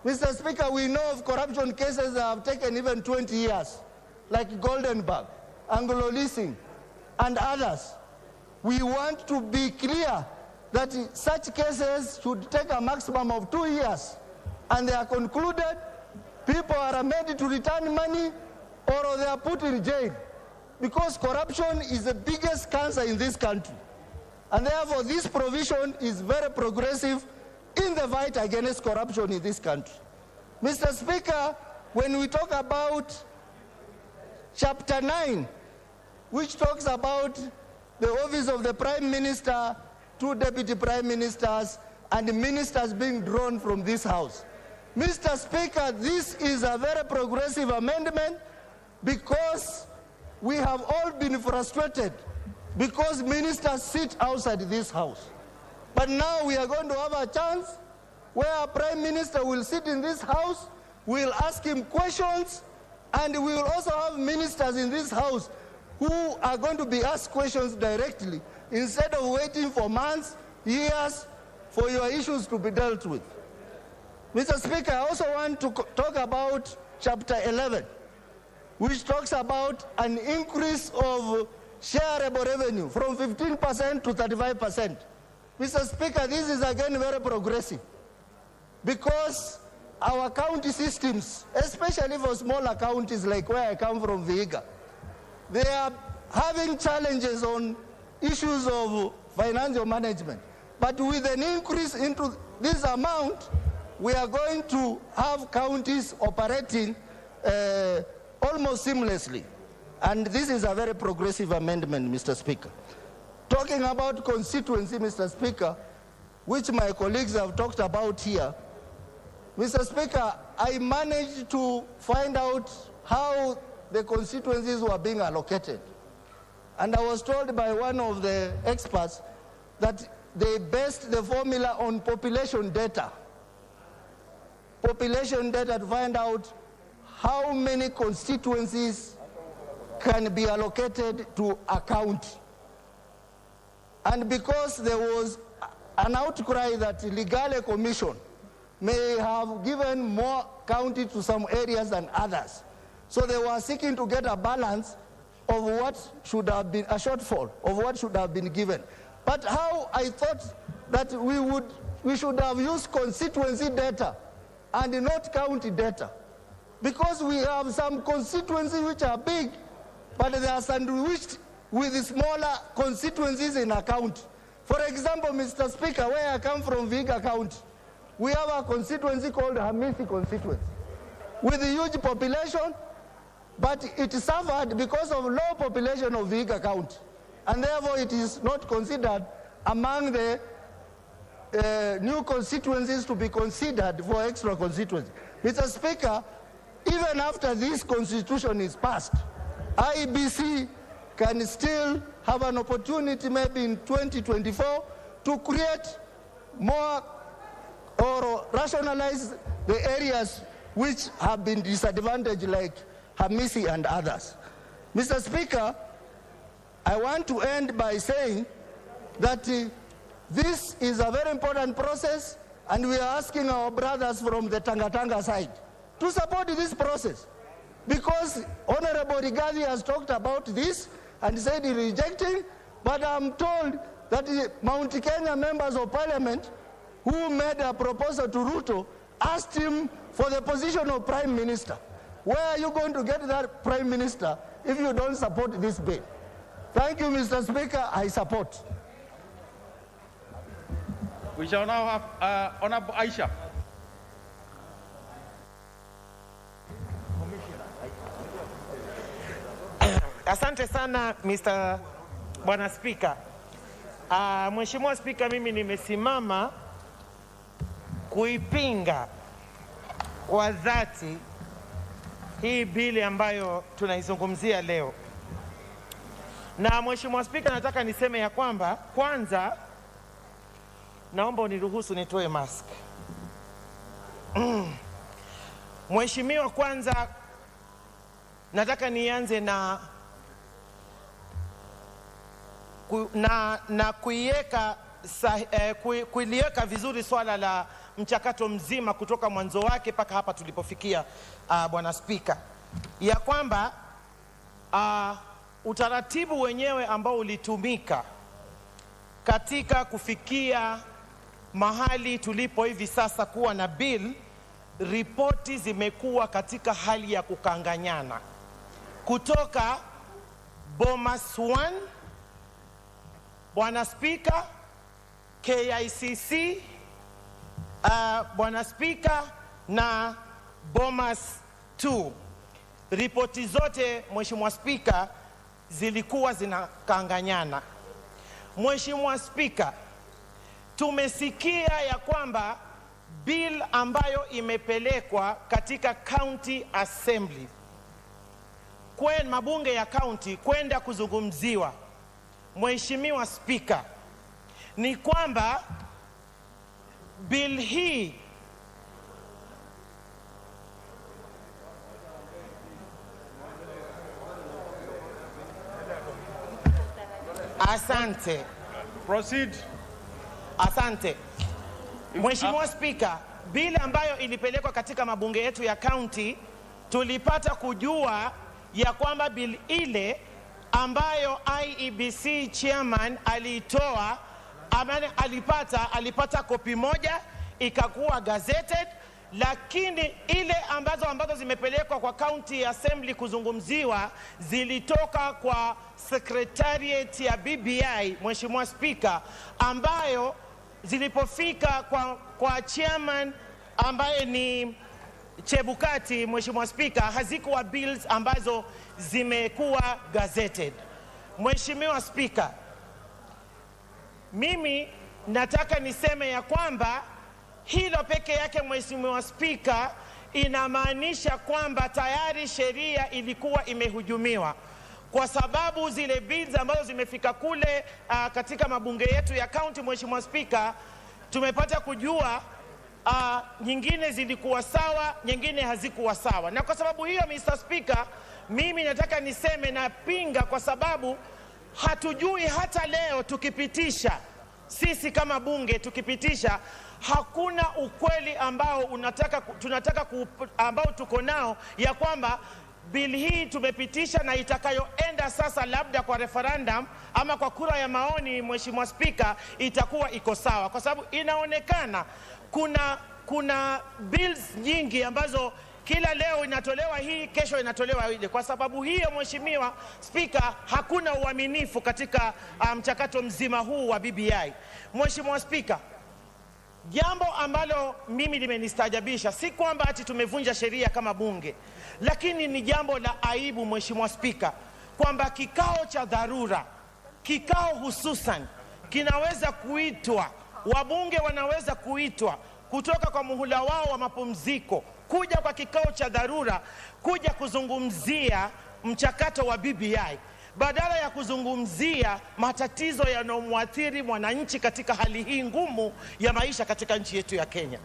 Mr. Speaker, we know of corruption cases that have taken even 20 years, like Goldenberg, Anglo Leasing, and others. We want to be clear that such cases should take a maximum of 2 years, and they are concluded, people are made to return money, or they are put in jail, because corruption is the biggest cancer in this country. And therefore, this provision is very progressive in the fight against corruption in this country. Mr. Speaker, when we talk about Chapter 9, which talks about the office of the Prime Minister, 2 Deputy Prime Ministers, and ministers being drawn from this House. Mr. Speaker, this is a very progressive amendment because we have all been frustrated because ministers sit outside this House. But now we are going to have a chance where a Prime Minister will sit in this House, we'll ask him questions, and we will also have ministers in this House who are going to be asked questions directly instead of waiting for months, years, for your issues to be dealt with. Mr. Speaker, I also want to talk about Chapter 11, which talks about an increase of shareable revenue from 15% to 35%. Mr. Speaker, this is again very progressive because our county systems, especially for smaller counties like where I come from, Vihiga, they are having challenges on issues of financial management. But with an increase into this amount, we are going to have counties operating almost seamlessly. And this is a very progressive amendment, Mr. Speaker. Talking about constituency, Mr. Speaker, which my colleagues have talked about here, Mr. Speaker, I managed to find out how the constituencies were being allocated. And I was told by one of the experts that they based the formula on population data. Population data to find out how many constituencies can be allocated to a county. And because there was an outcry that the Legality Commission may have given more county to some areas than others, so they were seeking to get a balance of what should have been, a shortfall of what should have been given. But how I thought that we should have used constituency data and not county data, because we have some constituencies which are big, but they are sandwiched with smaller constituencies in a county. For example, Mr. Speaker, where I come from, Vihiga County, we have a constituency called Hamisi constituency with a huge population, but it suffered because of low population of Vihiga County, and therefore it is not considered among the new constituencies to be considered for extra constituency. Mr. Speaker, even after this constitution is passed, IBC can still have an opportunity maybe in 2024 to create more or rationalize the areas which have been disadvantaged like Hamisi and others. Mr. Speaker, I want to end by saying that this is a very important process, and we are asking our brothers from the Tanga side to support this process, because Honorable Rigathi has talked about this and said he rejecting, but I'm told that the Mount Kenya members of parliament who made a proposal to Ruto asked him for the position of Prime Minister. Where are you going to get that Prime Minister if you don't support this bill? Thank you, Mr. Speaker. I support. We shall now have Honorable Aisha. Asante sana Mr. Bwana Spika. Mheshimiwa Spika, mimi nimesimama kuipinga kwa dhati hii bili ambayo tunaizungumzia leo. Na Mheshimiwa Spika, nataka niseme ya kwamba kwanza naomba uniruhusu nitoe mask. Mheshimiwa, kwanza nataka nianze na kuliweka vizuri swala la mchakato mzima kutoka mwanzo wake mpaka hapa tulipofikia, Bwana Spika, ya kwamba utaratibu wenyewe ambao ulitumika katika kufikia mahali tulipo hivi sasa kuwa na bill, ripoti zimekuwa katika hali ya kukanganyana kutoka Bomas 1, Bwana Spika, KICC, Bwana Spika, na Bomas 2. Ripoti zote, Mheshimiwa Spika, zilikuwa zinakanganyana. Mheshimiwa Spika, tumesikia ya kwamba bill ambayo imepelekwa katika County Assembly, kwenye mabunge ya county kwenda kuzungumziwa, Mheshimiwa Spika, ni kwamba bill hii Asante. Proceed. Asante. Mheshimiwa Spika, bill ambayo ilipelekwa katika mabunge yetu ya county, tulipata kujua ya kwamba bill ile ambayo IEBC chairman alitoa, alipata kopi moja ikakuwa gazetted, lakini ile ambazo zimepelekwa kwa County Assembly kuzungumziwa zilitoka kwa Secretariat ya BBI, Mheshimiwa Spika, ambayo zilipofika kwa chairman ambaye ni Chebukati, Mheshimiwa Spika, hazikuwa bills ambazo zimekuwa gazetted. Mheshimiwa Spika, mimi nataka niseme ya kwamba hilo peke yake, Mheshimiwa Spika, inamaanisha kwamba tayari sheria ilikuwa imehujumiwa, kwa sababu zile bills ambazo zimefika kule katika mabunge yetu ya county, Mheshimiwa Spika, tumepata kujua nyingine zilikuwa sawa, nyingine hazikuwa sawa. Na kwa sababu hiyo, Mr. Speaker, mimi nataka niseme napinga, kwa sababu hatujui hata leo tukipitisha, sisi kama bunge tukipitisha, hakuna ukweli ambao ambao tuko nao ya kwamba bill hii tumepitisha na itakayoenda sasa labda kwa referendum ama kwa kura ya maoni, Mheshimiwa Spika, itakuwa iko sawa, kwa sababu inaonekana kuna bills nyingi ambazo kila leo inatolewa hii, kesho inatolewa ile. Kwa sababu hiyo, Mheshimiwa Spika, hakuna uaminifu katika mchakato mzima huu wa BBI. Mheshimiwa Spika, jambo ambalo mimi limenistajabisha si kwamba ati tumevunja sheria kama bunge, lakini ni jambo la aibu, Mheshimiwa Spika, kwamba kikao cha dharura, kikao hususan kinaweza kuitwa, wabunge wanaweza kuitwa kutoka kwa muhula wao wa mapumziko kuja kwa kikao cha dharura kuja kuzungumzia mchakato wa BBI, badala ya kuzungumzia matatizo yanayomwathiri mwananchi katika hali hii ngumu ya maisha katika nchi yetu ya Kenya.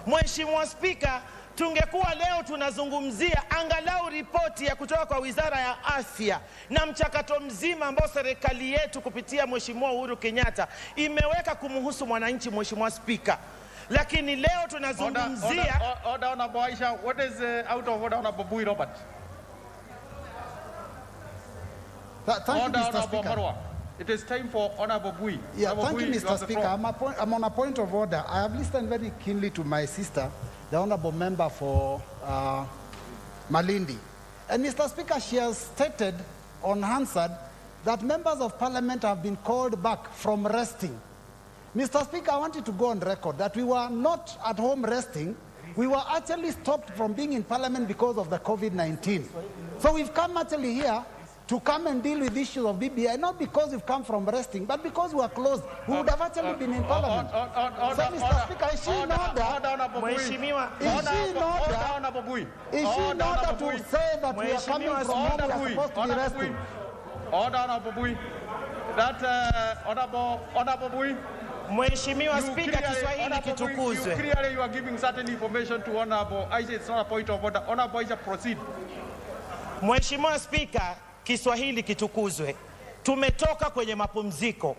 Mheshimiwa Spika, tungekuwa leo tunazungumzia angalau ripoti ya kutoka kwa Wizara ya Afya na mchakato mzima ambao serikali yetu kupitia Mheshimiwa Uhuru Kenyatta imeweka kumhusu mwananchi, Mheshimiwa Spika. Lakini leo tunazungumzia order Honorable Aisha, what is out of order Honorable Bui Robert? Thank you, Mr. Speaker. It is time for Honorable Bui. Yeah, thank you, Mr. Speaker. I'm on a point of order. I have listened very keenly to my sister, the Honorable Member for Malindi. And Mr. Speaker, she has stated on Hansard that members of Parliament have been called back from resting. Mr. Speaker, I wanted to go on record that we were not at home resting. We were actually stopped from being in Parliament because of the COVID-19. So we've come actually here to come and deal with issues of BBI, not because we've come from resting, but because we are closed. We would have actually been in Parliament. So, Mr. Speaker, is she in order? Is she in order? Is she in order to say that we are coming from home, we are supposed to be resting? Order, Honorable Bui. That Honorable Bui. Mheshimiwa Spika, Kiswahili kitukuzwe. Clearly you are giving certain information to Honorable Aisha. It's not a point of order. Honorable Aisha, proceed. Mheshimiwa Spika, Kiswahili kitukuzwe. Tumetoka kwenye mapumziko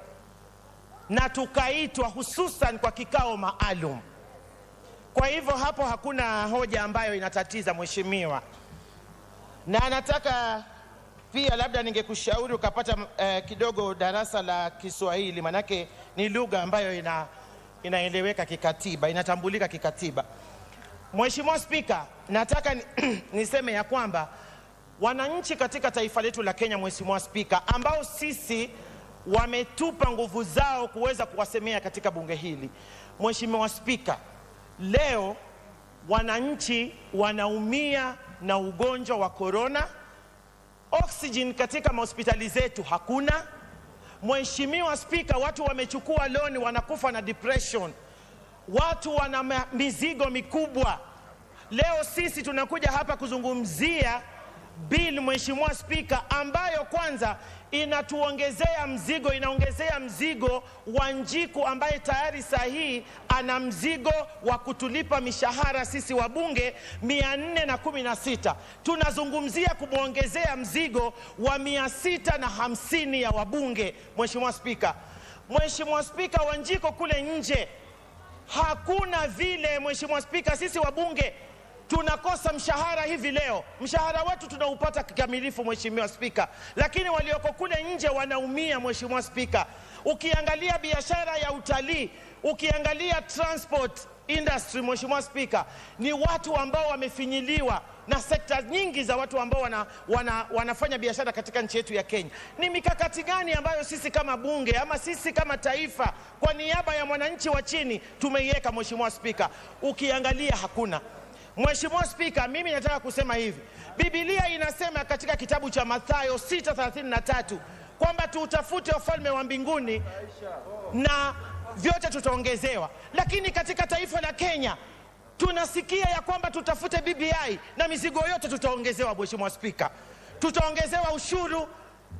na tukaitwa hususan kwa kikao maalum. Kwa hivyo hapo hakuna hoja ambayo inatatiza Mheshimiwa. Na nataka pia labda ningekushauri ukapata kidogo darasa la Kiswahili, manake ni lugha ambayo inaeleweka kikatiba, inatambulika kikatiba. Mheshimiwa Spika, nataka niseme ya kwamba wananchi katika taifa letu la Kenya, Mheshimiwa Spika, ambao sisi wametupa nguvu zao kuweza kuwasemea katika bunge hili. Mheshimiwa Spika, leo wananchi wanaumia na ugonjwa wa corona. Oxygen katika mahospitali zetu hakuna. Mheshimiwa Spika, watu wamechukua loan, wanakufa na depression. Watu wana mizigo mikubwa. Leo sisi tunakuja hapa kuzungumzia bill, Mheshimiwa Spika, ambayo kwanza inatuongezea mzigo, inaongezea mzigo wa Njiku ambaye tayari sahihi ana mzigo wa kutulipa mishahara sisi wabunge 416. Tunazungumzia kumuongezea mzigo wa 650 ya wabunge. Mheshimiwa Spika, Mheshimiwa Spika, wa Njiku kule nje hakuna vile. Mheshimiwa Spika, sisi wabunge tunakosa mshahara hivi leo. Mshahara wetu tunaupata kikamilifu Mheshimiwa Spika, lakini walioko kule nje wanaumia Mheshimiwa Spika. Ukiangalia biashara ya utalii, ukiangalia transport industry Mheshimiwa Spika, ni watu ambao wamefinyiliwa na sekta nyingi za watu ambao wanafanya biashara katika nchi yetu ya Kenya. Ni mikakati gani ambayo sisi kama bunge ama sisi kama taifa kwa niaba ya mwananchi wa chini tumeiweka Mheshimiwa Spika? Ukiangalia hakuna. Mheshimiwa Spika, mimi nataka kusema hivi. Biblia inasema katika kitabu cha Mathayo 6:33 kwamba tutafute ufalme wa mbinguni na vyote tutaongezewa. Lakini katika taifa la Kenya tunasikia ya kwamba tutafute BBI na mizigo yote tutaongezewa Mheshimiwa Spika. Tutaongezewa ushuru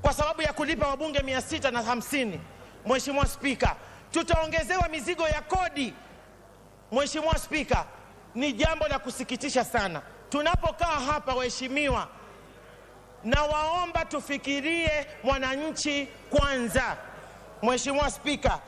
kwa sababu ya kulipa wabunge 650 Mheshimiwa Spika. Tutaongezewa mizigo ya kodi Mheshimiwa Spika. Ni jambo la kusikitisha sana. Tunapokaa hapa waheshimiwa, na waomba tufikirie mwananchi kwanza Mheshimiwa Spika.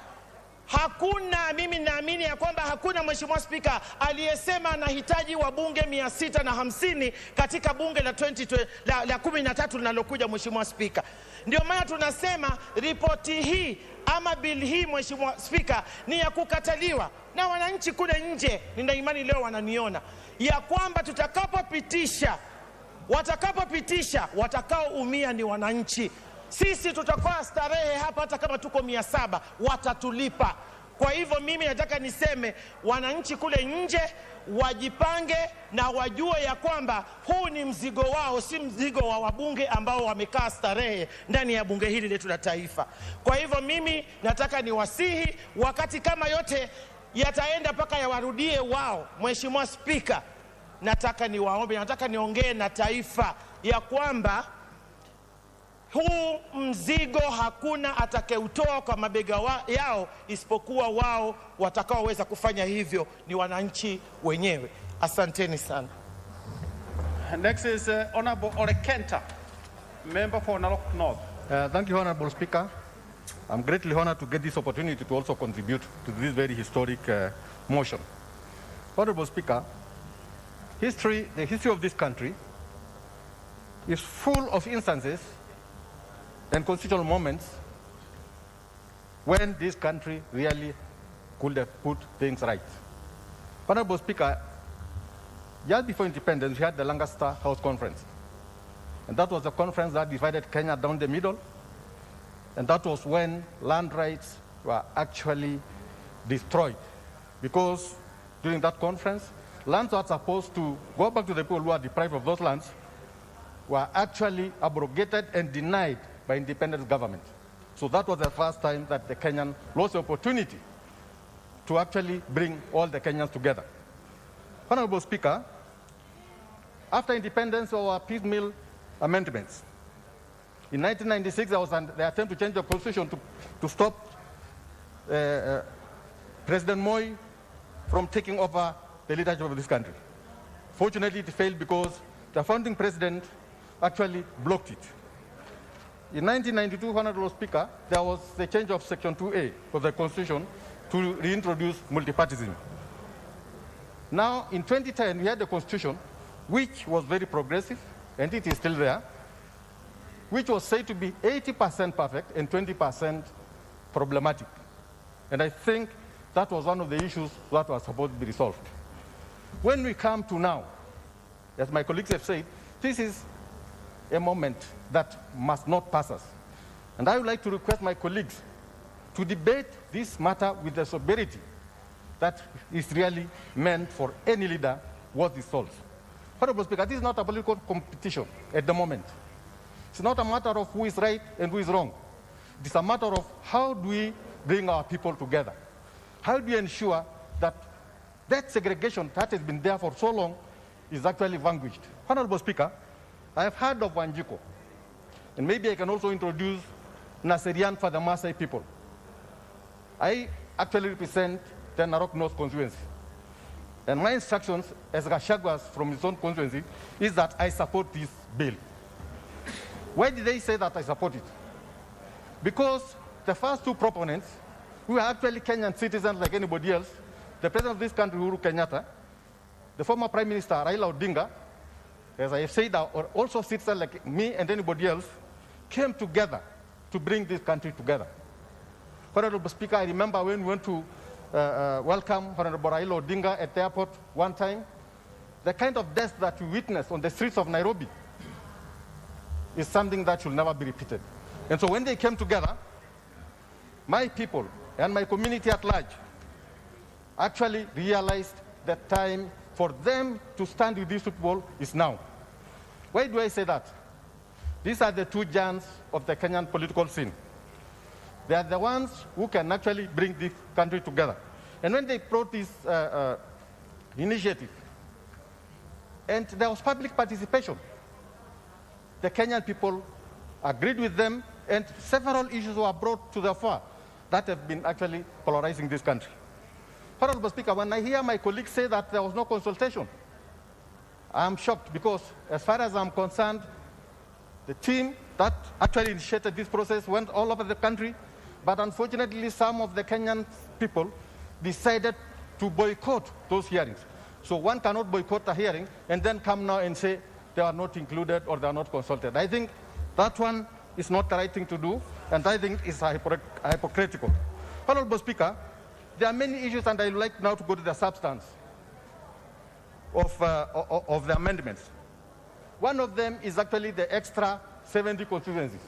Hakuna, mimi naamini ya kwamba hakuna Mheshimiwa Spika aliyesema anahitaji wabunge 650 katika bunge la 13 linalokuja Mheshimiwa Spika. Ndio maana tunasema ripoti hii ama bill hii Mheshimiwa Spika ni ya kukataliwa na wananchi kule nje. Nina imani leo wananiona ya kwamba watakapopitisha watakaoumia ni wananchi. Sisi tutakuwa starehe hapa hata kama tuko 700 watatulipa. Kwa hivyo mimi nataka niseme wananchi kule nje wajipange na wajue ya kwamba huu ni mzigo wao, si mzigo wa wabunge ambao wamekaa starehe ndani ya bunge hili letu la taifa. Kwa hivyo mimi nataka niwasihi, wakati kama yote yataenda mpaka yawarudie wao, Mheshimiwa Spika, nataka niwaombe, nataka niongee na taifa ya kwamba huu mzigo hakuna atakayeutoa kwa mabega yao isipokuwa wao. Watakaoweza kufanya hivyo ni wananchi wenyewe. Asanteni sana. Next is Honorable Orekenta, member for Narok North. Thank you, Honorable Speaker. I'm greatly honored to get this opportunity to also contribute to this very historic motion. Honorable Speaker, the history of this country is full of instances and constitutional moments when this country really could have put things right. Honorable Speaker, just before independence, we had the Lancaster House Conference. And that was the conference that divided Kenya down the middle. And that was when land rights were actually destroyed. Because during that conference, lands that were supposed to go back to the people who are deprived of those lands were actually abrogated and denied by independent government. So that was the first time that the Kenyan lost the opportunity to actually bring all the Kenyans together. Honorable Speaker, after independence, there were piecemeal amendments. In 1996, there was the attempt to change the constitution to stop President Moi from taking over the leadership of this country. Fortunately, it failed because the founding president actually blocked it. In 1992, Honorable Speaker, there was the change of Section 2A of the Constitution to reintroduce multipartyism. Now, in 2010, we had the Constitution, which was very progressive, and it is still there, which was said to be 80% perfect and 20% problematic. And I think that was one of the issues that was supposed to be resolved. When we come to now, as my colleagues have said, this is a moment that must not pass us. And I would like to request my colleagues to debate this matter with the sobriety that is really meant for any leader worth his salt. Honorable Speaker, this is not a political competition at the moment. It's not a matter of who is right and who is wrong. It's a matter of how do we bring our people together? How do you ensure that that segregation that has been there for so long is actually vanquished? Honorable Speaker, I have heard of Wanjiko, and maybe I can also introduce Naserian for the Maasai people. I actually represent the Narok North constituency. And my instructions as Gachagua from his own constituency is that I support this bill. Why did they say that I support it? Because the first two proponents, who are actually Kenyan citizens like anybody else, the president of this country, Uhuru Kenyatta, the former Prime Minister, Raila Odinga, as I have said, are also citizens like me and anybody else, came together to bring this country together. Honorable Speaker, I remember when we went to welcome Honorable Raila Odinga at the airport one time, the kind of death that we witnessed on the streets of Nairobi is something that should never be repeated. And so when they came together, my people and my community at large actually realized that time for them to stand with these people is now. Why do I say that? These are the two giants of the Kenyan political scene. They are the ones who can actually bring this country together. And when they brought this initiative, and there was public participation, the Kenyan people agreed with them, and several issues were brought to the fore that have been actually polarizing this country. Honorable Speaker, when I hear my colleagues say that there was no consultation, I'm shocked because, as far as I'm concerned, the team that actually initiated this process went all over the country, but unfortunately some of the Kenyan people decided to boycott those hearings. So one cannot boycott a hearing and then come now and say they are not included or they are not consulted. I think that one is not the right thing to do, and I think it's hypocritical. Honorable Speaker, there are many issues, and I would like now to go to the substance of the amendments. One of them is actually the extra 70 constituencies.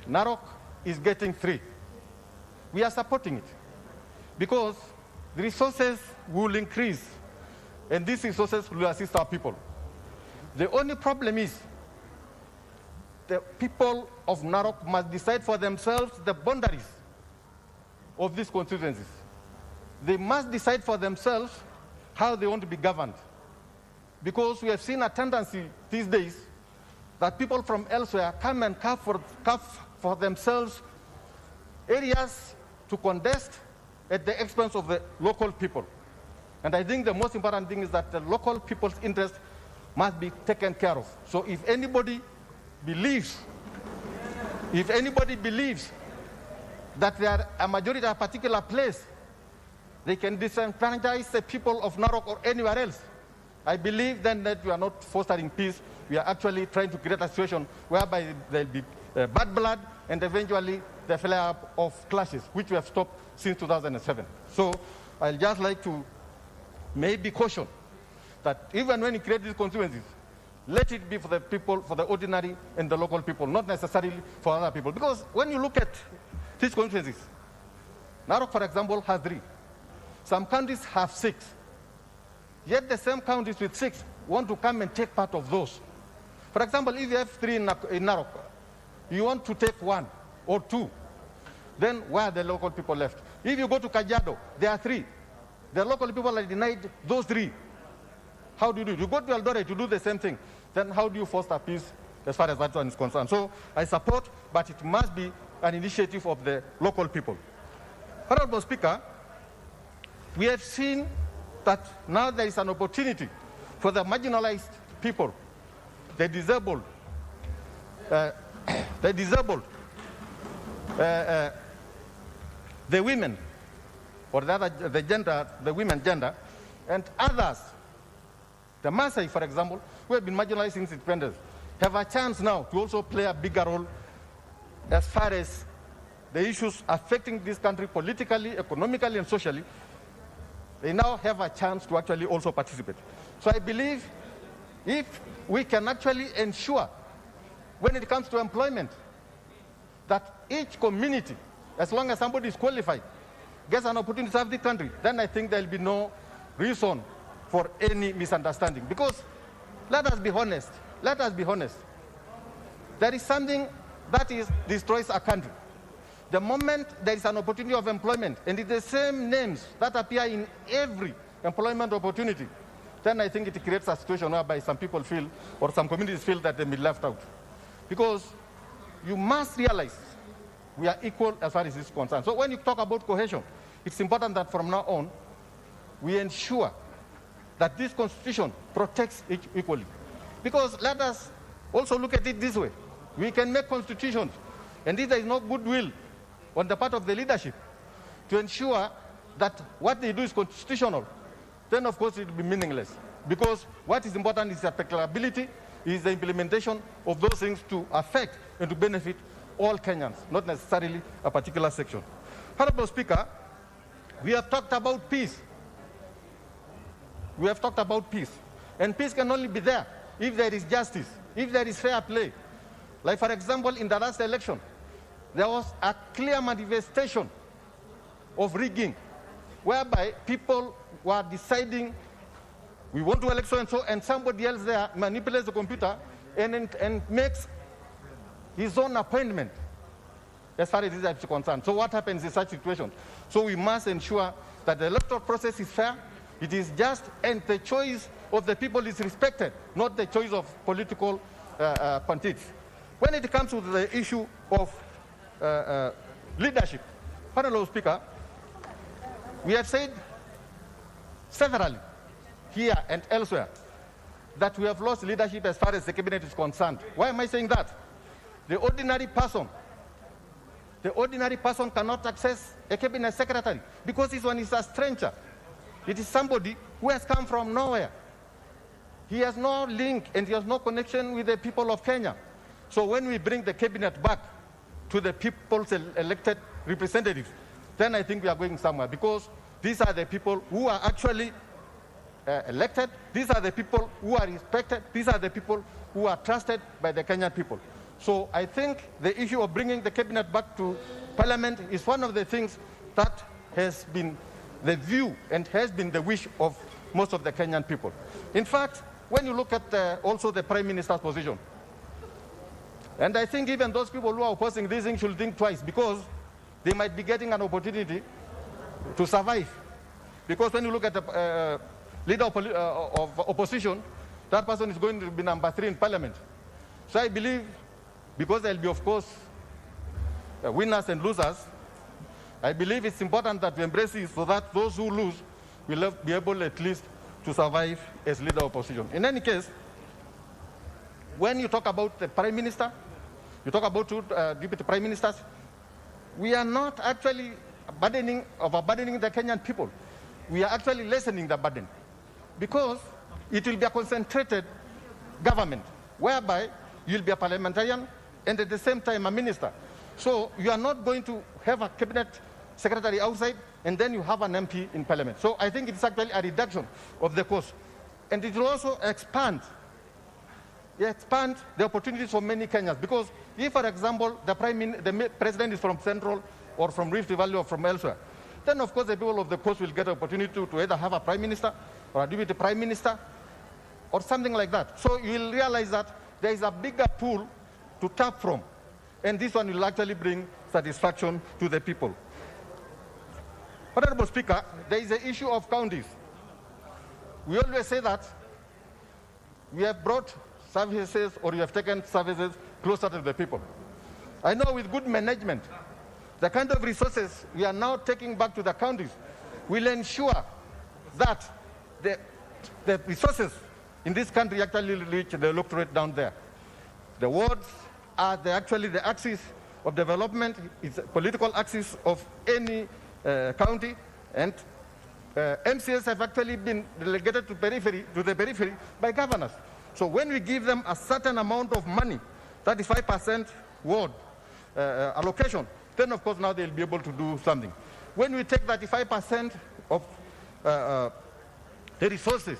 Narok is getting 3. We are supporting it because the resources will increase, and these resources will assist our people. The only problem is the people of Narok must decide for themselves the boundaries of these constituencies. They must decide for themselves how they want to be governed. Because we have seen a tendency these days that people from elsewhere come and carve for themselves areas to contest at the expense of the local people. And I think the most important thing is that the local people's interest must be taken care of. So if anybody believes that they are a majority at a particular place, they can disenfranchise the people of Narok or anywhere else. I believe then that we are not fostering peace. We are actually trying to create a situation whereby there will be bad blood and eventually the flare-up of clashes, which we have stopped since 2007. So I'd just like to maybe caution that even when you create these constituencies, let it be for the people, for the ordinary and the local people, not necessarily for other people. Because when you look at these constituencies, Narok, for example, has 3. Some counties have 6. Yet the same counties with 6 want to come and take part of those. For example, if you have 3 in Narok, you want to take 1 or 2, then where are the local people left? If you go to Kajiado, there are 3. The local people are denied those 3. How do you do it? You go to Eldoret to do the same thing. Then how do you foster peace as far as that one is concerned? So I support, but it must be an initiative of the local people. Honorable Speaker, we have seen that now there is an opportunity for the marginalized people, the disabled, the women, or the women gender, and others, the Maasai, for example, who have been marginalized since independence, have a chance now to also play a bigger role as far as the issues affecting this country politically, economically, and socially. They now have a chance to actually also participate. So I believe if we can actually ensure, when it comes to employment, that each community, as long as somebody is qualified, gets an opportunity to serve the country, then I think there will be no reason for any misunderstanding. Because let us be honest, there is something that destroys a country. The moment there is an opportunity of employment, and it's the same names that appear in every employment opportunity, then I think it creates a situation whereby some people feel, or some communities feel, that they've been left out. Because you must realize we are equal as far as this is concerned. So when you talk about cohesion, it's important that from now on, we ensure that this constitution protects each equally. Because let us also look at it this way. We can make constitutions, and if there is no goodwill on the part of the leadership to ensure that what they do is constitutional, then of course it will be meaningless. Because what is important is the applicability, is the implementation of those things to affect and to benefit all Kenyans, not necessarily a particular section. Honorable Speaker, we have talked about peace. We have talked about peace. And peace can only be there if there is justice, if there is fair play. Like, for example, in the last election, there was a clear manifestation of rigging, whereby people were deciding, we want to elect so-and-so, and somebody else there manipulates the computer and makes his own appointment as far as this is concerned. So what happens in such situations? So we must ensure that the electoral process is fair, it is just, and the choice of the people is respected, not the choice of political pundits. When it comes to the issue of leadership, Honorable Speaker, we have said severally here and elsewhere that we have lost leadership as far as the cabinet is concerned. Why am I saying that? The ordinary person cannot access a cabinet secretary because this one is a stranger. It is somebody who has come from nowhere. He has no link and he has no connection with the people of Kenya. So when we bring the cabinet back to the people's elected representatives, then I think we are going somewhere, because these are the people who are actually elected, these are the people who are respected, these are the people who are trusted by the Kenyan people. So I think the issue of bringing the cabinet back to Parliament is one of the things that has been the view and has been the wish of most of the Kenyan people. In fact, when you look at also the Prime Minister's position, and I think even those people who are opposing this thing should think twice, because they might be getting an opportunity to survive. Because when you look at the leader of opposition, that person is going to be number 3 in Parliament. So I believe, because there will be, of course, winners and losers, I believe it's important that we embrace it so that those who lose will be able at least to survive as leader of opposition. In any case, when you talk about the Prime Minister, you talk about 2 deputy Prime Ministers, we are not actually overburdening the Kenyan people. We are actually lessening the burden, because it will be a concentrated government, whereby you'll be a parliamentarian and at the same time a minister. So you are not going to have a cabinet secretary outside and then you have an MP in Parliament. So I think it's actually a reduction of the cost. And it will also expand the opportunities for many Kenyans. Because if, for example, the president is from Central or from Rift Valley or from elsewhere, then of course the people of the coast will get an opportunity to either have a prime minister or a deputy prime minister or something like that. So you will realize that there is a bigger pool to tap from. And this one will actually bring satisfaction to the people. Honorable Speaker, there is the issue of counties. We always say that we have brought services, or we have taken services closer to the people. I know with good management, the kind of resources we are now taking back to the counties will ensure that the resources in this country actually reach the electorate down there. The wards are actually the axis of development. It's a political axis of any county, and MCAs have actually been delegated to the periphery by governors. So when we give them a certain amount of money, 35% ward allocation, then of course now they'll be able to do something. When we take 35% of the resources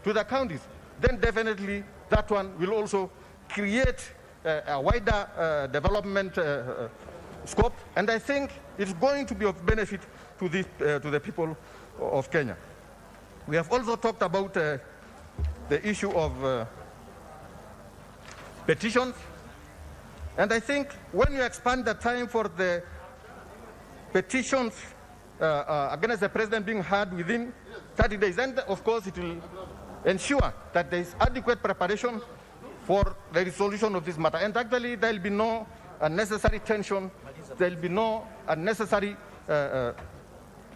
to the counties, then definitely that one will also create a wider development scope, and I think it's going to be of benefit to the people of Kenya. We have also talked about the issue of petitions, and I think when you expand the time for the petitions against the president being heard within 30 days, then of course it will ensure that there is adequate preparation for the resolution of this matter. And actually there will be no unnecessary tension, there will be no unnecessary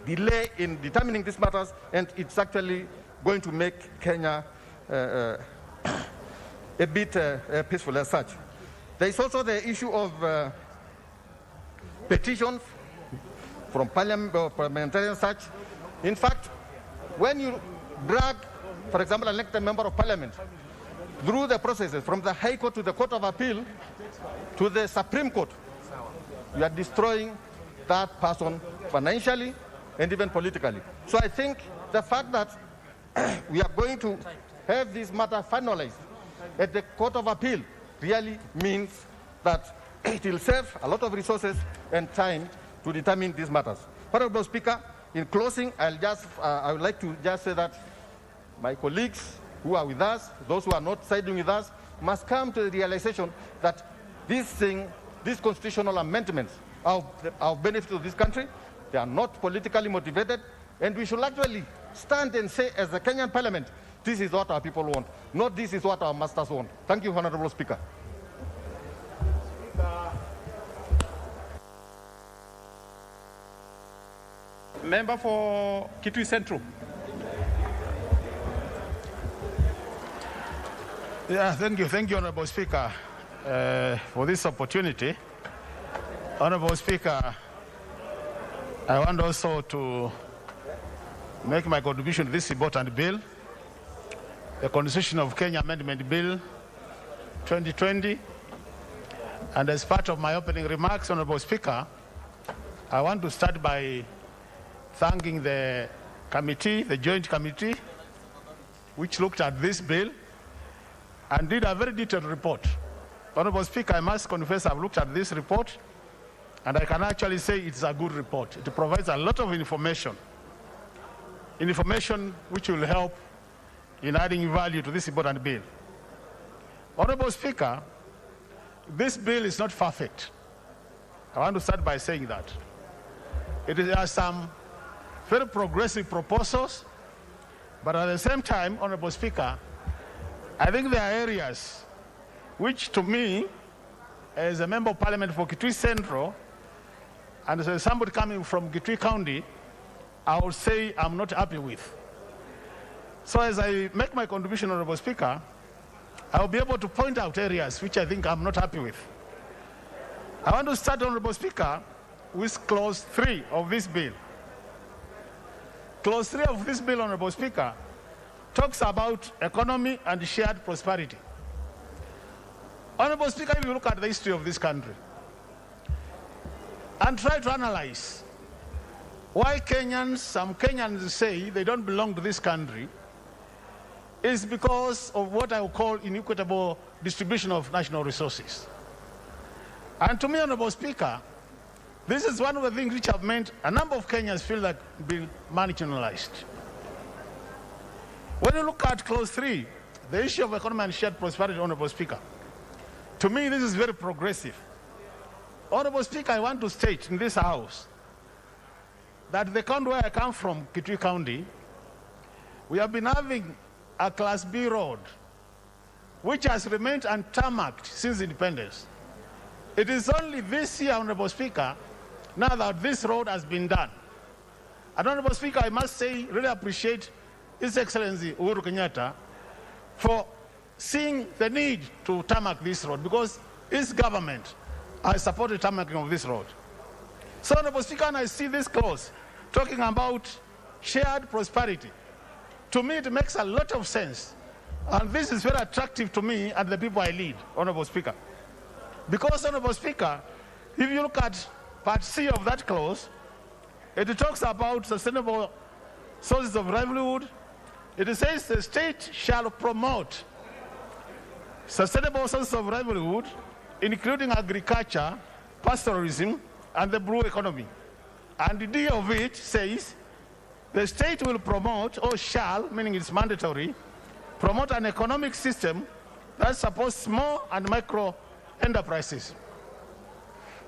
delay in determining these matters, and it's actually going to make Kenya a bit peaceful as such. There is also the issue of petitions from parliamentarian such. In fact, when you drag, for example, an elected member of parliament through the processes from the High Court to the Court of Appeal to the Supreme Court, you are destroying that person financially and even politically. So I think the fact that we are going to have this matter finalized at the Court of Appeal really means that it will save a lot of resources and time to determine these matters. Honorable Speaker, in closing, I would like to just say that my colleagues who are with us, those who are not siding with us, must come to the realization that these constitutional amendments are of benefit to this country. They are not politically motivated, and we should actually stand and say, as the Kenyan Parliament, this is what our people want, not this is what our masters want. Thank you, Honorable Speaker. Member for Kitui Central. Yeah, thank you, Honorable Speaker, for this opportunity. Honorable Speaker, I want also to make my contribution to this important bill, the Constitution of Kenya Amendment Bill 2020. And as part of my opening remarks, Honorable Speaker, I want to start by thanking the committee, the joint committee, which looked at this bill and did a very detailed report. Honorable Speaker, I must confess I've looked at this report, and I can actually say it's a good report. It provides a lot of information which will help in adding value to this important bill. Honorable Speaker, this bill is not perfect. I want to start by saying that. There are some very progressive proposals, but at the same time, Honorable Speaker, I think there are areas which, to me, as a member of Parliament for Kitui Central, and as somebody coming from Kitui County, I would say I'm not happy with. So as I make my contribution, Honorable Speaker, I will be able to point out areas which I think I'm not happy with. I want to start, Honorable Speaker, with Clause 3 of this bill. Clause 3 of this bill, Honorable Speaker, talks about economy and shared prosperity. Honorable Speaker, if you look at the history of this country and try to analyze why some Kenyans say they don't belong to this country, is because of what I would call inequitable distribution of national resources. And to me, Honorable Speaker, this is one of the things which have meant a number of Kenyans feel like being marginalized. When you look at Clause 3, the issue of economy and shared prosperity, Honorable Speaker, to me this is very progressive. Honorable Speaker, I want to state in this House that the county where I come from, Kitui County, we have been having a Class B road, which has remained untarmacked since independence. It is only this year, Honorable Speaker, now that this road has been done. And Honorable Speaker, I must say, really appreciate His Excellency Uhuru Kenyatta for seeing the need to tarmac this road, because his government has supported tarmacking of this road. So, Honorable Speaker, and I see this clause talking about shared prosperity. To me, it makes a lot of sense. And this is very attractive to me and the people I lead, Honorable Speaker. Because, Honorable Speaker, if you look at Part C of that clause, it talks about sustainable sources of livelihood. It says the state shall promote sustainable sources of livelihood, including agriculture, pastoralism, and the blue economy. And the D of it says the state will promote, or shall, meaning it's mandatory, promote an economic system that supports small and micro enterprises.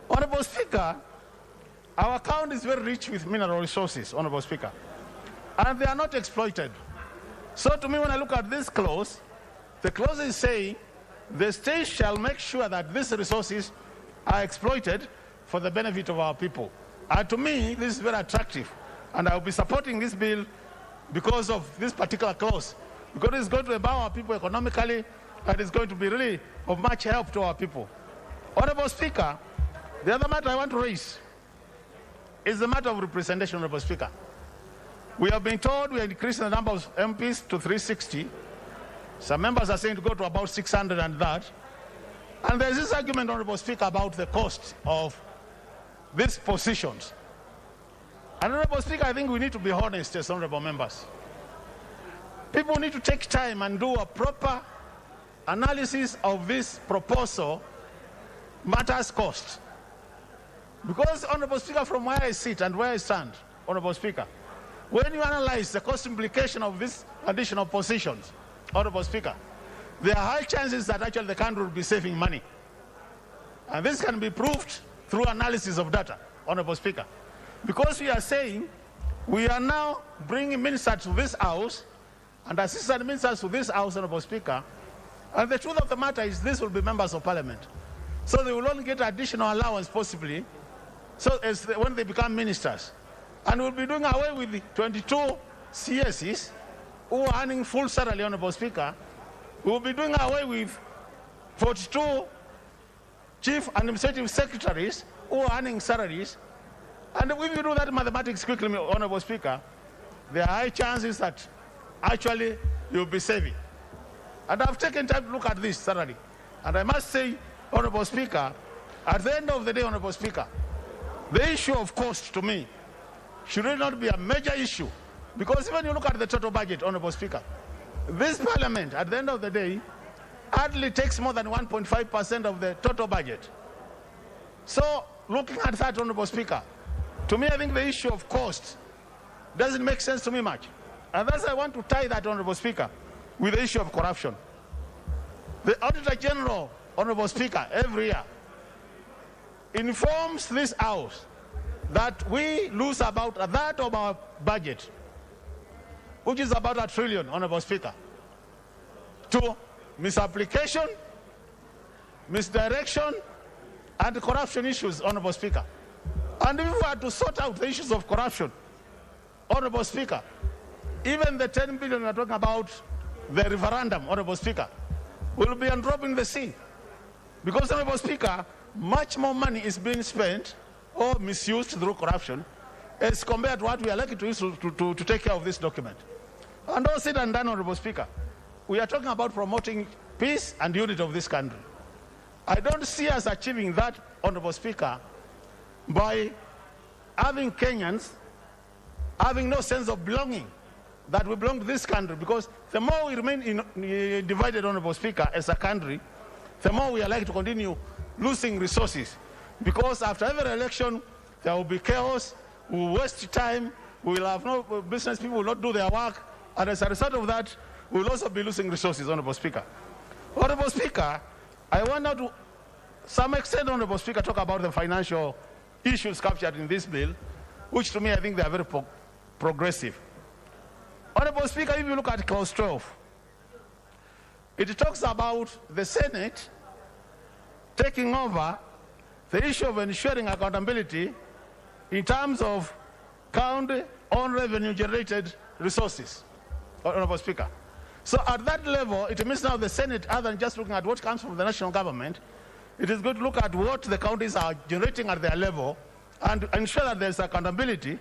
Honorable Speaker, our country is very rich with mineral resources, Honorable Speaker, and they are not exploited. So to me, when I look at this clause, the clause is saying the state shall make sure that these resources are exploited for the benefit of our people. And to me, this is very attractive, and I will be supporting this bill because of this particular clause, because it's going to empower our people economically, and it's going to be really of much help to our people. Honorable Speaker, the other matter I want to raise is the matter of representation, Honorable Speaker. We have been told we are increasing the number of MPs to 360. Some members are saying to go to about 600 and that. And there's this argument, Honorable Speaker, about the cost of these positions. And Honorable Speaker, I think we need to be honest as honorable members. People need to take time and do a proper analysis of this proposal matters cost. Because, Honorable Speaker, from where I sit and where I stand, Honorable Speaker, when you analyze the cost implication of these additional positions, Honorable Speaker, there are high chances that actually the country will be saving money. And this can be proved through analysis of data, Honorable Speaker. Because we are saying we are now bringing ministers to this house and assistant ministers to this house, Honorable Speaker, and the truth of the matter is this will be members of parliament. So they will only get additional allowance possibly when they become ministers. And we'll be doing away with the 22 CSs who are earning full salary, Honorable Speaker. We'll be doing away with 42 chief administrative secretaries who are earning salaries. And if you do that mathematics quickly, Honorable Speaker, there are high chances that actually you'll be saving. And I've taken time to look at this salary. And I must say, Honorable Speaker, at the end of the day, Honorable Speaker, the issue of cost to me should really not be a major issue. Because when you look at the total budget, Honorable Speaker, this parliament, at the end of the day, hardly takes more than 1.5% of the total budget. So, looking at that, Honorable Speaker, to me, I think the issue of cost doesn't make sense to me much. And thus I want to tie that, Honorable Speaker, with the issue of corruption. The Auditor General, Honorable Speaker, every year informs this House that we lose about a third of our budget, which is about $1 trillion, Honorable Speaker, to misapplication, misdirection, and corruption issues, Honorable Speaker. And if we were to sort out the issues of corruption, Honorable Speaker, even the 10 billion we're talking about, the referendum, Honorable Speaker, will be a drop in the sea. Because, Honorable Speaker, much more money is being spent or misused through corruption as compared to what we are likely to use to take care of this document. And all said and done, Honorable Speaker, we are talking about promoting peace and unity of this country. I don't see us achieving that, Honorable Speaker, by having Kenyans having no sense of belonging, that we belong to this country, because the more we remain divided, Honorable Speaker, as a country, the more we are likely to continue losing resources. Because after every election, there will be chaos, we will waste time, we will have no business, people will not do their work, and as a result of that, we will also be losing resources, Honorable Speaker. Honorable Speaker, I want now to some extent, Honorable Speaker, talk about the financial issues captured in this bill, which to me I think they are very progressive. Honorable Speaker, if you look at clause 12, it talks about the Senate taking over the issue of ensuring accountability in terms of county own revenue-generated resources, Honorable Speaker. So at that level, it means now the Senate, other than just looking at what comes from the national government, it is going to look at what the counties are generating at their level and ensure that there's accountability,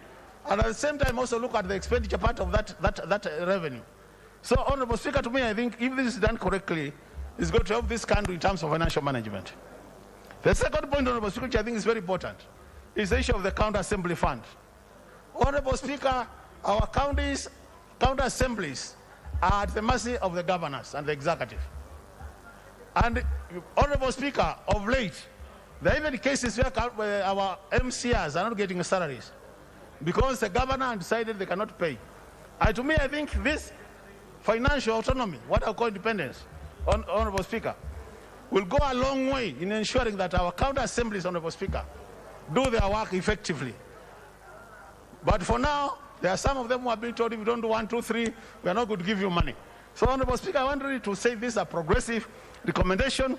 and at the same time also look at the expenditure part of that revenue. So, Honorable Speaker, to me, I think if this is done correctly, it's going to help this country in terms of financial management. The second point, Honorable Speaker, which I think is very important, is the issue of the county assembly fund. Honorable Speaker, our county assemblies are at the mercy of the governors and the executive. And, Honorable Speaker, of late, there are even cases where our MCRs are not getting salaries because the governor decided they cannot pay. And to me, I think this financial autonomy, what I call independence, Honorable Speaker, will go a long way in ensuring that our county assemblies, Honorable Speaker, do their work effectively. But for now, there are some of them who are being told if you don't do 1, 2, 3, we are not going to give you money. So, Honorable Speaker, I want really to say this is a progressive recommendation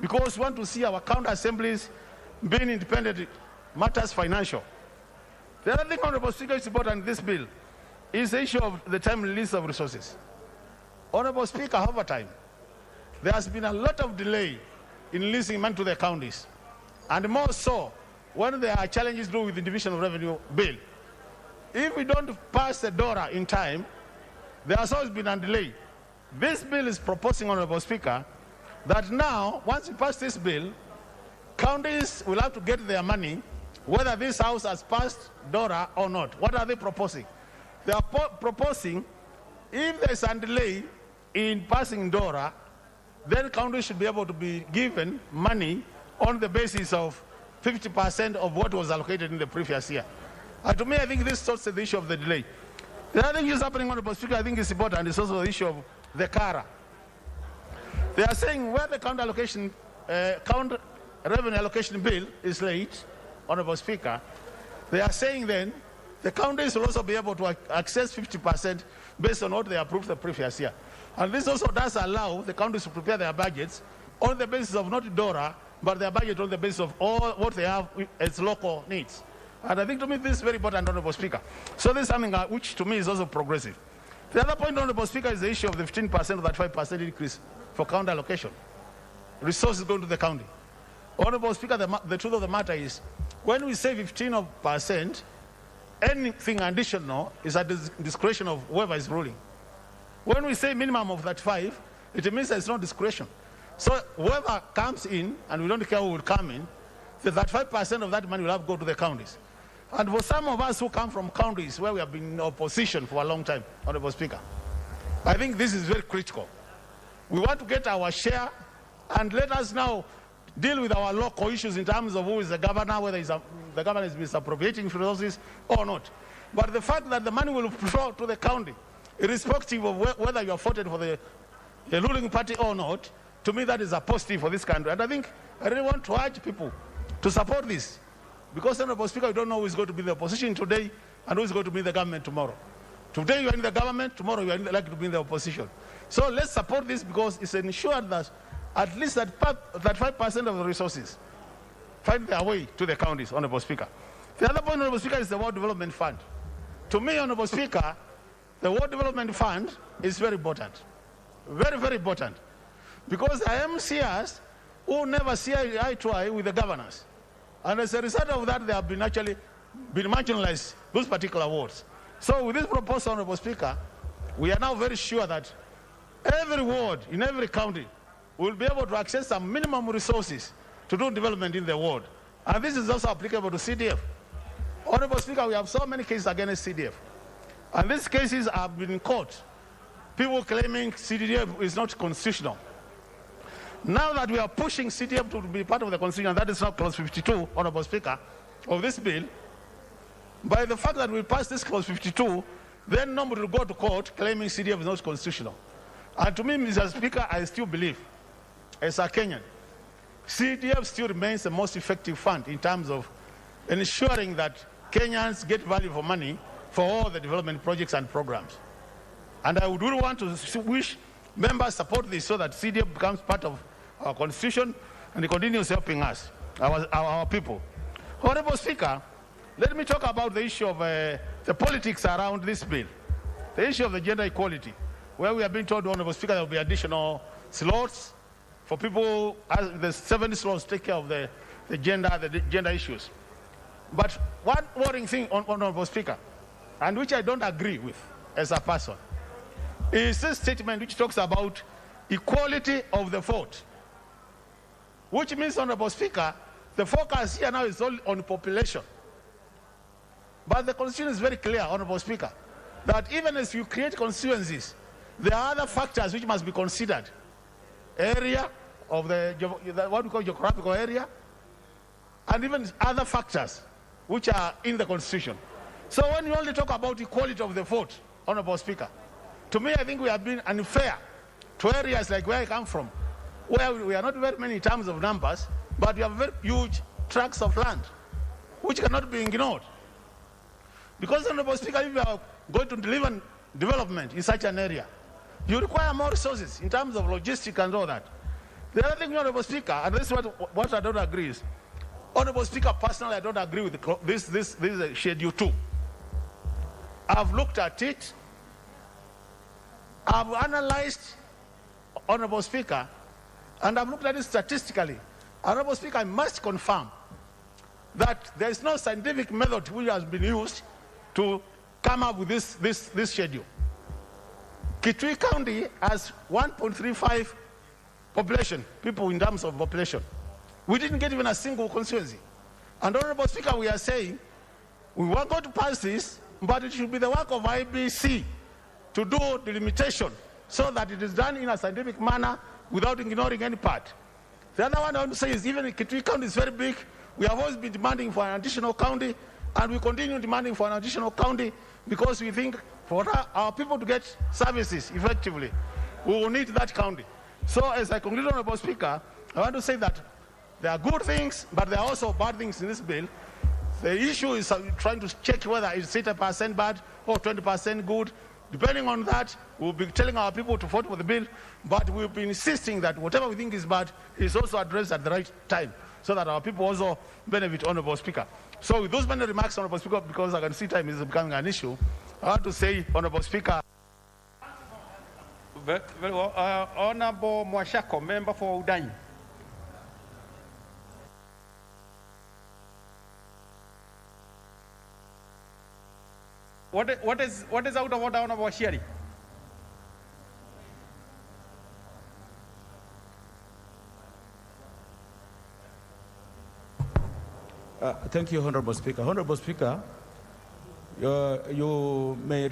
because we want to see our county assemblies being independent matters financial. The other thing, Honorable Speaker, is important in this bill is the issue of the time release of resources. Honorable Speaker, over time, there has been a lot of delay in releasing money to the counties, and more so when there are challenges to do with the Division of Revenue bill. If we don't pass the DORA in time, there has always been a delay. This bill is proposing, Honorable Speaker, that now, once we pass this bill, counties will have to get their money, whether this House has passed DORA or not. What are they proposing? They are proposing, if there's a delay in passing DORA, then counties should be able to be given money on the basis of 50% of what was allocated in the previous year. And to me, I think this sorts the issue of the delay. The other thing is happening, Honorable Speaker, I think is important, is also the issue of the CARA. They are saying where the county revenue allocation bill is late, Honorable Speaker, they are saying then the counties will also be able to access 50% based on what they approved the previous year. And this also does allow the counties to prepare their budgets on the basis of not DORA, but their budget on the basis of all what they have as local needs. And I think to me this is very important, Honorable Speaker. So this is something which to me is also progressive. The other point, Honorable Speaker, is the issue of the 15% of that 5% increase for county allocation. Resources going to the county. Honorable Speaker, the truth of the matter is, when we say 15%, anything additional is at the discretion of whoever is ruling. When we say minimum of that 5, it means there's no discretion. So whoever comes in, and we don't care who will come in, that 5% of that money will have to go to the counties. And for some of us who come from counties where we have been in opposition for a long time, Honorable Speaker, I think this is very critical. We want to get our share, and let us now deal with our local issues in terms of who is the governor, whether the governor is misappropriating resources or not. But the fact that the money will flow to the county, irrespective of whether you are voted for the ruling party or not, to me that is a positive for this country. And I think I really want to urge people to support this. Because, Honorable Speaker, we don't know who is going to be in the opposition today and who is going to be in the government tomorrow. Today you are in the government, tomorrow you are likely to be in the opposition. So let's support this because it's ensured that at least that 5% of the resources find their way to the counties, Honorable Speaker. The other point, Honorable Speaker, is the World Development Fund. To me, Honorable Speaker, the World Development Fund is very important. Very, very important. Because the MCRs who never see eye to eye with the governors. And as a result of that, they have been actually marginalized, those particular wards. So with this proposal, Honorable Speaker, we are now very sure that every ward in every county will be able to access some minimum resources to do development in the ward. And this is also applicable to CDF. Honorable Speaker, we have so many cases against CDF. And these cases have been in court. People claiming CDF is not constitutional. Now that we are pushing CDF to be part of the Constitution, that is now Clause 52, Honorable Speaker, of this bill, by the fact that we pass this Clause 52, then nobody will go to court claiming CDF is not constitutional. And to me, Mr. Speaker, I still believe, as a Kenyan, CDF still remains the most effective fund in terms of ensuring that Kenyans get value for money for all the development projects and programs. And I would really want to wish members support this so that CDF becomes part of our Constitution and it continues helping us, our people. Honorable Speaker, let me talk about the issue of the politics around this bill, the issue of the gender equality, where we have been told, Honorable Speaker, there will be additional slots for people, as the 7 slots take care of the gender issues. But one worrying thing, Honorable Speaker, and which I don't agree with as a person, is this statement which talks about equality of the vote, which means, Honorable Speaker, the focus here now is all on population. But the Constitution is very clear, Honorable Speaker, that even as you create constituencies, there are other factors which must be considered. Area of what we call geographical area, and even other factors which are in the Constitution. So when you only talk about equality of the vote, Honorable Speaker, to me I think we have been unfair to areas like where I come from, where we are not very many in terms of numbers, but we have very huge tracts of land, which cannot be ignored. Because, Honorable Speaker, if you are going to deliver development in such an area, you require more resources in terms of logistics and all that. The other thing, Honorable Speaker, and this is what I don't agree is, Honorable Speaker, personally I don't agree with this Schedule 2. I've looked at it, I've analyzed, Honorable Speaker, and I've looked at it statistically. Honorable Speaker, I must confirm that there is no scientific method which has been used to come up with this schedule. Kitui County has 1.35 population, people in terms of population. We didn't get even a single constituency. And Honorable Speaker, we are saying we were going to pass this, but it should be the work of IBC to do delimitation so that it is done in a scientific manner without ignoring any part. The other one I want to say is even Kitui County is very big. We have always been demanding for an additional county, and we continue demanding for an additional county because we think for our people to get services effectively, we will need that county. So as I conclude, Honorable Speaker, I want to say that there are good things, but there are also bad things in this bill. The issue is trying to check whether it's 80% bad or 20% good. Depending on that, we'll be telling our people to vote for the bill, but we'll be insisting that whatever we think is bad is also addressed at the right time, so that our people also benefit, Honorable Speaker. So with those many remarks, Honorable Speaker, because I can see time is becoming an issue, I want to say, Honorable Speaker. Very well. Honorable Mwashako, member for Udai. What is out of order, Honorable Judiciary? Thank you, Honorable Speaker. Honorable Speaker, you may.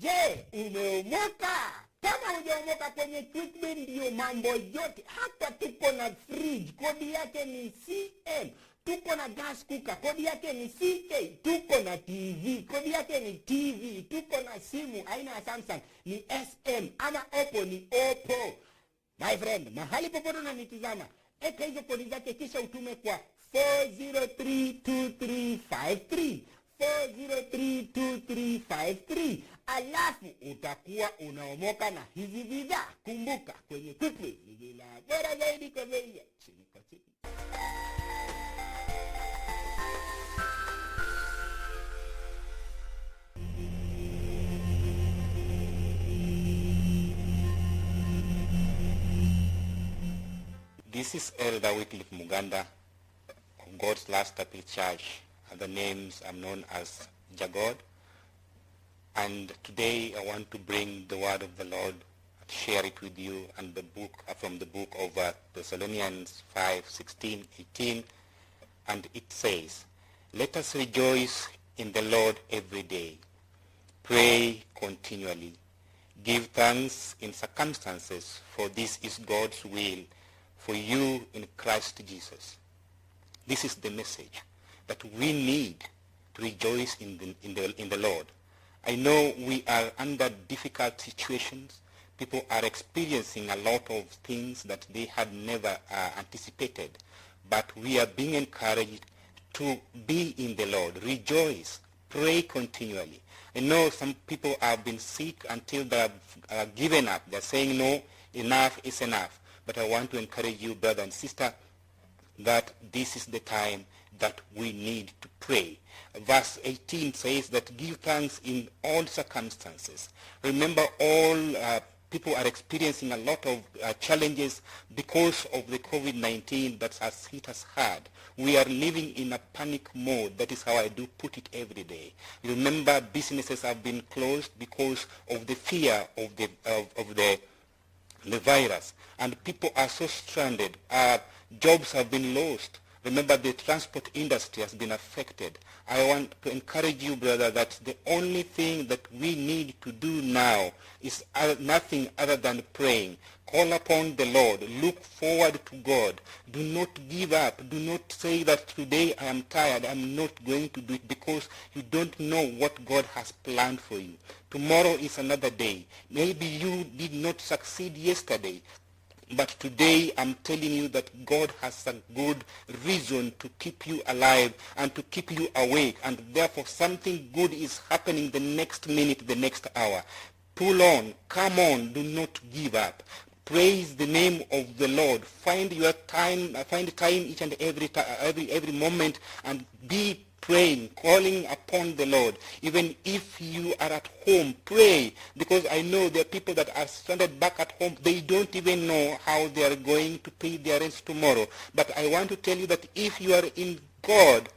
Je, umeomoka? Kama hujaomoka kwenye Quickbit ndio mambo yote. Hata tuko na fridge, kodi yake ni CM. Tuko na gas cooker, kodi yake ni CK. Tuko na TV, kodi yake ni TV. Tuko na simu aina ya Samsung ni SM, ama Oppo ni Oppo. My friend, mahali popote unanitazama, eka hizo kodi zake kisha utume kwa 4032353. 4032353. Alafu utakuwa unaomoka na hizi bidhaa. Kumbuka kwenye Quickbit ni bila bora zaidi kwa bei ya chini kwa chini. This is Elder Wycliffe Muganda of God's Last Appeal Church. The names I'm known as Jagod. And today I want to bring the word of the Lord, share it with you, and the book from the book of Thessalonians 5:16-18. and it says, "Let us rejoice in the Lord every day. Pray continually. Give thanks in circumstances, for this is God's will for you in Christ Jesus." This is the message that we need to rejoice in the Lord. I know we are under difficult situations. People are experiencing a lot of things that they had never anticipated. But we are being encouraged to be in the Lord. Rejoice. Pray continually. I know some people have been sick until they have given up. They're saying, no, enough is enough. But I want to encourage you, brother and sister, that this is the time that we need to pray. Verse 18 says that give thanks in all circumstances. Remember, all people are experiencing a lot of challenges because of the COVID-19 that has hit us hard. We are living in a panic mode. That is how I do put it every day. Remember, businesses have been closed because of the fear of the virus, and people are so stranded. Jobs have been lost. Remember, the transport industry has been affected. I want to encourage you, brother, that the only thing that we need to do now is nothing other than praying. Call upon the Lord. Look forward to God. Do not give up. Do not say that today I am tired, I'm not going to do it, because you don't know what God has planned for you. Tomorrow is another day. Maybe you did not succeed yesterday, but today I'm telling you that God has a good reason to keep you alive and to keep you awake, and therefore something good is happening the next minute, the next hour. Pull on, come on, do not give up. Praise the name of the Lord. Find your time, find time each and every moment, and be praying, calling upon the Lord. Even if you are at home, pray, because I know there are people that are stranded back at home. They don't even know how they are going to pay their rent tomorrow. But I want to tell you that if you are in God,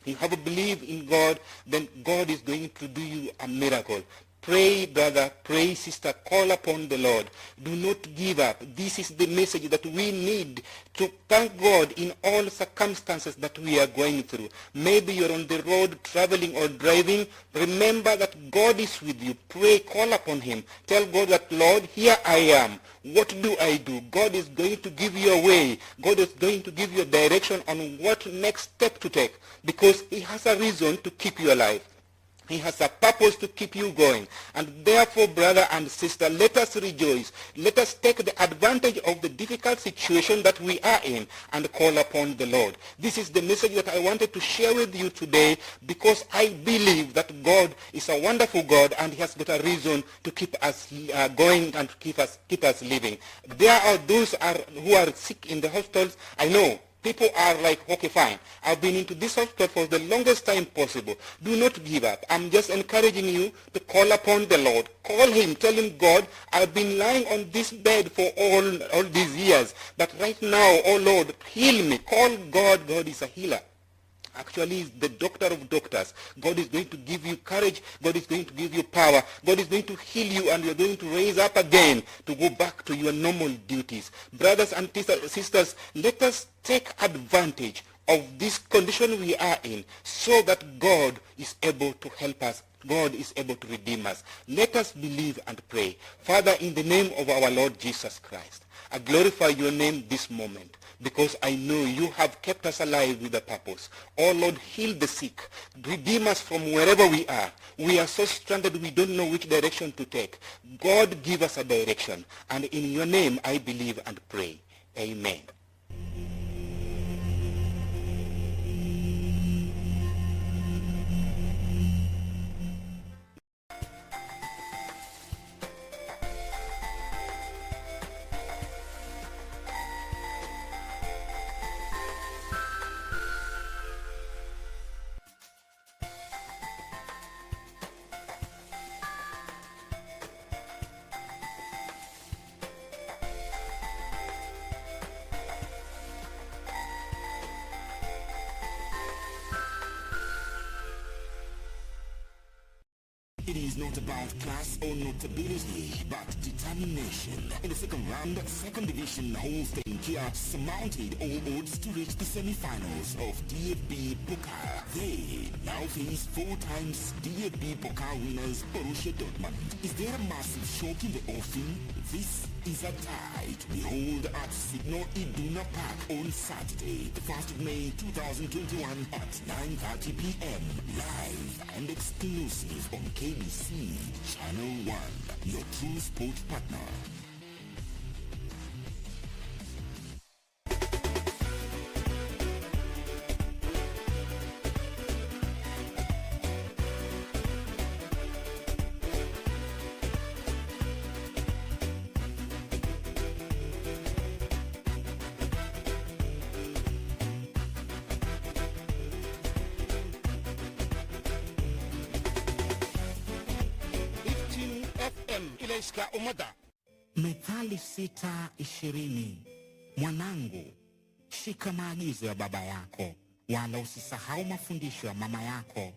you have a belief in God, then God is going to do you a miracle. Pray, brother, pray, sister, call upon the Lord. Do not give up. This is the message that we need to thank God in all circumstances that we are going through. Maybe you're on the road traveling or driving. Remember that God is with you. Pray, call upon him. Tell God that, Lord, here I am. What do I do? God is going to give you a way. God is going to give you a direction on what next step to take, because he has a reason to keep you alive. He has a purpose to keep you going. And therefore, brother and sister, let us rejoice. Let us take the advantage of the difficult situation that we are in and call upon the Lord. This is the message that I wanted to share with you today, because I believe that God is a wonderful God, and he has got a reason to keep us going and to keep us living. There are those who are sick in the hospitals. I know. People are like, okay, fine. I've been into this hospital for the longest time possible. Do not give up. I'm just encouraging you to call upon the Lord. Call him. Tell him, God, I've been lying on this bed for all these years. But right now, oh Lord, heal me. Call God. God is a healer. Actually, is the doctor of doctors. God is going to give you courage. God is going to give you power. God is going to heal you, and you're going to raise up again to go back to your normal duties. Brothers and sisters, let us take advantage of this condition we are in, so that God is able to help us. God is able to redeem us. Let us believe and pray. Father, in the name of our Lord Jesus Christ, I glorify your name this moment, because I know you have kept us alive with a purpose. Oh Lord, heal the sick. Redeem us from wherever we are. We are so stranded we don't know which direction to take. God, give us a direction. And in your name I believe and pray. Amen. It is not about class or notability, but determination. In the second round, second division Holstein Kia surmounted all odds to reach the semi-finals of DFB Pokal. They now face 4 times DFB Pokal winners Borussia Dortmund. Is there a massive shock in the offing? This is a tie to behold at Signal Iduna Park on Saturday, the 1st of May 2021 at 9:30 p.m. Live and exclusive on KBC Channel 1, your true sport partner. Methali 6:20. Mwanangu, shika maagizo ya baba yako, wala usisahau mafundisho ya mama yako.